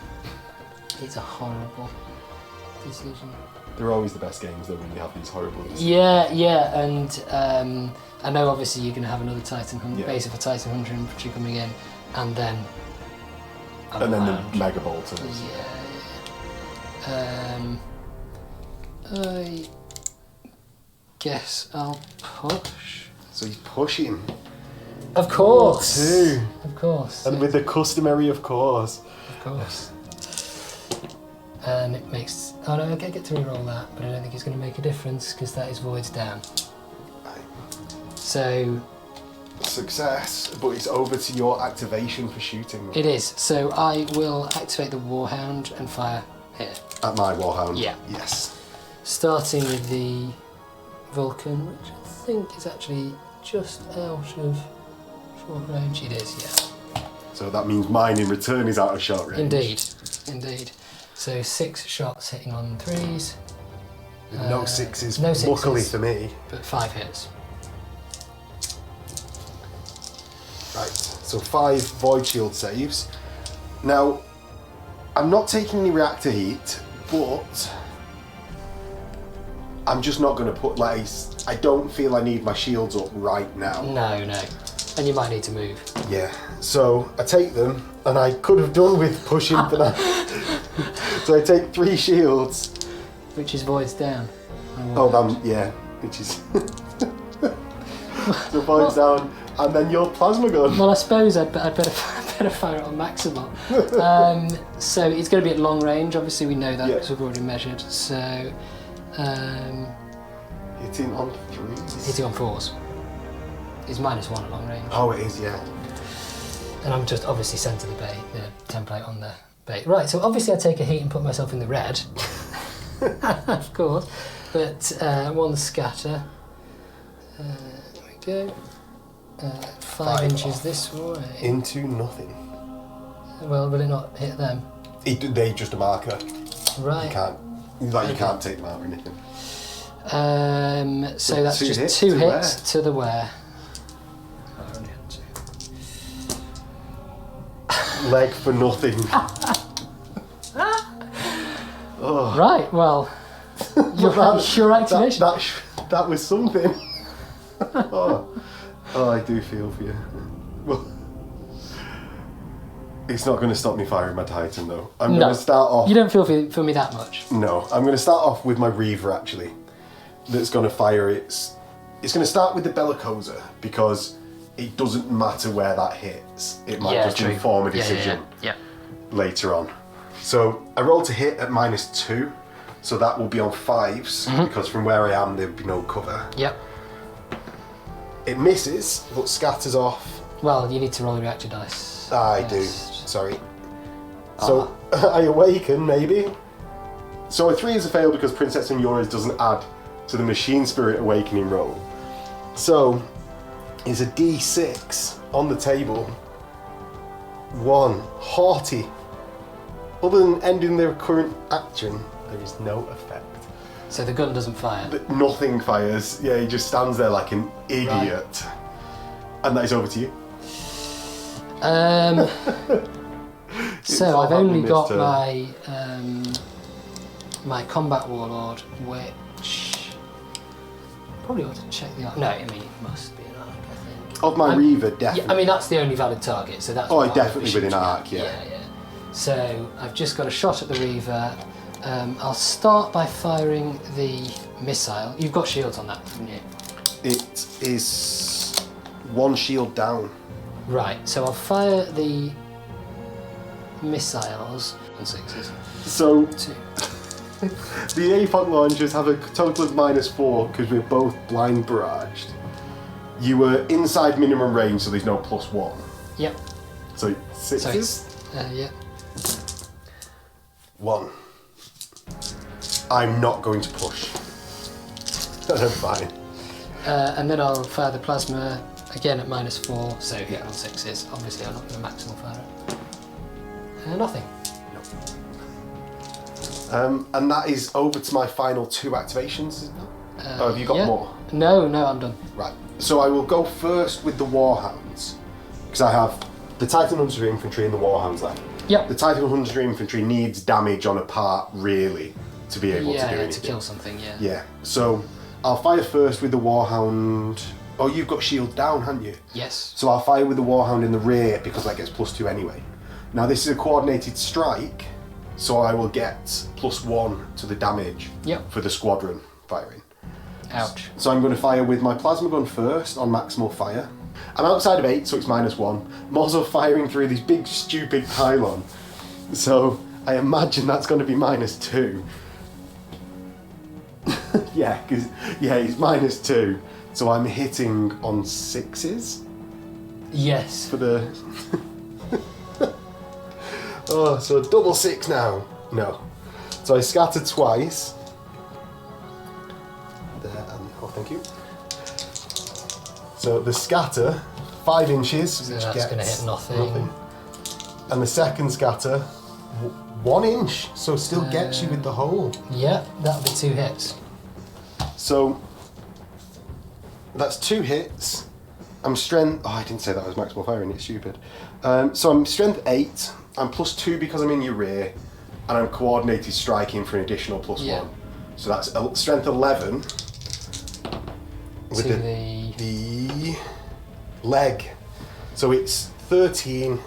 It's a horrible decision. They're always the best games though when you have these horrible decisions. Yeah, and I know obviously you're going to have another Titan Hunter, Yeah. base of a Titan Hunter infantry coming in, and then And then the Mega Bolters. Yeah. I guess I'll push. So he's pushing. Of course. 2. Of course. And with the customary of course. Of course. And it makes... Oh no, I get to reroll that, but I don't think it's going to make a difference because that is voids down. Right. So... Success, but it's over to your activation for shooting. It is. So I will activate the Warhound and fire here. At my Warhound? Yeah. Yes. Starting with the Vulcan, which I think is actually just out of short range. It is, yeah. So that means mine in return is out of shot range. Indeed. So 6 shots hitting on 3s. No 6s, no 6s. luckily for me. But 5 hits. Right, so 5 Void Shield saves. Now, I'm not taking any reactor heat, but I'm just not going to put, I don't feel I need my shields up right now. No. And you might need to move. Yeah, so I take them, and I could have done with pushing for that. So I take 3 shields. Which is voids down. Yeah, which is... So voids down, and then your plasma gun. Well, I suppose I'd better fire it on maximal. So it's going to be at long range. Obviously, we know that because we've already measured. So hitting on 3s. hitting on 4s is -1 at long range. Oh, it is, yeah. And I'm just obviously centre the template on the bait. Right. So obviously, I take a heat and put myself in the red. Of course, but 1 scatter. There we go. 5 inches this way. Into nothing. Well, will it not hit them? They just a marker. Right. You can't, you can't take them out or anything. So that's 2 just hits 2 to hits to the wear. I only had 2. Leg for nothing. Oh. Right. Well, your activation. That was something. Oh, I do feel for you. Well, it's not going to stop me firing my Titan though. I'm going to start off... You don't feel for me that much. No, I'm going to start off with my Reaver actually. That's going to fire It's going to start with the Bellicosa because it doesn't matter where that hits. It might just inform a decision later on. So I roll to hit at -2, so that will be on 5s because from where I am there'd be no cover. Yep. It misses, but scatters off. Well, you need to roll the reactor dice. I do, sorry. So I awaken, maybe. So a 3 is a fail because Princess Signora's doesn't add to the Machine Spirit Awakening roll. So is a D6 on the table. 1, haughty. Other than ending their current action, there is no effect. So the gun doesn't fire? But nothing fires. Yeah, he just stands there like an idiot. Right. And that is over to you. So I've only happening got this my combat warlord, which probably ought to check the arc. No, I mean it must be an arc, I think. Of my Reaver, definitely. Yeah, I mean that's the only valid target, so that's. Oh, definitely within arc, yeah. Yeah. So I've just got a shot at the Reaver. I'll start by firing the missile. You've got shields on that, haven't you? It is 1 shield down. Right. So I'll fire the missiles on 6s. So 2. the AFOC launchers have a total of -4 because we're both blind barraged. You were inside minimum range, so there's no +1. Yep. So 6s? So it's, yeah. 1. I'm not going to push. I'm fine. And then I'll fire the plasma again at -4, so hit on 6s. Obviously, I'm not going to maximal fire it. Nothing. And that is over to my final 2 activations, isn't it? Oh, have you got yeah. more? No, I'm done. Right. So I will go first with the Warhounds, because I have the Titan Hunter Infantry and the Warhounds left. Yep. The Titan Hunter Infantry needs damage on a part, really, to be able to do anything. to kill something, yeah. Yeah. So I'll fire first with the Warhound. Oh, you've got shield down, haven't you? Yes. So I'll fire with the Warhound in the rear because that gets +2 anyway. Now this is a coordinated strike, so I will get +1 to the damage for the squadron firing. Ouch. So I'm going to fire with my plasma gun first on maximal fire. I'm outside of 8, so it's -1. I'm also firing through this big stupid pylon, so I imagine that's going to be -2. yeah, because it's -2. So I'm hitting on 6s Yes. for the. Oh, so double 6 now. No. So I scatter twice. There and oh, thank you. So the scatter, 5 inches, So which that's gets going to hit nothing. And the second scatter, 1 inch, so still gets you with the hole. Yeah, that'll be 2 hits. So that's 2 hits. I'm strength. Oh, I didn't say that was maximal firing. It's stupid. So I'm strength 8. I'm +2 because I'm in your rear, and I'm coordinated striking for an additional +1. So that's strength 11 with To the leg. So it's 13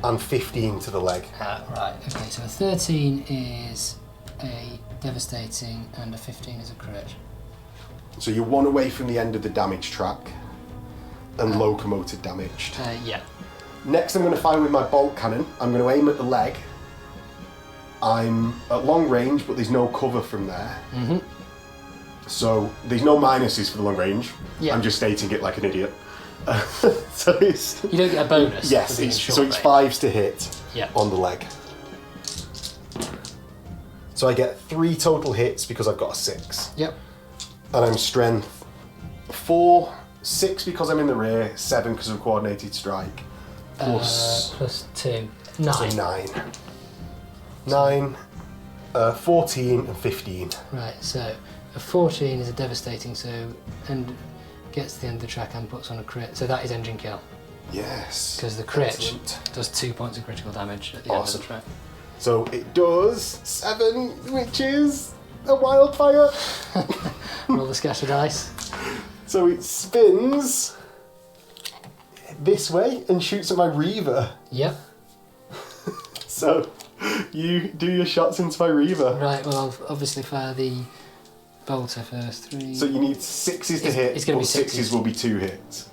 and 15 to the leg. Right, okay, so a 13 is a devastating and a 15 is a crit. So you're 1 away from the end of the damage track and locomotive damaged. Yeah. Next I'm going to fire with my bolt cannon. I'm going to aim at the leg. I'm at long range, but there's no cover from there. Mm-hmm. So there's no minuses for the long range. Yeah. I'm just stating it like an idiot. So it's... You don't get a bonus. Yes, for being so short it's range. 5s to hit Yeah. on the leg. So I get 3 total hits because I've got a 6. Yep. And I'm strength 4, 6 because I'm in the rear, 7 because of coordinated strike, plus +2. 9. so 9. 9, 14 and 15. Right, so a 14 is a devastating, and gets to the end of the track and puts on a crit. So that is engine kill. Yes. Because the crit Excellent. does 2 points of critical damage at the Awesome. end of the track. So it does 7, which is a wildfire. Roll the scatter dice. So it spins this way and shoots at my Reaver. Yep. So you do your shots into my Reaver. Right, well, I'll obviously fire the bolter first. 3. So you need 6s to hit, it's gonna but be 6s. 6s will be 2 hits.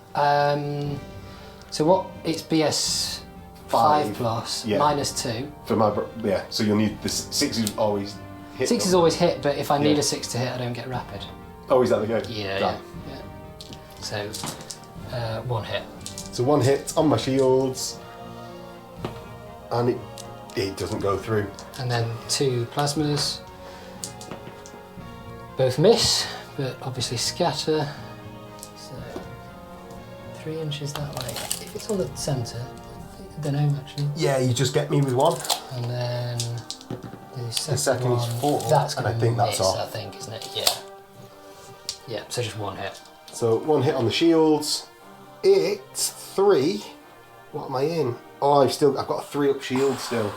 So what? It's BS 5 plus yeah. -2. For my, so you'll need the 6s always hit. 6 is them. always hit, but if I need Yeah. a 6 to hit, I don't get rapid. Oh, is that the game? Yeah, Right. yeah. So 1 hit. So 1 hit on my shields, and it doesn't go through. And then 2 plasmas. Both miss, but obviously scatter. So 3 inches that way. If it's on the centre, I don't know actually. Yeah, you just get me with 1. And then the second second is one, 4, that's and going I to think miss, that's off. I think, isn't it? Yeah. Yeah, so just 1 hit. So 1 hit on the shields. It's 3. What am I in? Oh, I've got a 3 up shield still.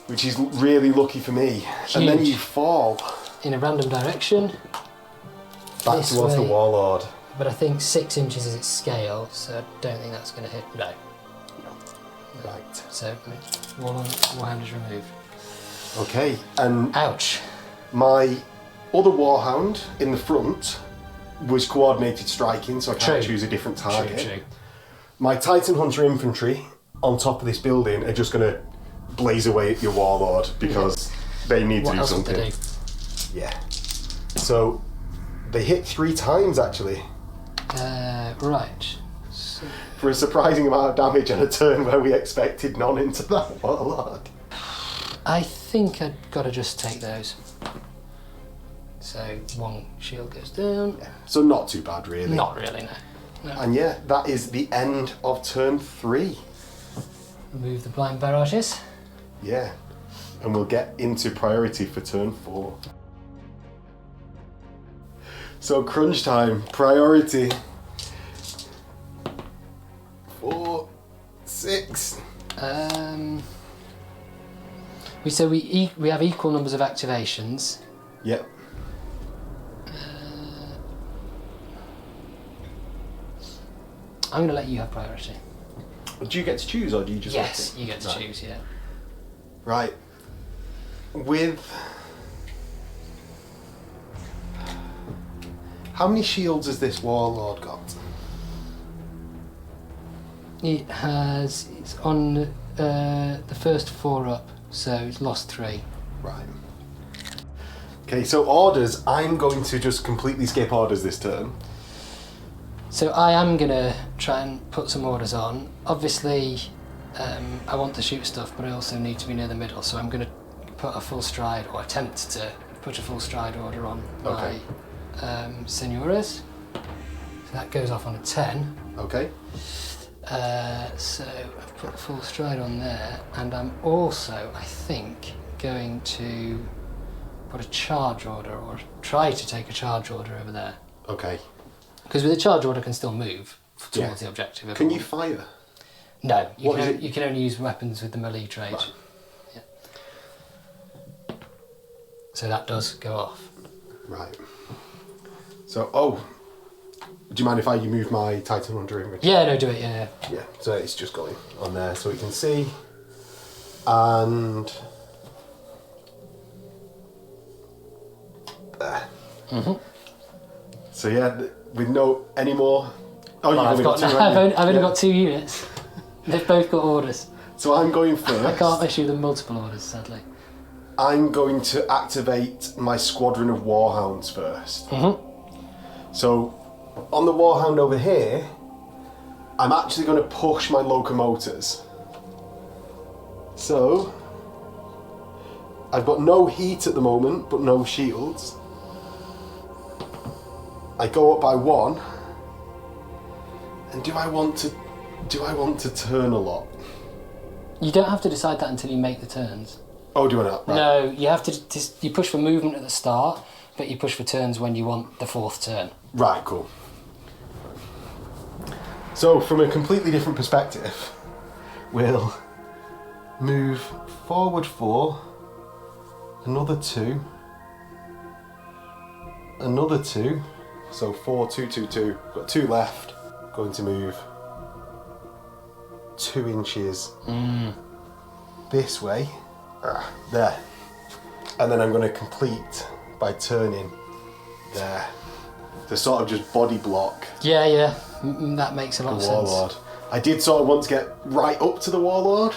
which is really lucky for me. And then Huge. you fall In a random direction. back This towards the way. warlord. But I think 6 inches is its scale, so I don't think that's going to hit. No. Right. So, warhound is removed. Okay, and Ouch. my other warhound in the front was coordinated striking, so I can't True. choose a different target. True. My Titan Hunter infantry on top of this building are just going to blaze away at your warlord because they need What to do else would something. they do? Yeah. So they hit 3 times actually Right. So, for a surprising amount of damage on a turn where we expected none into that warlord. I think I've got to just take those. So 1 shield goes down. So not too bad really. Not really, no. And yeah, that is the end of turn 3. Remove the blind barrages. Yeah. And we'll get into priority for turn 4. So crunch time, priority. 4, 6. We have equal numbers of activations. Yep. I'm going to let you have priority. Do you get to choose or do you just Yes, let it? you get to Right. choose, yeah. Right. With... How many shields has this warlord got? It's on the first 4 up, so it's lost 3. Right. Okay, so orders, I'm going to just completely skip orders this turn. So I am going to try and put some orders on. Obviously, I want to shoot stuff, but I also need to be near the middle, so I'm going to put a full stride, or attempt to put a full stride order on Okay. my Senores. So that goes off on a 10. Okay. So I've put a full stride on there, and I'm also, I think, going to put a charge order, or try to take a charge order over there. Okay. Because with a charge order, can still move towards Yeah. the objective. if Can I you want. fire? No, What is it? you can only use weapons with the melee trait. Right. Yeah. So that does go off. Right. So, do you mind if I move my Titan Hunter inventory? Yeah, no, do it, yeah. Yeah, so it's just going on there so we can see. And... there. Mm-hmm. So yeah, with no any more... Oh, you've Well, only got 2, haven't you? I've only Yeah. got 2 units. They've both got orders. So I'm going first. I can't issue them multiple orders, sadly. I'm going to activate my squadron of warhounds first. Mm-hmm. So, on the warhound over here, I'm actually going to push my locomotives. So, I've got no heat at the moment, but no shields. I go up by 1. And do I want to turn a lot? You don't have to decide that until you make the turns. Oh, do I not? Right. No, you have to. You push for movement at the start, but you push for turns when you want the 4th turn. Right, cool. So, from a completely different perspective, we'll move forward 4, another 2, another 2, so 4, 2, 2, 2, got 2 left, going to move 2 inches this way, there, and then I'm going to complete by turning there. To sort of just body block Yeah. That makes a lot the of sense. warlord. I did sort of want to get right up to the warlord,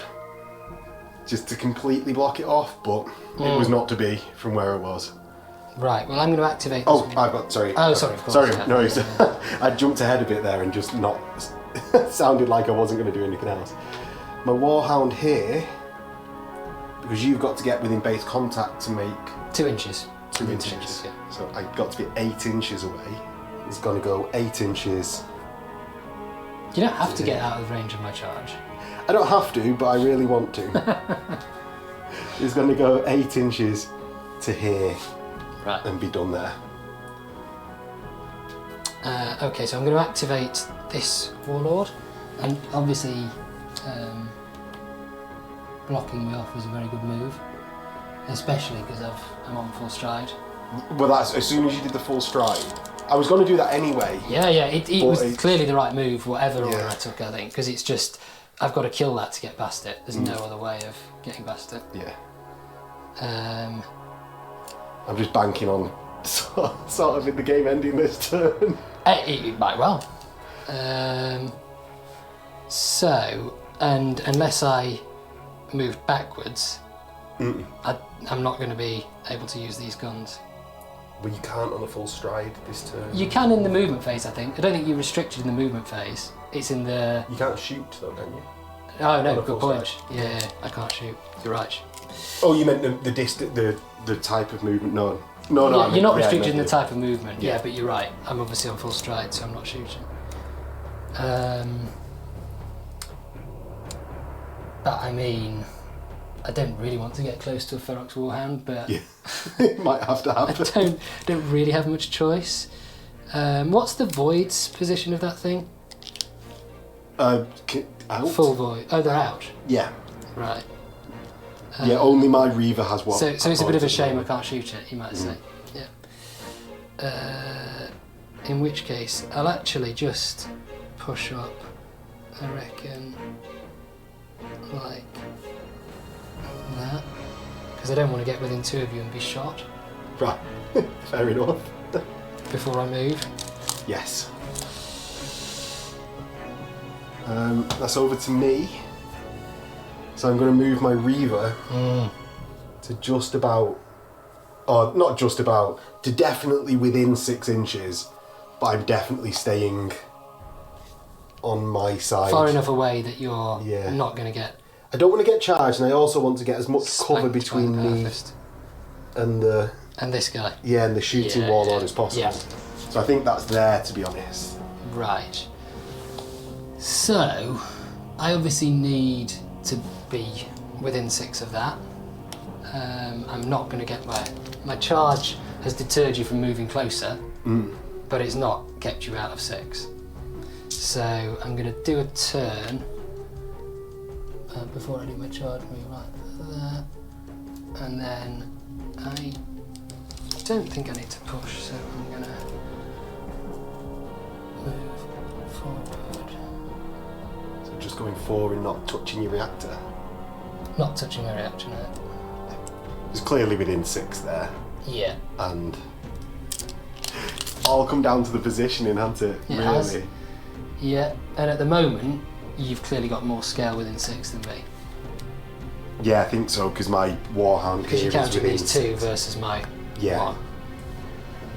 just to completely block it off, but it was not to be from where I was. Right. Well, I'm going to activate. Oh, This I've got, sorry. Oh, sorry, of course, Sorry, yeah. no, I jumped ahead a bit there and just not sounded like I wasn't going to do anything else. My warhound here, because you've got to get within base contact to make 2 inches. 2 Within inches. yeah. So I got to be 8 inches away. It's going to go 8 inches. You don't have to get out of range of my charge. I don't have to, but I really want to. It's going to go 8 inches to here Right. and be done there. Okay, so I'm going to activate this warlord, and obviously blocking me off was a very good move, especially because I'm on full stride. Well, that's as soon as you did the full stride. I was going to do that anyway. Yeah, it was clearly the right move, whatever order Yeah. I took, I think, because it's just, I've got to kill that to get past it. There's no other way of getting past it. Yeah. Um, I'm just banking on sort of in the game ending this turn. it might well. So, and unless I moved backwards, I'm not going to be able to use these guns. Well, you can't on a full stride this turn. You can in the movement phase, I think. I don't think you're restricted in the movement phase. It's in the... You can't shoot though, can you? Oh no, On a good full point. stride. Yeah, I can't shoot. You're right. Oh, you meant the type of movement? No. Yeah, you're not yeah, restricted in the the type of movement. Yeah. Yeah, but you're right. I'm obviously on full stride, so I'm not shooting. But I mean, I don't really want to get close to a Ferox Warhound, but Yeah. It might have to I happen. don't really have much choice. What's the Void's position of that thing? Out? Full Void. Oh, they're out. Yeah. Right. Yeah, only my Reaver has one. So it's a bit of a shame I can't shoot it, you might say. Yeah. In which case, I'll actually just push up, I reckon, like that. Because I don't want to get within two of you and be shot Right. Fair enough. before I move. Yes. That's over to me. So I'm going to move my Reaver to just about, or not just about, to definitely within 6 inches, but I'm definitely staying on my side. Far enough away that you're Yeah. not going to get I don't want to get charged, and I also want to get as much cover spanked by between the me Perfist. and the And this guy. and the shooting Yeah, warlord yeah. as possible. Yeah. So I think that's there, to be honest. Right. So, I obviously need to be within 6 of that. I'm not going to get my charge has deterred you from moving closer, but it's not kept you out of 6. So I'm going to do a turn before I do my charge move like that, and then I don't think I need to push, so I'm going to move forward. So just going forward and not touching your reactor. Not touching my reaction yet. It's clearly within 6 there, Yeah. and all come down to the positioning, hasn't it? It really? has. Yeah, and at the moment, you've clearly got more scale within 6 than me. Yeah, I think so, because my Warhound Because here you're is counting within these 2 6. versus my Yeah. 1.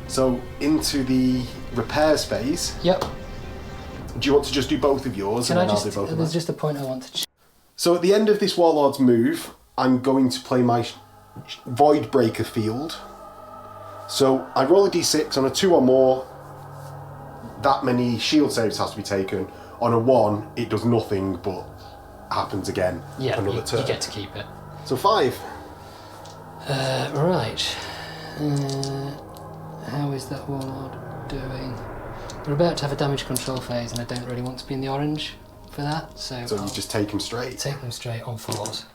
So into the repairs phase. Yep. Do you want to just do both of yours, Can and I then just, I'll do both of there's mine? just a point I want to So at the end of this Warlord's move, I'm going to play my Void Breaker field. So I roll a d6 on a 2 or more. That many shield saves has to be taken. On a 1, it does nothing, but happens again Yeah, for another you turn. get to keep it. So 5. Right. How is that warlord doing? We're about to have a damage control phase, and I don't really want to be in the orange for that, so So I'll you just take him straight. take them straight on 4s.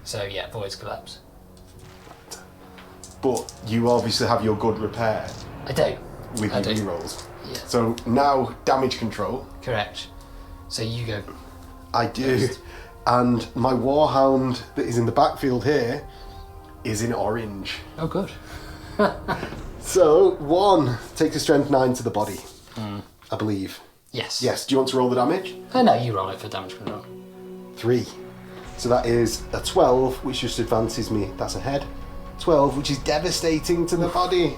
So yeah, voids collapse. But you obviously have your good repair I do. with I your do. rerolls. Yeah. So now damage control. Correct. So you go. I do. And my Warhound that is in the backfield here is in orange. Oh, good. So 1 takes a strength 9 to the body, I believe. Yes. Yes, do you want to roll the damage? Oh no, you roll it for damage control. 3. So that is a 12, which just advances me. That's a head. 12, which is devastating to the body.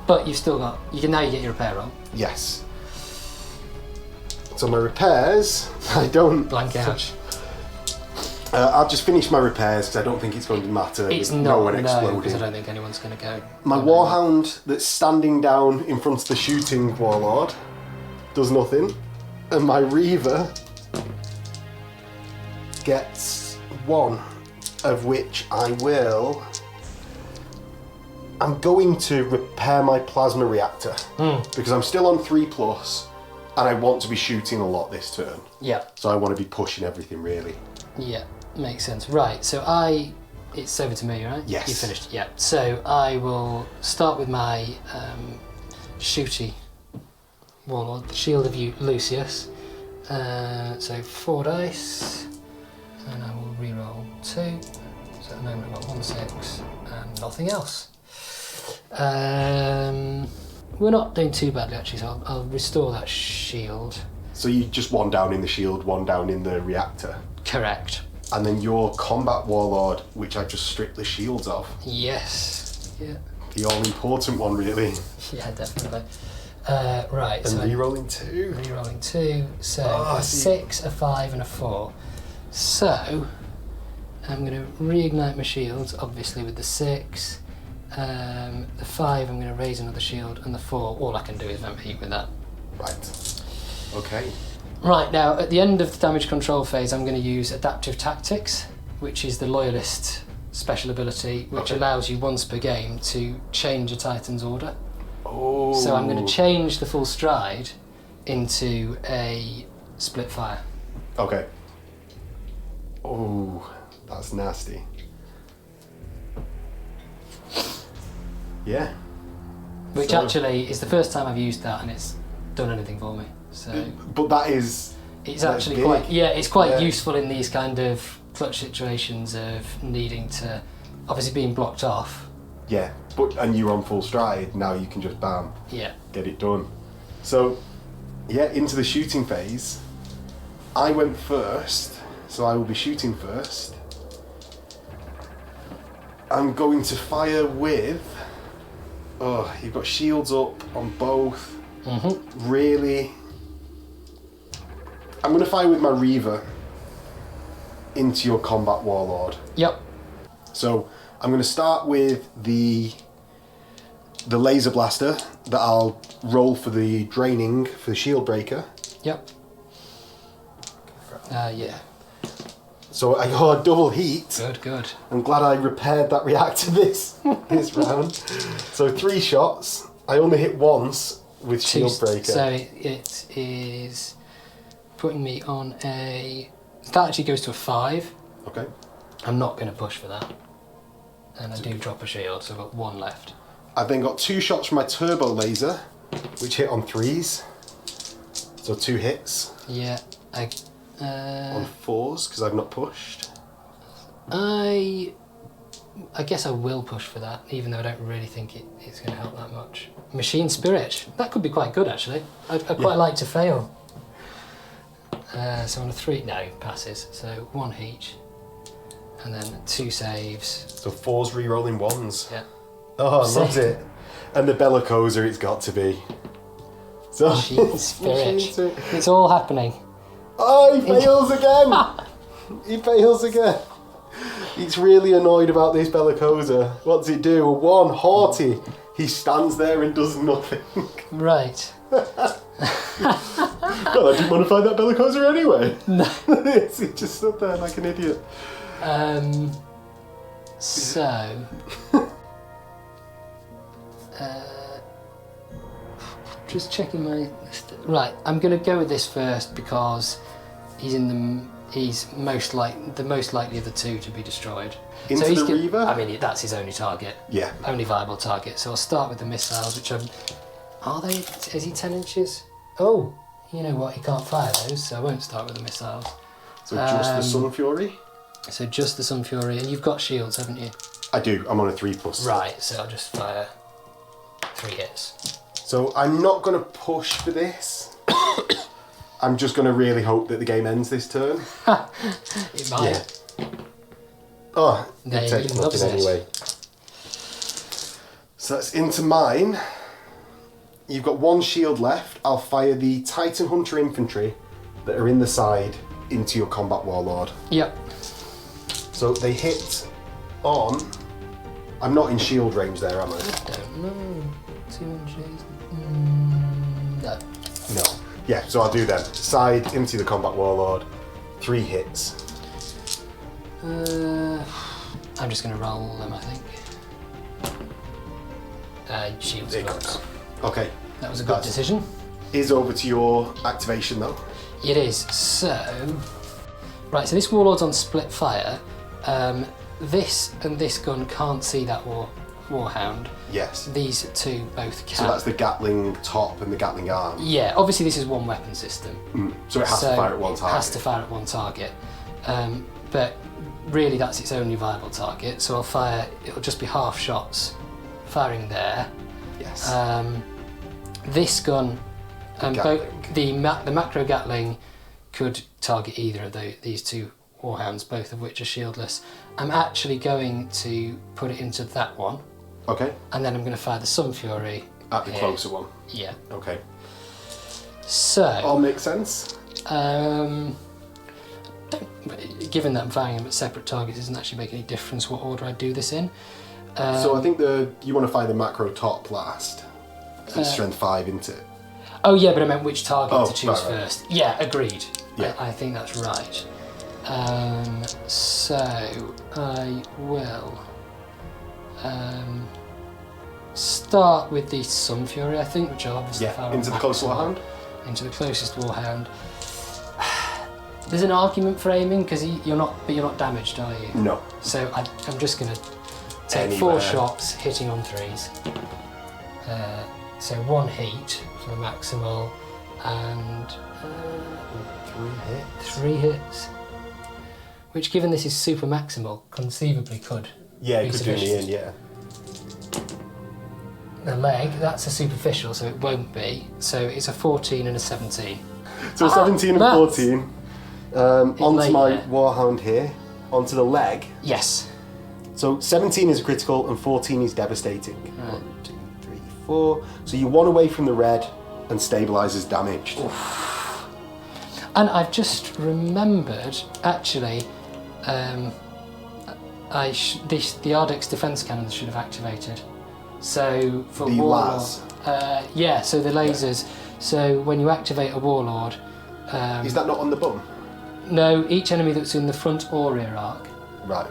But you've still got. You can now you get your repair roll. Yes. So my repairs, I don't... Blank out. I'll just finish my repairs because I don't think it's going to matter. It's with not. no one Because exploding. I don't think anyone's going to go. My Warhound that's standing down in front of the shooting Warlord does nothing. And my Reaver gets 1, of which I will... I'm going to repair my plasma reactor because I'm still on 3+, and I want to be shooting a lot this turn. Yeah. So I want to be pushing everything really. Yeah. makes sense. Right, so it's over to me, right? Yes. You finished, yeah. So I will start with my shooty warlord, the Shield of Lucius. So 4 dice, and I will re-roll 2. So at the moment I've got 1, 6, and nothing else. We're not doing too badly actually, so I'll restore that shield. So you just 1 down in the shield, 1 down in the reactor. Correct. And then your combat warlord, which I just stripped the shields of. Yes. Yeah. The all-important one, really. Yeah, definitely. Right. And re-rolling 2. Re-rolling 2. So I a see. 6, a 5, and a 4. So I'm going to reignite my shields, obviously with the 6. The 5, I'm going to raise another shield, and the 4, all I can do is vamp heat with that. Right. Okay. Right, now at the end of the damage control phase, I'm going to use Adaptive Tactics, which is the Loyalist special ability, which allows you once per game to change a Titan's order. Oh. So I'm going to change the full stride into a split fire. Okay. Oh, that's nasty. Yeah. Which So- actually is the first time I've used that, and it's done anything for me. So But that is... it's that's actually big. quite, it's quite Yeah. useful in these kind of clutch situations of needing to, obviously being blocked off. Yeah, and you're on full stride, now you can just bam, Yeah. get it done. So, yeah, into the shooting phase. I went first, so I will be shooting first. I'm going to fire with... Oh, you've got shields up on both. Mm-hmm. Really... I'm going to fire with my Reaver into your combat warlord. Yep. So I'm going to start with the laser blaster that I'll roll for the draining for the shield breaker. Yep. Yeah. So I got a double heat. Good, good. I'm glad I repaired that reactor this round. So 3 shots. I only hit once with shield breaker. So it is putting me on a... That actually goes to a 5. Okay. I'm not going to push for that. And I do drop a shield, so I've got 1 left. I've then got 2 shots from my turbo laser, which hit on 3s. So 2 hits. Yeah. On 4s, because I've not pushed. I guess I will push for that, even though I don't really think it's going to help that much. Machine Spirit. That could be quite good, actually. I'd quite like to fail. So on a 3... No, passes. So 1 heat. And then 2 saves. So 4s re-rolling 1s. Yeah. Oh, I loved it. And the Bellicoser it's got to be. So Machine Spirit. It's all happening. Oh, he fails again! He fails again. He's really annoyed about this Bellicoser. What does he do? 1, haughty. He stands there and does nothing. Right. Well, I didn't want to fight that Bellicoser anyway. No. He just stood there like an idiot. So... just checking my list. Right, I'm going to go with this first because he's the most likely of the 2 to be destroyed. Into he's the Reaver? I mean, that's his only target. Yeah. Only viable target. So I'll start with the missiles, which are they? Is he 10 inches? Oh, you know what? He can't fire those, so I won't start with the missiles. So just the Sun Fury? So just the Sun Fury, and you've got shields, haven't you? I do. I'm on a 3+. Right. So I'll just fire 3 hits. So I'm not going to push for this. I'm just going to really hope that the game ends this turn. It might. Yeah. Oh, There it he takes loves nothing it. anyway. So that's into mine. You've got 1 shield left. I'll fire the Titan Hunter Infantry that are in the side into your combat warlord. Yep. So they hit on... I'm not in shield range there, am I? Don't know. 2 inches. No. No. Yeah, so I'll do them. Side into the combat warlord. 3 hits. I'm just going to roll them, I think. Shields There it works. goes. Okay. That was a good decision. Is over to your activation though. It is. So, Right, so this warlord's on split fire. This and this gun can't see that warhound. Yes. These two both can. So that's the Gatling top and the Gatling arm. Yeah, obviously this is one weapon system. So it has to fire at one target. It has to fire at one target. But really that's its only viable target. So I'll fire, it'll just be half shots firing there. Yes. This gun, Gatling. the macro Gatling could target either of these two warhounds, both of which are shieldless. I'm actually going to put it into that one. Okay. And then I'm going to fire the Sun Fury At the here. closer one. Yeah. Okay. So. All makes sense. Given that I'm firing them at separate targets, it doesn't actually make any difference what order I do this in. So I think you want to fire the macro top last. It's strength 5, isn't it? Oh yeah, but I meant which target to choose right. first. Yeah, agreed. Yeah. I think that's right. So I will start with the Sun Fury, I think, which I'll obviously fire into the closest warhound. Into the closest warhound. There's an argument for aiming because you're not damaged, are you? No. So I'm just going to take Anywhere. 4 shots, hitting on 3s. So 1 heat for the maximal, and 3 hits. Which, given this is super maximal, conceivably could Yeah, be it could do in the sufficient. end, yeah. The leg, that's a superficial, so it won't be. So it's a 14 and a 17. So 17 and maths. 14. Onto late, my yeah. warhound here. Onto the leg. Yes. So 17 is critical and 14 is devastating. 1, 2, 3, 4. So you're 1 away from the red and stabilizes damaged. And I've just remembered, actually, the Ardex defense cannons should have activated. So for The warlord, las. yeah. So the lasers. So when you activate a warlord, Is that not on the bum? no, each enemy that's in the front or rear arc, Right.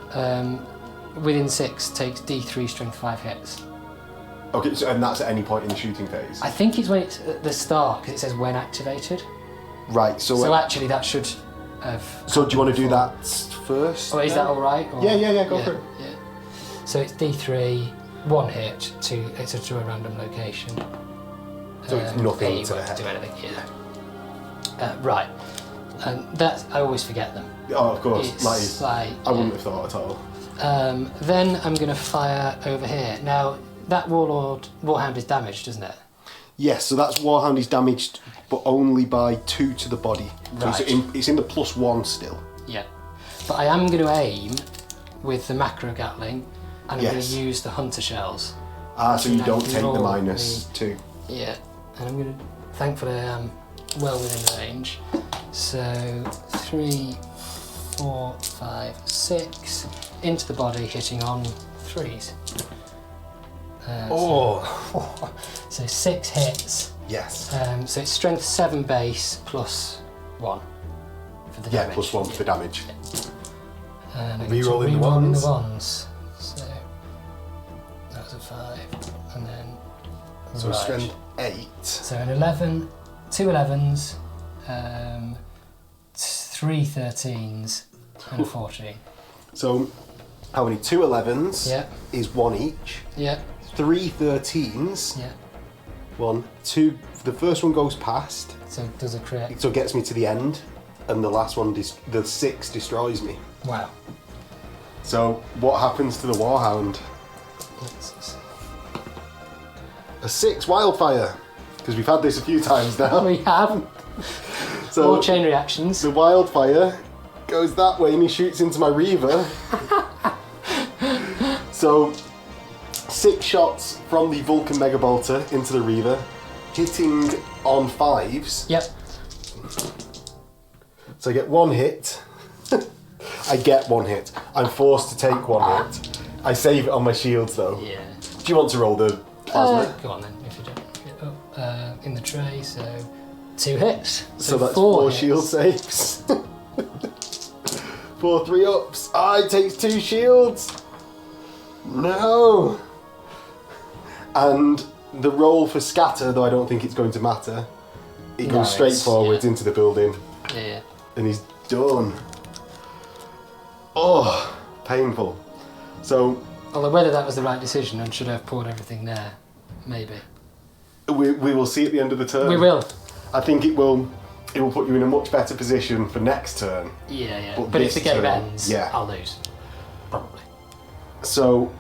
within 6 takes D3 strength 5 hits. Okay, so, and that's at any point in the shooting phase? I think it's when it's at the start because it says when activated. Right, so... So actually that should have... So do you want to do that first? Oh, is that all right? Or- Yeah, go for it. Yeah. So it's D3, 1 hit to a random location. So it's nothing you to the won't head. do anything. Yeah. Right. And that I always forget them. Oh, of course. It's like, I wouldn't have thought at all. Then I'm going to fire over here. Now that warhound is damaged, isn't it? Yes, so that's warhound is damaged, but only by 2 to the body. So Right. it's in the +1 still. Yeah. But I am going to aim with the macro Gatling, and I'm going Yes. to use the hunter shells. So you And don't take the roll -2. Yeah, and I'm going to, thankfully I am well within range. So 3, 4, 5, 6, into the body, hitting on 3s. So 6 hits. Yes. So it's strength 7 base plus 1 for the Yeah, damage. +1 for the damage. And I get to Re-rolling the re-roll ones. the ones. So that was a 5, and then So right. strength 8. So an 11, 2 11s, 3 13s, and a 14. So how many? 2 11s Yeah. is 1 each. Yeah, 3 13s. yeah. 1, 2. The first one goes past, So it does a crit. so it gets me to the end, and the last one, the 6 destroys me. Wow. So what happens to the warhound? Let's- A 6 wildfire, because we've had this a few times now. We have So more chain reactions. the wildfire goes that way and he shoots into my Reaver. So 6 shots from the Vulcan Mega Bolter into the Reaver, hitting on 5s. Yep. So I get 1 hit. I get 1 hit. I'm forced to take 1 hit. I save it on my shields though. Yeah. Do you want to roll the plasma? Go on then, if you don't. In the tray, so 2 hits. So that's 4 4 hits. shield saves. 4 3-ups. It takes 2 shields. No. And the roll for scatter, though I don't think it's going to matter, it No, goes straight it's- forwards yeah. into the building, Yeah. and he's done. Oh, painful. So Although whether that was the right decision and should I have poured everything there, maybe. we will see at the end of the turn. We will. I think it will put you in a much better position for next turn. Yeah. But But if the this game turn, ends, yeah. I'll lose. Probably. So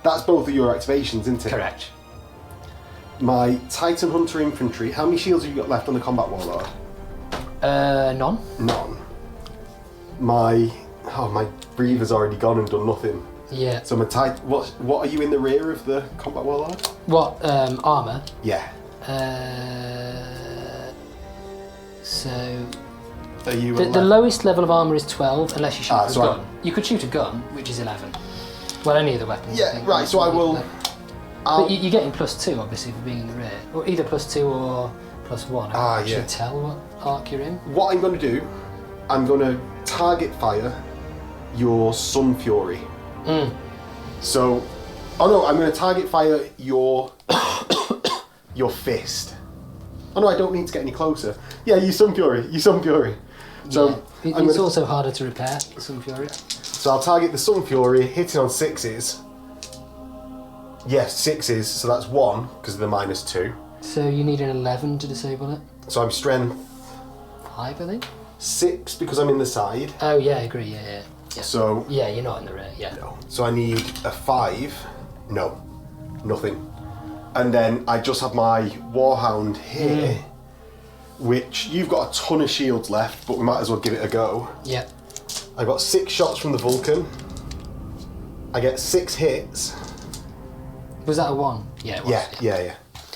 that's both of your activations, isn't it? Correct. My Titan Hunter Infantry. How many shields have you got left on the Combat Warlord? None. None. My Breather's already gone and done nothing. Yeah. So my what are you in the rear of the Combat Warlord? What, armour? Yeah. So... Are you The lowest level of armour is 12, unless you shoot a so gun. You could shoot a gun, which is 11. Well, any of the weapons. I Yeah, think. right, so I will... But you're getting +2, obviously, for being in the rear. Or either +2 or +1. I can't actually tell what arc you're in. What I'm going to do, I'm going to target fire your Sun Fury. So... Oh no, I'm going to target fire your fist. Oh no, I don't need to get any closer. Yeah, you Sun Fury. So yeah. I'm It's gonna, also harder to repair, Sun Fury. So I'll target the Sun Fury, hitting on 6s. Yes, 6s, so that's 1, because of the -2. So you need an 11 to disable it? So I'm strength 5, I think? 6, because I'm in the side. Oh yeah, I agree, yeah. So... Yeah, you're not in the rear, yeah. No. So I need a 5. No. Nothing. And then I just have my Warhound here, which you've got a ton of shields left, but we might as well give it a go. Yeah. I got 6 shots from the Vulcan. I get 6 hits. Was that a 1? Yeah, it was. Yeah.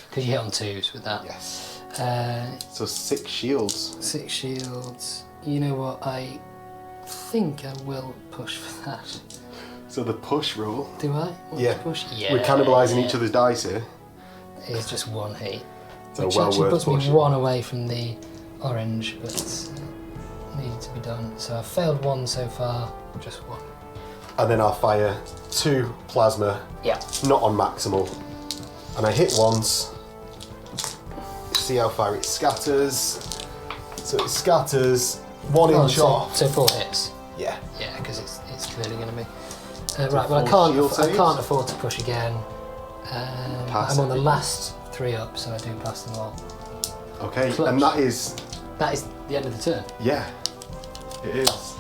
Because you hit on 2s with that. Yes. So So 6 shields. 6 shields. You know what, I think I will push for that. So the push rule. Do I? Yeah. Push? Yeah. We're cannibalising each other's dice here. It's just 1 hit. So Which well actually worth puts pushing. me 1 away from the orange, but needed to be done. So I've failed 1 so far, just 1. And then I'll fire 2 plasma, Yeah. not on maximal. And I hit once. See how far it scatters. So it scatters 1 inch off. So 4 hits. Yeah. Yeah, because it's clearly going to be. Right, well I 4 shield can't saves. afford to push again. Pass I'm on the it. last 3 up, so I do pass them all. Okay, Clutch. and that is, That is the end of the turn. yeah, it is.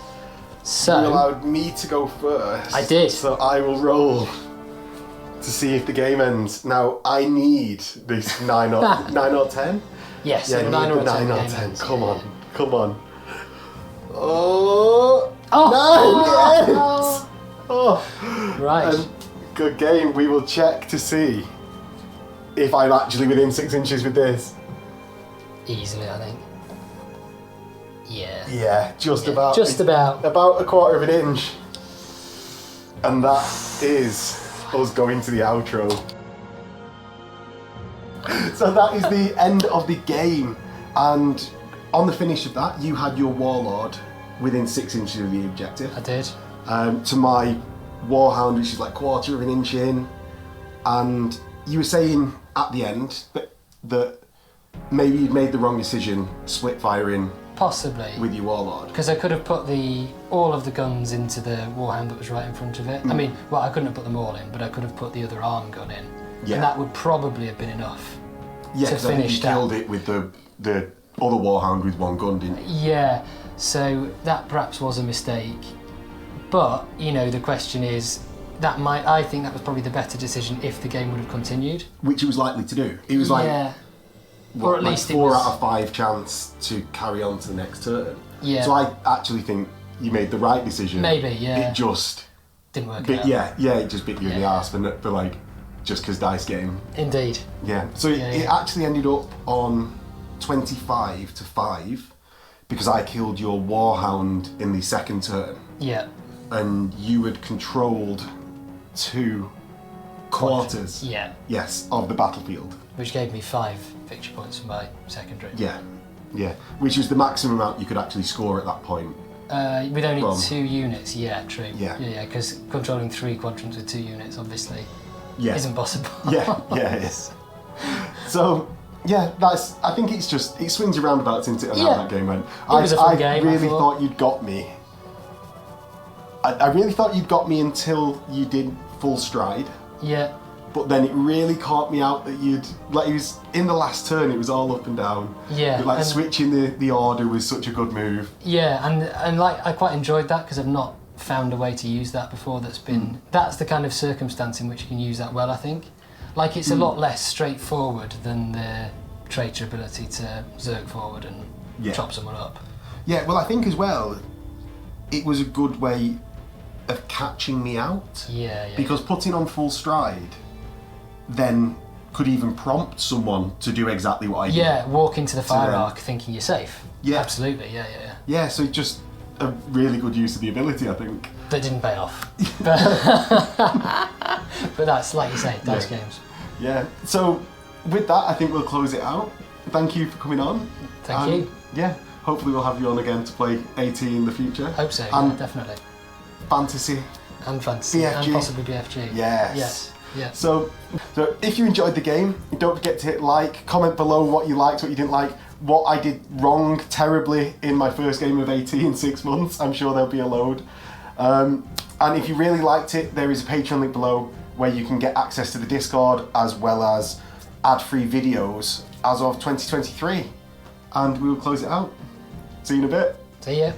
So You allowed me to go first. I did. So I will roll to see if the game ends. Now I need this 9 or 10. yes, Yeah, so I 9 need or the 10 9 or game 10. ends. Come Yeah. on, come on. Oh, 9, yes! Oh, Right. good game. We will check to see if I'm actually within 6 inches with this. Easily, I think. Yeah. Yeah, just about. Just about. About a quarter of an inch. And that is us going to the outro. So that is the end of the game. And on the finish of that, you had your Warlord within 6 inches of the objective. I did. To my Warhound, which is like quarter of an inch in. And you were saying at the end that maybe you'd made the wrong decision split firing Possibly. with your Warlord. Because I could have put all of the guns into the Warhound that was right in front of it. I mean, well, I couldn't have put them all in, but I could have put the other arm gun in. Yeah. And that would probably have been enough Yeah, to 'cause I think finish you that. killed it with the other Warhound with 1 gun, didn't you? Yeah, so that perhaps was a mistake. But, you know, the question is, I think that was probably the better decision if the game would have continued. Which it was likely to do. It was like, yeah. what, or at like least 4 it was, out of 5 chance to carry on to the next turn. Yeah. So I actually think you made the right decision. Maybe, yeah. It just didn't work bit, out. yeah, it just bit you in the Yeah. arse for like, just because dice game. Indeed. Yeah. So Yeah, it yeah. actually ended up on 25 to 5 because I killed your Warhound in the second turn. Yeah. And you had controlled 2 quarters. Yeah. Yes, of the battlefield. Which gave me 5 victory points for my secondary. Yeah. Which is the maximum amount you could actually score at that point. With only From- 2 units, yeah, true. Yeah. Yeah, because controlling 3 quadrants with 2 units obviously Yeah. isn't possible. Yeah, it is. So, yeah, I think it swings around about, isn't it, on how Yeah. that game went. was a fun game, I really thought. thought you'd got me. I really thought you'd got me until you did full stride. Yeah. But then it really caught me out that it was in the last turn, it was all up and down. Yeah. But, switching the order was such a good move. Yeah, and I quite enjoyed that because I've not found a way to use that before that's the kind of circumstance in which you can use that well, I think. It's a lot less straightforward than the traitor ability to zerg forward and chop someone up. Yeah, well, I think as well, it was a good way of catching me out. Yeah. Because putting on full stride then could even prompt someone to do exactly what I did. Yeah, walk into the fire arc thinking you're safe. Yeah. Absolutely, yeah. Yeah, so just a really good use of the ability, I think. That didn't pay off. But that's, like you say, dice games. Yeah, so with that, I think we'll close it out. Thank you for coming on. Thank you. Yeah, hopefully we'll have you on again to play AT in the future. Hope so, and yeah, definitely. Fantasy. And fantasy. BFG. And possibly BFG. Yes. Yeah. So if you enjoyed the game, don't forget to hit like, comment below what you liked, what you didn't like, what I did wrong terribly in my first game of AT in 6 months. I'm sure there'll be a load. And if you really liked it, there is a Patreon link below where you can get access to the Discord as well as ad-free videos as of 2023. And we will close it out. See you in a bit. See ya.